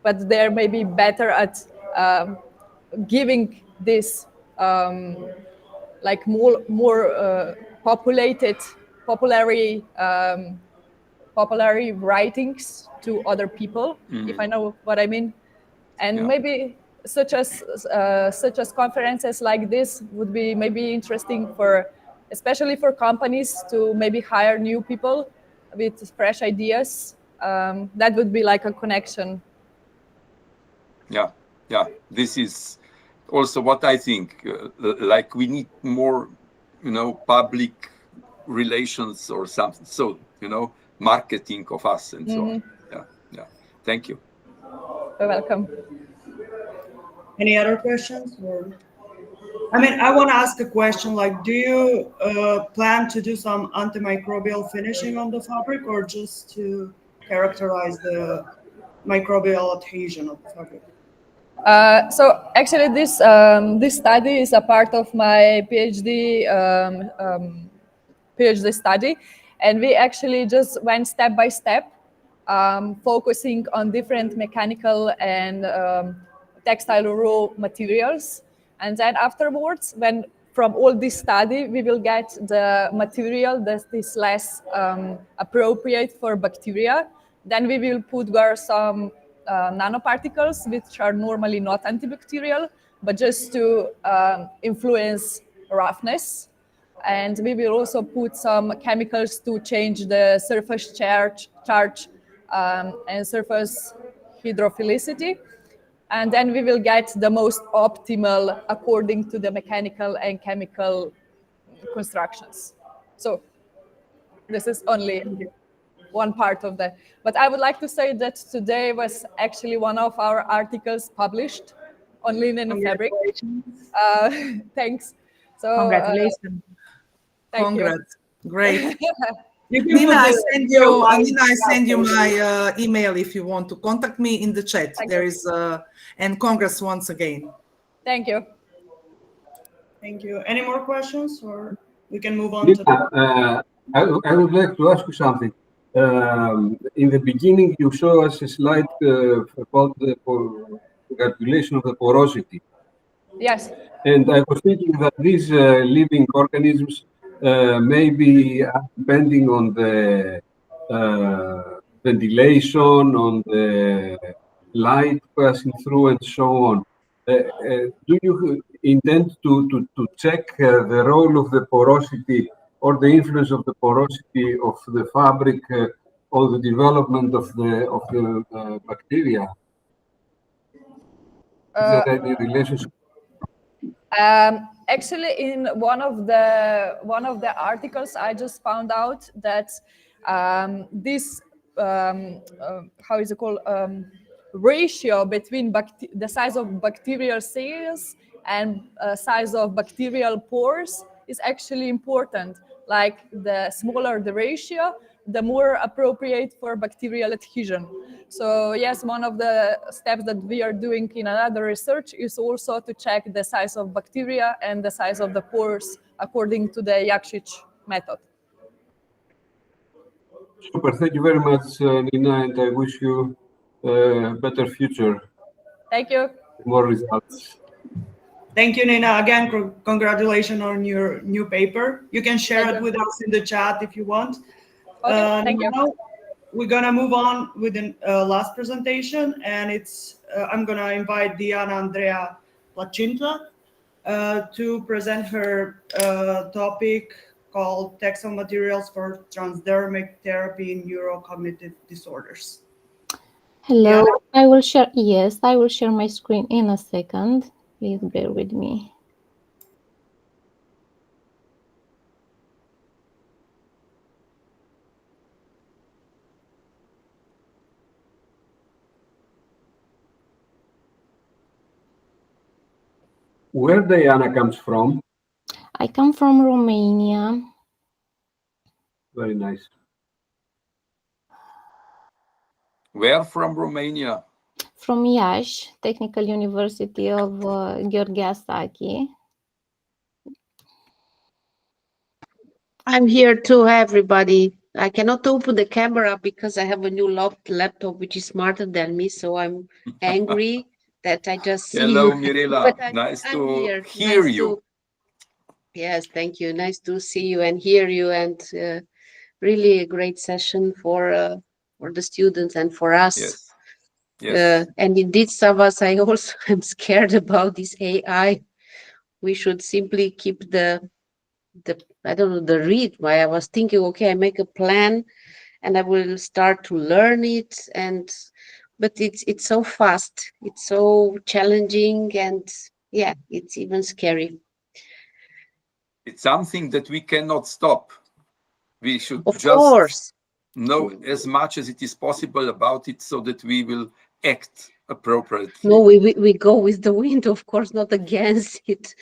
U: but they're maybe better at giving this like more populated popular writings to other people, if I know what I mean. And maybe such as conferences like this would be maybe interesting for, especially for companies, to maybe hire new people with fresh ideas. That would be like a connection.
B: Yeah, yeah. This is also what I think. Like we need more, public relations or something. So, marketing of us and so on. Yeah, yeah. Thank you.
U: You're welcome.
J: Any other questions? I mean, I want to ask a question. Like, do you plan to do some antimicrobial finishing on the fabric, or just to characterize the microbial adhesion of the fabric?
U: So actually, this study is a part of my PhD study, and we actually just went step by step, focusing on different mechanical and textile raw materials. And then afterwards, when from all this study, we will get the material that is less appropriate for bacteria. Then we will put there some nanoparticles, which are normally not antibacterial, but just to influence roughness. And we will also put some chemicals to change the surface charge and surface hydrophilicity. And then we will get the most optimal according to the mechanical and chemical constructions. So this is only one part of that. But I would like to say that today was actually one of our articles published on linen fabric. Thanks. So
C: Congratulations.
U: Thank
D: Congrats.
U: you.
D: Great.
J: You can
D: Nina,
J: put
D: I
J: the
D: send
J: video
D: you.
J: live
D: Nina, I send you
J: after.
D: my email if you want to contact me in the chat.
U: Thank
D: There
U: you.
D: is and congrats once again.
U: Thank you.
J: Thank you. Any more questions, or we can move on to
N: Nina,
J: the...
N: I would like to ask you something. In the beginning, you show us a slide about the calculation of the porosity.
U: Yes.
N: And I was thinking that these living organisms may be depending on the ventilation, on the light passing through, and so on. Do you intend to check the role of the porosity or the influence of the porosity of the fabric on the development of the bacteria? Is there any relationship?
U: Actually, in one of the articles, I just found out that this how is it called, ratio between the size of bacterial cells and size of bacterial pores is actually important. Like the smaller the ratio, the more appropriate for bacterial adhesion. So yes, one of the steps that we are doing in another research is also to check the size of bacteria and the size of the pores according to the Yakshich method.
N: Super. Thank you very much, Nina, and I wish you a better future.
U: Thank you.
N: More results.
J: Thank you, Nina. Again, congratulations on your new paper. You can share it with us in the chat if you want.
U: Okay, thank you.
J: Now we're gonna move on with the last presentation, and it's I'm gonna invite Diana Andrea Placinta to present her topic called Textile Materials for Transdermic Therapy in Neurocognitive Disorders.
E: Hello, I will share, yes, I will share my screen in a second. Please bear with me.
N: Where Diana comes from?
E: I come from Romania.
N: Very nice.
B: Where from Romania?
E: From Iași, Technical University of Gheorghe Saki.
H: I'm here too, everybody. I cannot open the camera because I have a new laptop which is smarter than me, so I'm angry that I just see
B: Hello,
H: you.
B: Mirela.
H: But
B: Nice
H: I'm
B: to
H: here.
B: hear
H: Nice
B: you.
H: yes, thank you. Nice to see you and hear you, and really a great session for the students and for us.
B: Yes. Yes.
H: And indeed, Savas, I also am scared about this AI. We should simply keep the I don't know, the rhythm. I was thinking, okay, I make a plan and I will start to learn it, but it's so fast, it's so challenging, and yeah, it's even scary.
B: It's something that we cannot stop. We should
H: Of
B: just
H: course
B: know as much as it is possible about it so that we will act appropriately.
H: No, we go with the wind, of course, not against it.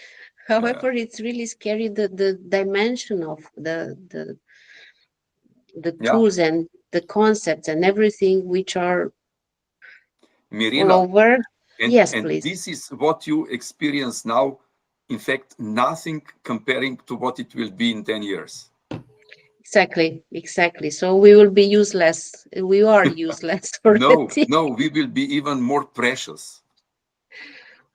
H: However, it's really scary, the dimension of the tools and the concepts and everything which are all over. Yes,
B: and
H: please.
B: this is what you experience now. In fact, nothing comparing to what it will be in 10 years.
H: Exactly. So we will be useless. We are useless already.
B: No, we will be even more precious.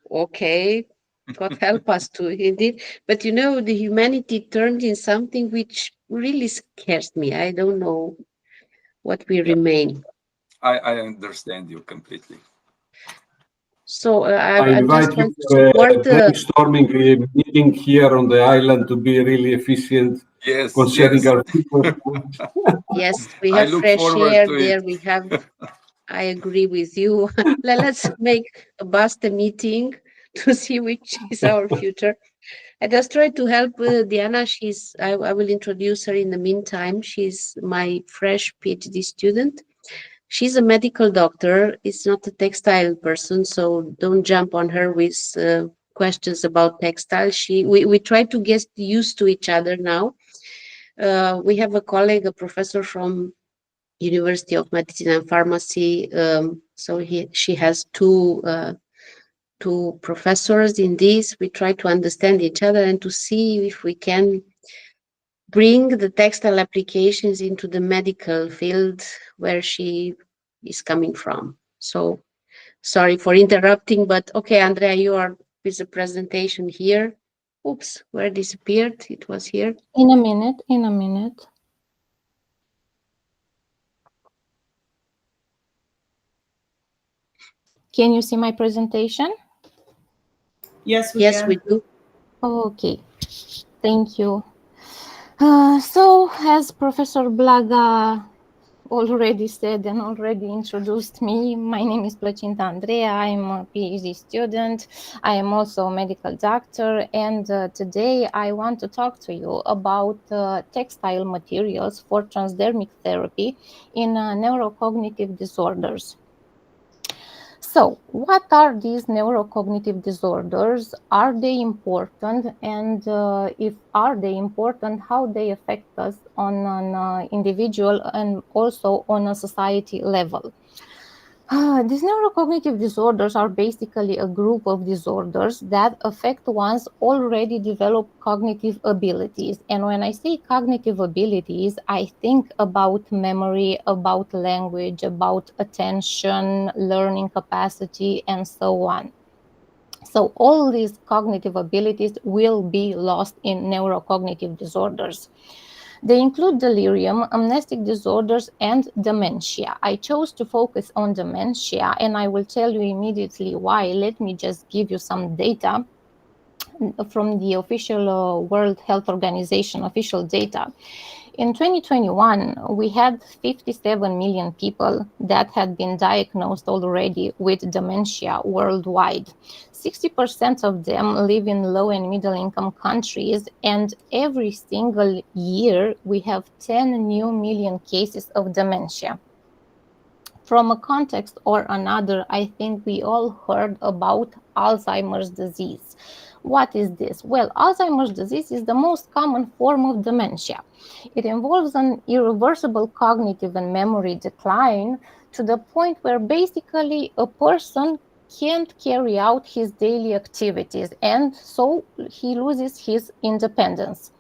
H: Okay, God help us to indeed. But you know, the humanity turned in something which really scares me. I don't know what we remain.
B: I understand you completely.
H: So
N: I
H: I
N: invite
H: just
N: you
H: want to
N: to
H: support
N: a brainstorming meeting here on the island to be really efficient concerning our future.
H: Yes, we
B: I
H: have
B: look
H: fresh
B: forward
H: air
B: to
H: there.
B: it.
H: We have. I agree with you. Let's make a BASTE meeting to see which is our future. I just try to help Diana. I will introduce her in the meantime. She's my fresh PhD student. She's a medical doctor. It's not a textile person, so don't jump on her with questions about textile. We try to get used to each other now. We have a colleague, a professor from University of Medicine and Pharmacy. So she has two professors in this. We try to understand each other and to see if we can bring the textile applications into the medical field where she is coming from. So sorry for interrupting, but okay, Andrea, you are with the presentation here. Oops, where disappeared? It was here.
E: In a minute. Can you see my presentation?
J: Yes, we
H: yes,
J: can.
H: we do.
E: Okay, thank you. So, as Professor Blaga already said and already introduced me, my name is Placinta Andreea. I'm a PhD student. I am also a medical doctor, and today I want to talk to you about textile materials for transdermic therapy in neurocognitive disorders. So, what are these neurocognitive disorders? Are they important? And if are they important, how they affect us on an individual and also on a society level? These neurocognitive disorders are basically a group of disorders that affect one's already developed cognitive abilities. And when I say cognitive abilities, I think about memory, about language, about attention, learning capacity, and so on. So all these cognitive abilities will be lost in neurocognitive disorders. They include delirium, amnestic disorders, and dementia. I chose to focus on dementia, and I will tell you immediately why. Let me just give you some data from the official World Health Organization official data. In 2021, we had 57 million people that had been diagnosed already with dementia worldwide. 60% of them live in low and middle income countries, and every single year we have 10 new million cases of dementia. From a context or another, I think we all heard about Alzheimer's disease. What is this? Well, Alzheimer's disease is the most common form of dementia. It involves an irreversible cognitive and memory decline to the point where basically a person can't carry out his daily activities, and so he loses his independence.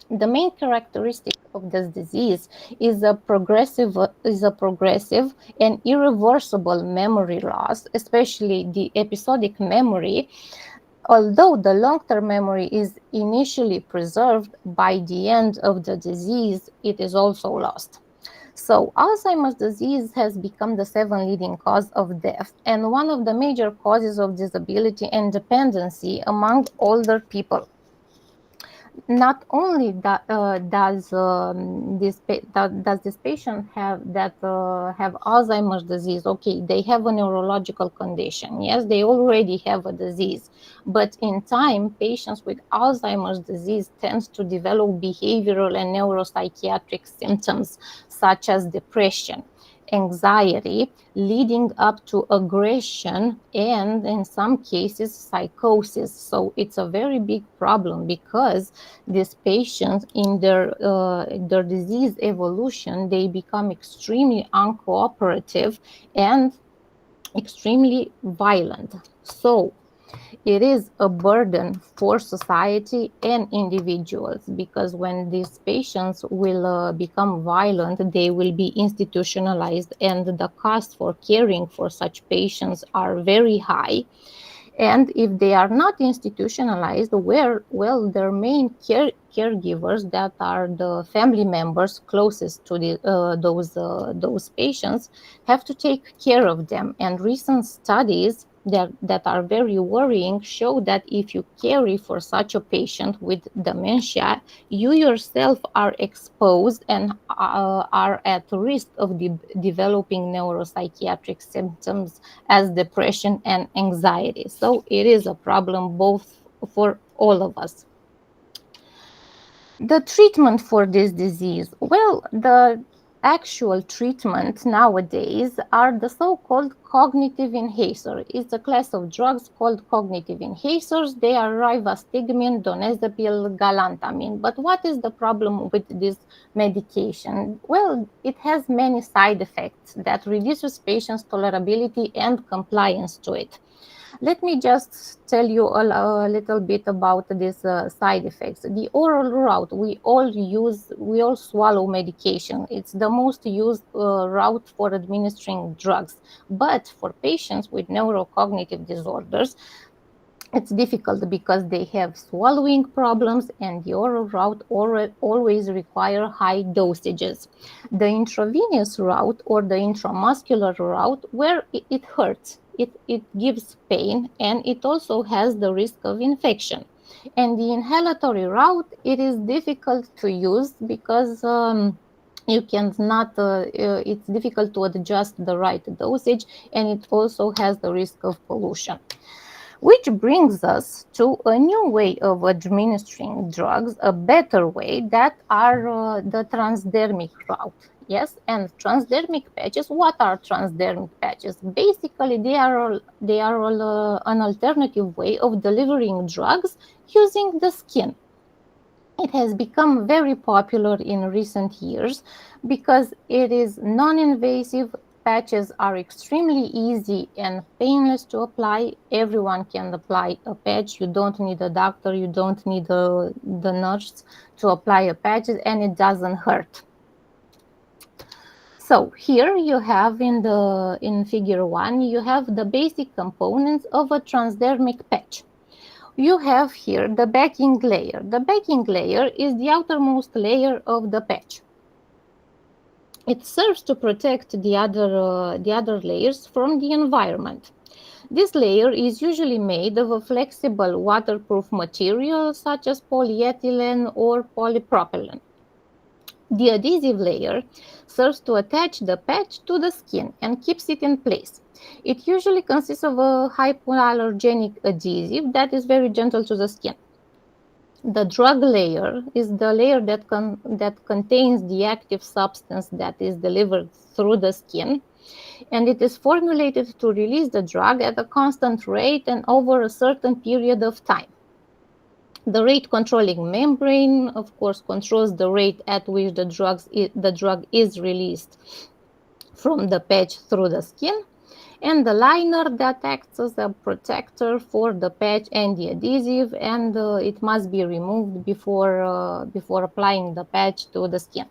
E: The main characteristic of this disease is a progressive and irreversible memory loss, especially the episodic memory. Although the long-term memory is initially preserved, by the end of the disease, it is also lost. So Alzheimer's disease has become the seventh leading cause of death and one of the major causes of disability and dependency among older people. Not only does this patient have Alzheimer's disease, okay, they have a neurological condition. Yes, they already have a disease, but in time, patients with Alzheimer's disease tends to develop behavioral and neuropsychiatric symptoms such as depression, anxiety, leading up to aggression, and in some cases psychosis. So it's a very big problem because these patients in their disease evolution, they become extremely uncooperative and extremely violent. So it is a burden for society and individuals because when these patients will become violent, they will be institutionalized, and the costs for caring for such patients are very high. And if they are not institutionalized, their main caregivers, that are the family members closest to those patients, have to take care of them. And recent studies that are very worrying show that if you carry for such a patient with dementia, you yourself are exposed and are at risk of developing neuropsychiatric symptoms as depression and anxiety. So it is a problem both for all of us. The treatment for this disease, well, the actual treatment nowadays are the so-called cognitive enhancers. It's a class of drugs called cognitive enhancers. They are rivastigmine, donepezil, galantamine. But what is the problem with this medication? Well, it has many side effects that reduces patients' tolerability and compliance to it. Let me just tell you a little bit about these side effects. The oral route, we all swallow medication. It's the most used route for administering drugs. But for patients with neurocognitive disorders, it's difficult because they have swallowing problems, and the oral route always require high dosages. The intravenous route or the intramuscular route, where it hurts, it gives pain, and it also has the risk of infection. And the inhalatory route, it is difficult to use because you cannot, it's difficult to adjust the right dosage, and it also has the risk of pollution. Which brings us to a new way of administering drugs, a better way, that are the transdermic route. Yes, and transdermic patches. What are transdermic patches? Basically, they are an alternative way of delivering drugs using the skin. It has become very popular in recent years because it is non-invasive. Patches are extremely easy and painless to apply. Everyone can apply a patch. You don't need a doctor, you don't need the nurse to apply a patch, and it doesn't hurt. So here you have in figure 1, you have the basic components of a transdermic patch. You have here the backing layer. The backing layer is the outermost layer of the patch. It serves to protect the other layers from the environment. This layer is usually made of a flexible waterproof material such as polyethylene or polypropylene. The adhesive layer serves to attach the patch to the skin and keeps it in place. It usually consists of a hypoallergenic adhesive that is very gentle to the skin. The drug layer is the layer that contains the active substance that is delivered through the skin, and it is formulated to release the drug at a constant rate and over a certain period of time. The rate controlling membrane, of course, controls the rate at which the drug is released from the patch through the skin, and the liner that acts as a protector for the patch and the adhesive, and it must be removed before applying the patch to the skin.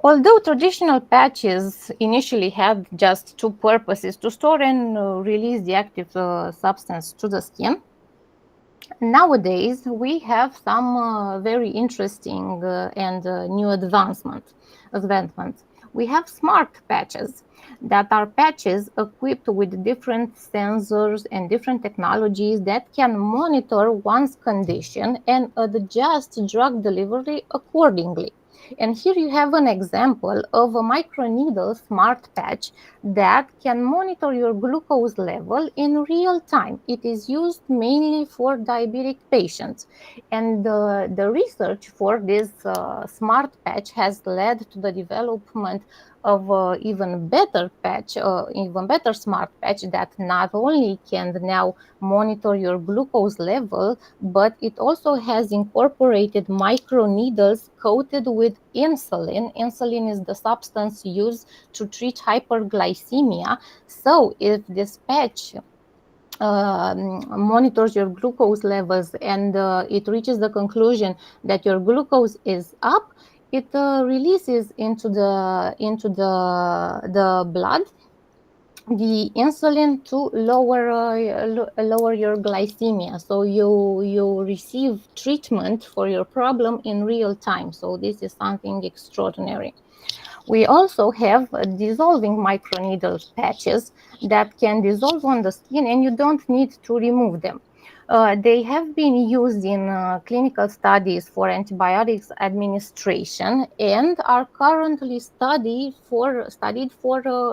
E: Although traditional patches initially had just two purposes, to store and release the active substance to the skin, nowadays we have some very interesting and new advancements. We have smart patches that are patches equipped with different sensors and different technologies that can monitor one's condition and adjust drug delivery accordingly. And here you have an example of a microneedle smart patch that can monitor your glucose level in real time. It is used mainly for diabetic patients. And the research for this smart patch has led to the development of even better smart patch that not only can now monitor your glucose level, but it also has incorporated microneedles coated with insulin. Insulin is the substance used to treat hyperglycemia. So if this patch monitors your glucose levels and it reaches the conclusion that your glucose is up, it releases into the blood the insulin to lower your glycemia. So you receive treatment for your problem in real time. So this is something extraordinary. We also have dissolving microneedle patches that can dissolve on the skin and you don't need to remove them. They have been used in clinical studies for antibiotics administration and are currently studied for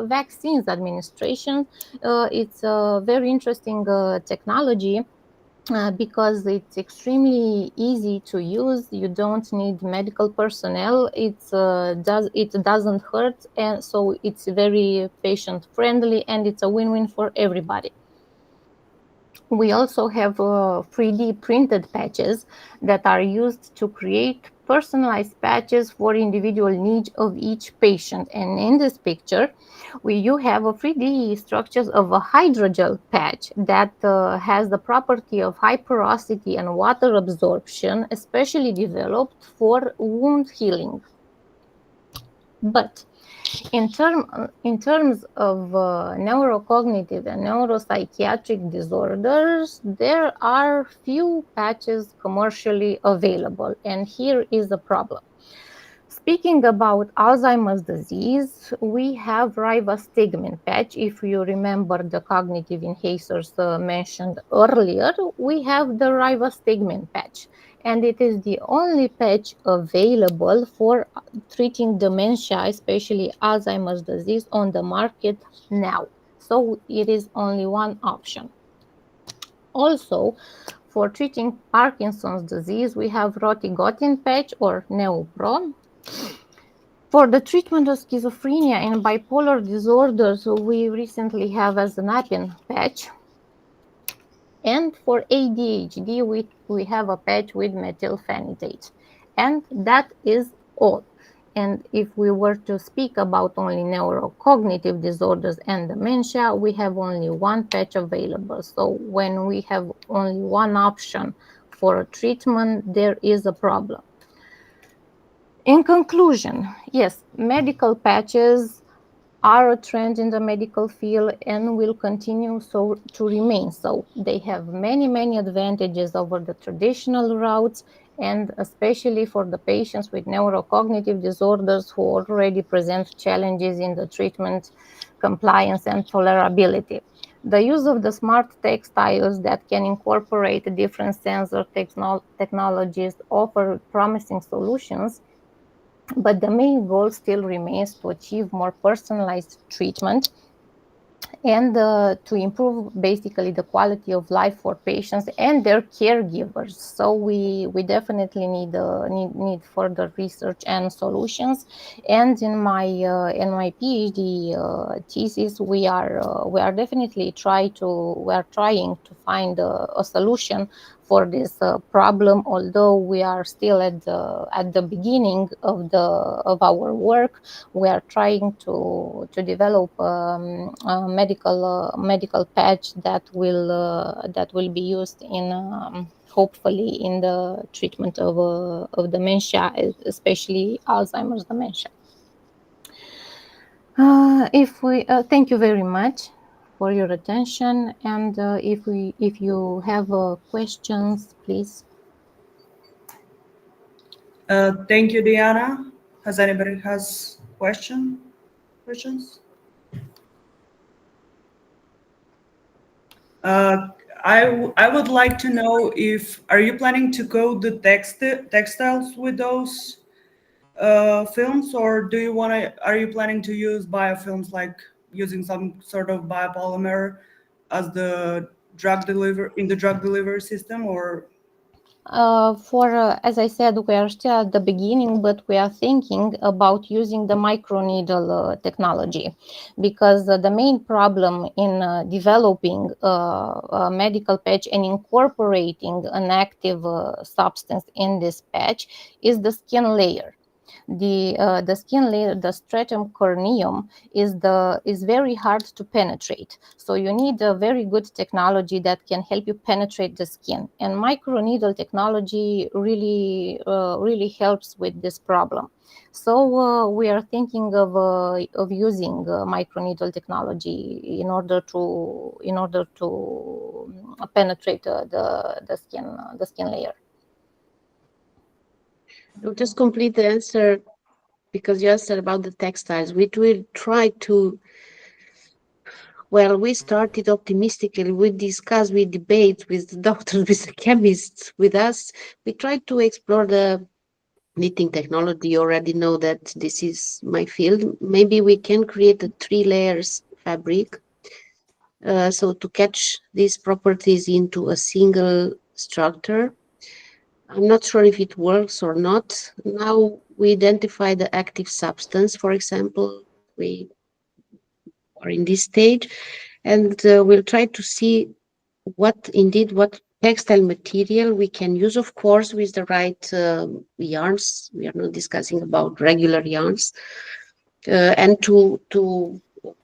E: vaccines administration. It's a very interesting technology. Because it's extremely easy to use. You don't need medical personnel. It doesn't hurt, and so it's very patient friendly, and it's a win-win for everybody. We also have 3D printed patches that are used to create personalized patches for individual needs of each patient. And in this picture, you have a 3D structures of a hydrogel patch that has the property of high porosity and water absorption, especially developed for wound healing. But in terms of neurocognitive and neuropsychiatric disorders, there are few patches commercially available, and here is the problem. Speaking about Alzheimer's disease, we have rivastigmine patch. If you remember the cognitive enhancers mentioned earlier, we have the rivastigmine patch, and it is the only patch available for treating dementia, especially Alzheimer's disease, on the market now. So it is only one option. Also, for treating Parkinson's disease, we have rotigotine patch or Neupro. For the treatment of schizophrenia and bipolar disorders, we recently have azenapine patch. And for ADHD, we have a patch with methylphenidate. And that is all. And if we were to speak about only neurocognitive disorders and dementia, we have only one patch available. So when we have only one option for a treatment, there is a problem. In conclusion, yes, medical patches are a trend in the medical field and will continue to remain so. They have many advantages over the traditional routes, and especially for the patients with neurocognitive disorders who already present challenges in the treatment, compliance, and tolerability. The use of the smart textiles that can incorporate different sensor technologies offer promising solutions, but the main goal still remains to achieve more personalized treatment and to improve basically the quality of life for patients and their caregivers. So we definitely need further research and solutions. And in my PhD thesis, we are definitely trying to find a solution for this problem. Although we are still at the beginning of our work, we are trying to develop a medical patch that will be used in hopefully in the treatment of dementia, especially Alzheimer's dementia. Thank you very much for your attention, and if you have questions, please.
J: Thank you, Diana. Has anybody has questions? I would like to know are you planning to coat the textiles with those films, or are you planning to use biofilms, like using some sort of biopolymer as the drug delivery system, or?
E: As I said, we are still at the beginning, but we are thinking about using the microneedle technology, because the main problem in developing a medical patch and incorporating an active substance in this patch is the skin layer. The skin layer, the stratum corneum, is very hard to penetrate. So you need a very good technology that can help you penetrate the skin. And microneedle technology really helps with this problem. So we are thinking of using microneedle technology in order to penetrate the skin layer.
H: To just complete the answer, because you asked about the textiles, we will try to, well, we started optimistically, we discussed, we debate with the doctors, with the chemists, with us. We tried to explore the knitting technology. You already know that this is my field. Maybe we can create a 3 layers fabric. So to catch these properties into a single structure. I'm not sure if it works or not. Now we identify the active substance, for example, we are in this stage, and we'll try to see what textile material we can use, of course, with the right yarns. We are not discussing about regular yarns, and to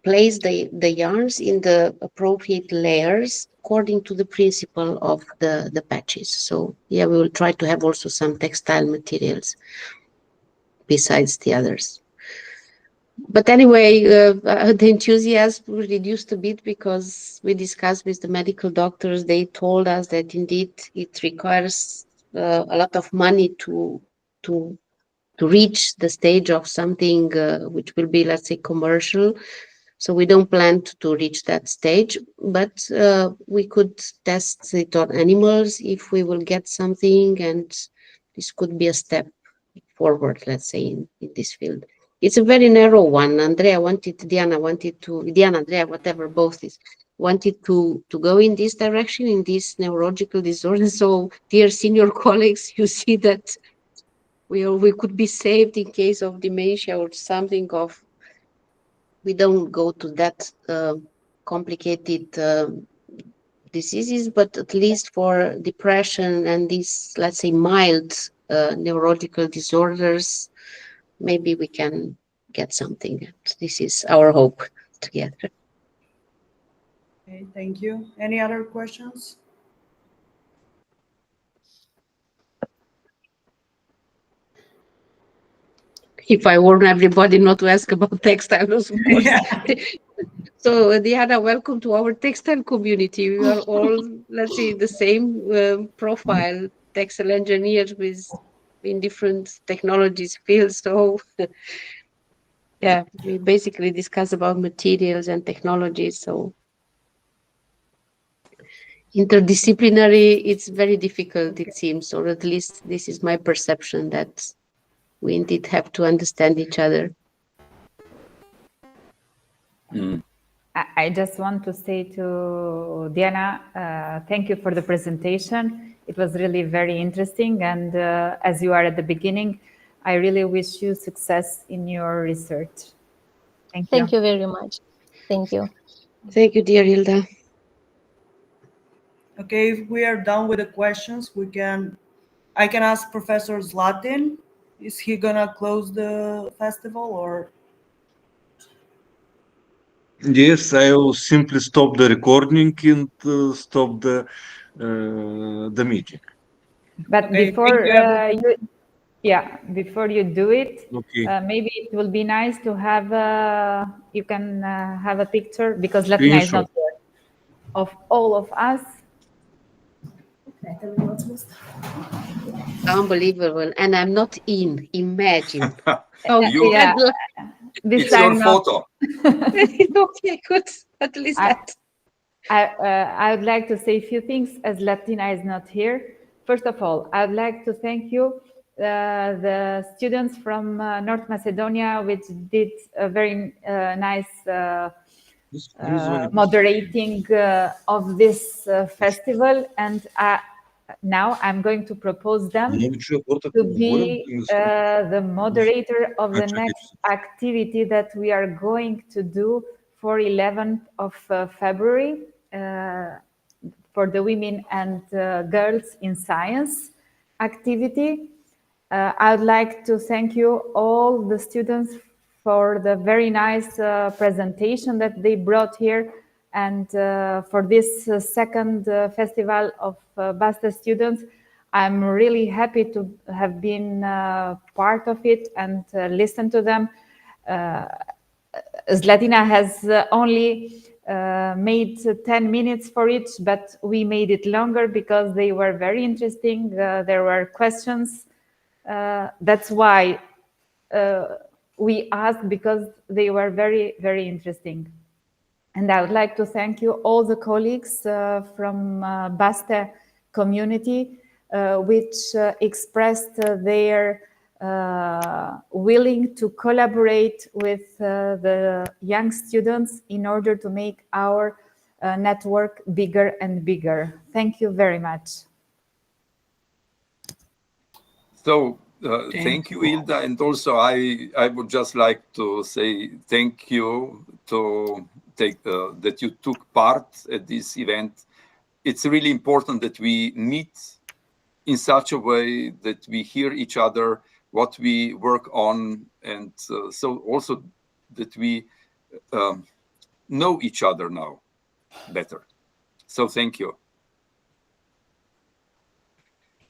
H: place the yarns in the appropriate layers according to the principle of the patches. So yeah, we will try to have also some textile materials besides the others. But anyway, the enthusiasm reduced a bit because we discussed with the medical doctors. They told us that indeed it requires a lot of money to reach the stage of something which will be, let's say, commercial. So we don't plan to reach that stage, but we could test it on animals if we will get something, and this could be a step forward, let's say, in this field. It's a very narrow one. Diana, Andrea, whatever, both is, wanted to go in this direction, in this neurological disorder. So, dear senior colleagues, you see that we could be saved in case of dementia or something of, we don't go to that complicated diseases, but at least for depression and these, let's say, mild neurological disorders, maybe we can get something. This is our hope together.
J: Okay, thank you. Any other questions?
H: If I warn everybody not to ask about textiles, of course. So, Diana, welcome to our textile community. We are all, let's say, the same profile, textile engineers in different technologies fields. So, yeah, we basically discuss about materials and technologies. So, interdisciplinary, it's very difficult, it seems, or at least this is my perception, that we indeed have to understand each other.
C: I just want to say to Diana, thank you for the presentation. It was really very interesting. And as you are at the beginning, I really wish you success in your research. Thank you.
E: Thank you very much. Thank you.
H: Thank you, dear Hilda.
J: Okay, if we are done with the questions, I can ask Professor Zlatin. Is he gonna close the festival or?
S: Yes, I will simply stop the recording and stop the meeting.
C: But
J: Okay,
C: before
J: thank you,
C: before you do it,
S: Okay.
C: maybe it will be nice to have you can have a picture, because Latina is
S: Screenshot.
C: not here, of all of us.
H: Unbelievable. And I'm not in. Imagine.
C: Yeah, this
B: It's your
C: time not.
B: photo.
H: Okay, good. At least that.
C: I would like to say a few things as Latina is not here. First of all, I would like to thank you, the students from North Macedonia, which did a very nice moderating of this festival. And now I'm going to propose them to be the moderator of the next activity that we are going to do for 11th of February for the Women and Girls in Science activity. I would like to thank you all the students for the very nice presentation that they brought here, and for this second festival of BASTE students. I'm really happy to have been part of it and listen to them. Zlatina has only made 10 minutes for each, but we made it longer because they were very interesting. There were questions. That's why we asked, because they were very, very interesting. And I would like to thank you, all the colleagues from BASTE community, which expressed their willing to collaborate with the young students in order to make our network bigger and bigger. Thank you very much.
B: So thank you, Hilda. And also I would just like to say thank you to that you took part at this event. It's really important that we meet in such a way that we hear each other, what we work on, and so also that we know each other now better. So thank you.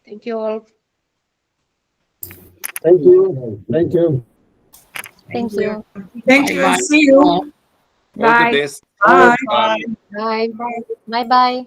H: Thank you all.
G: Thank you. Thank you.
E: Thank you.
J: Thank you. See you.
B: All the best.
J: Bye.
H: Bye.
E: Bye bye.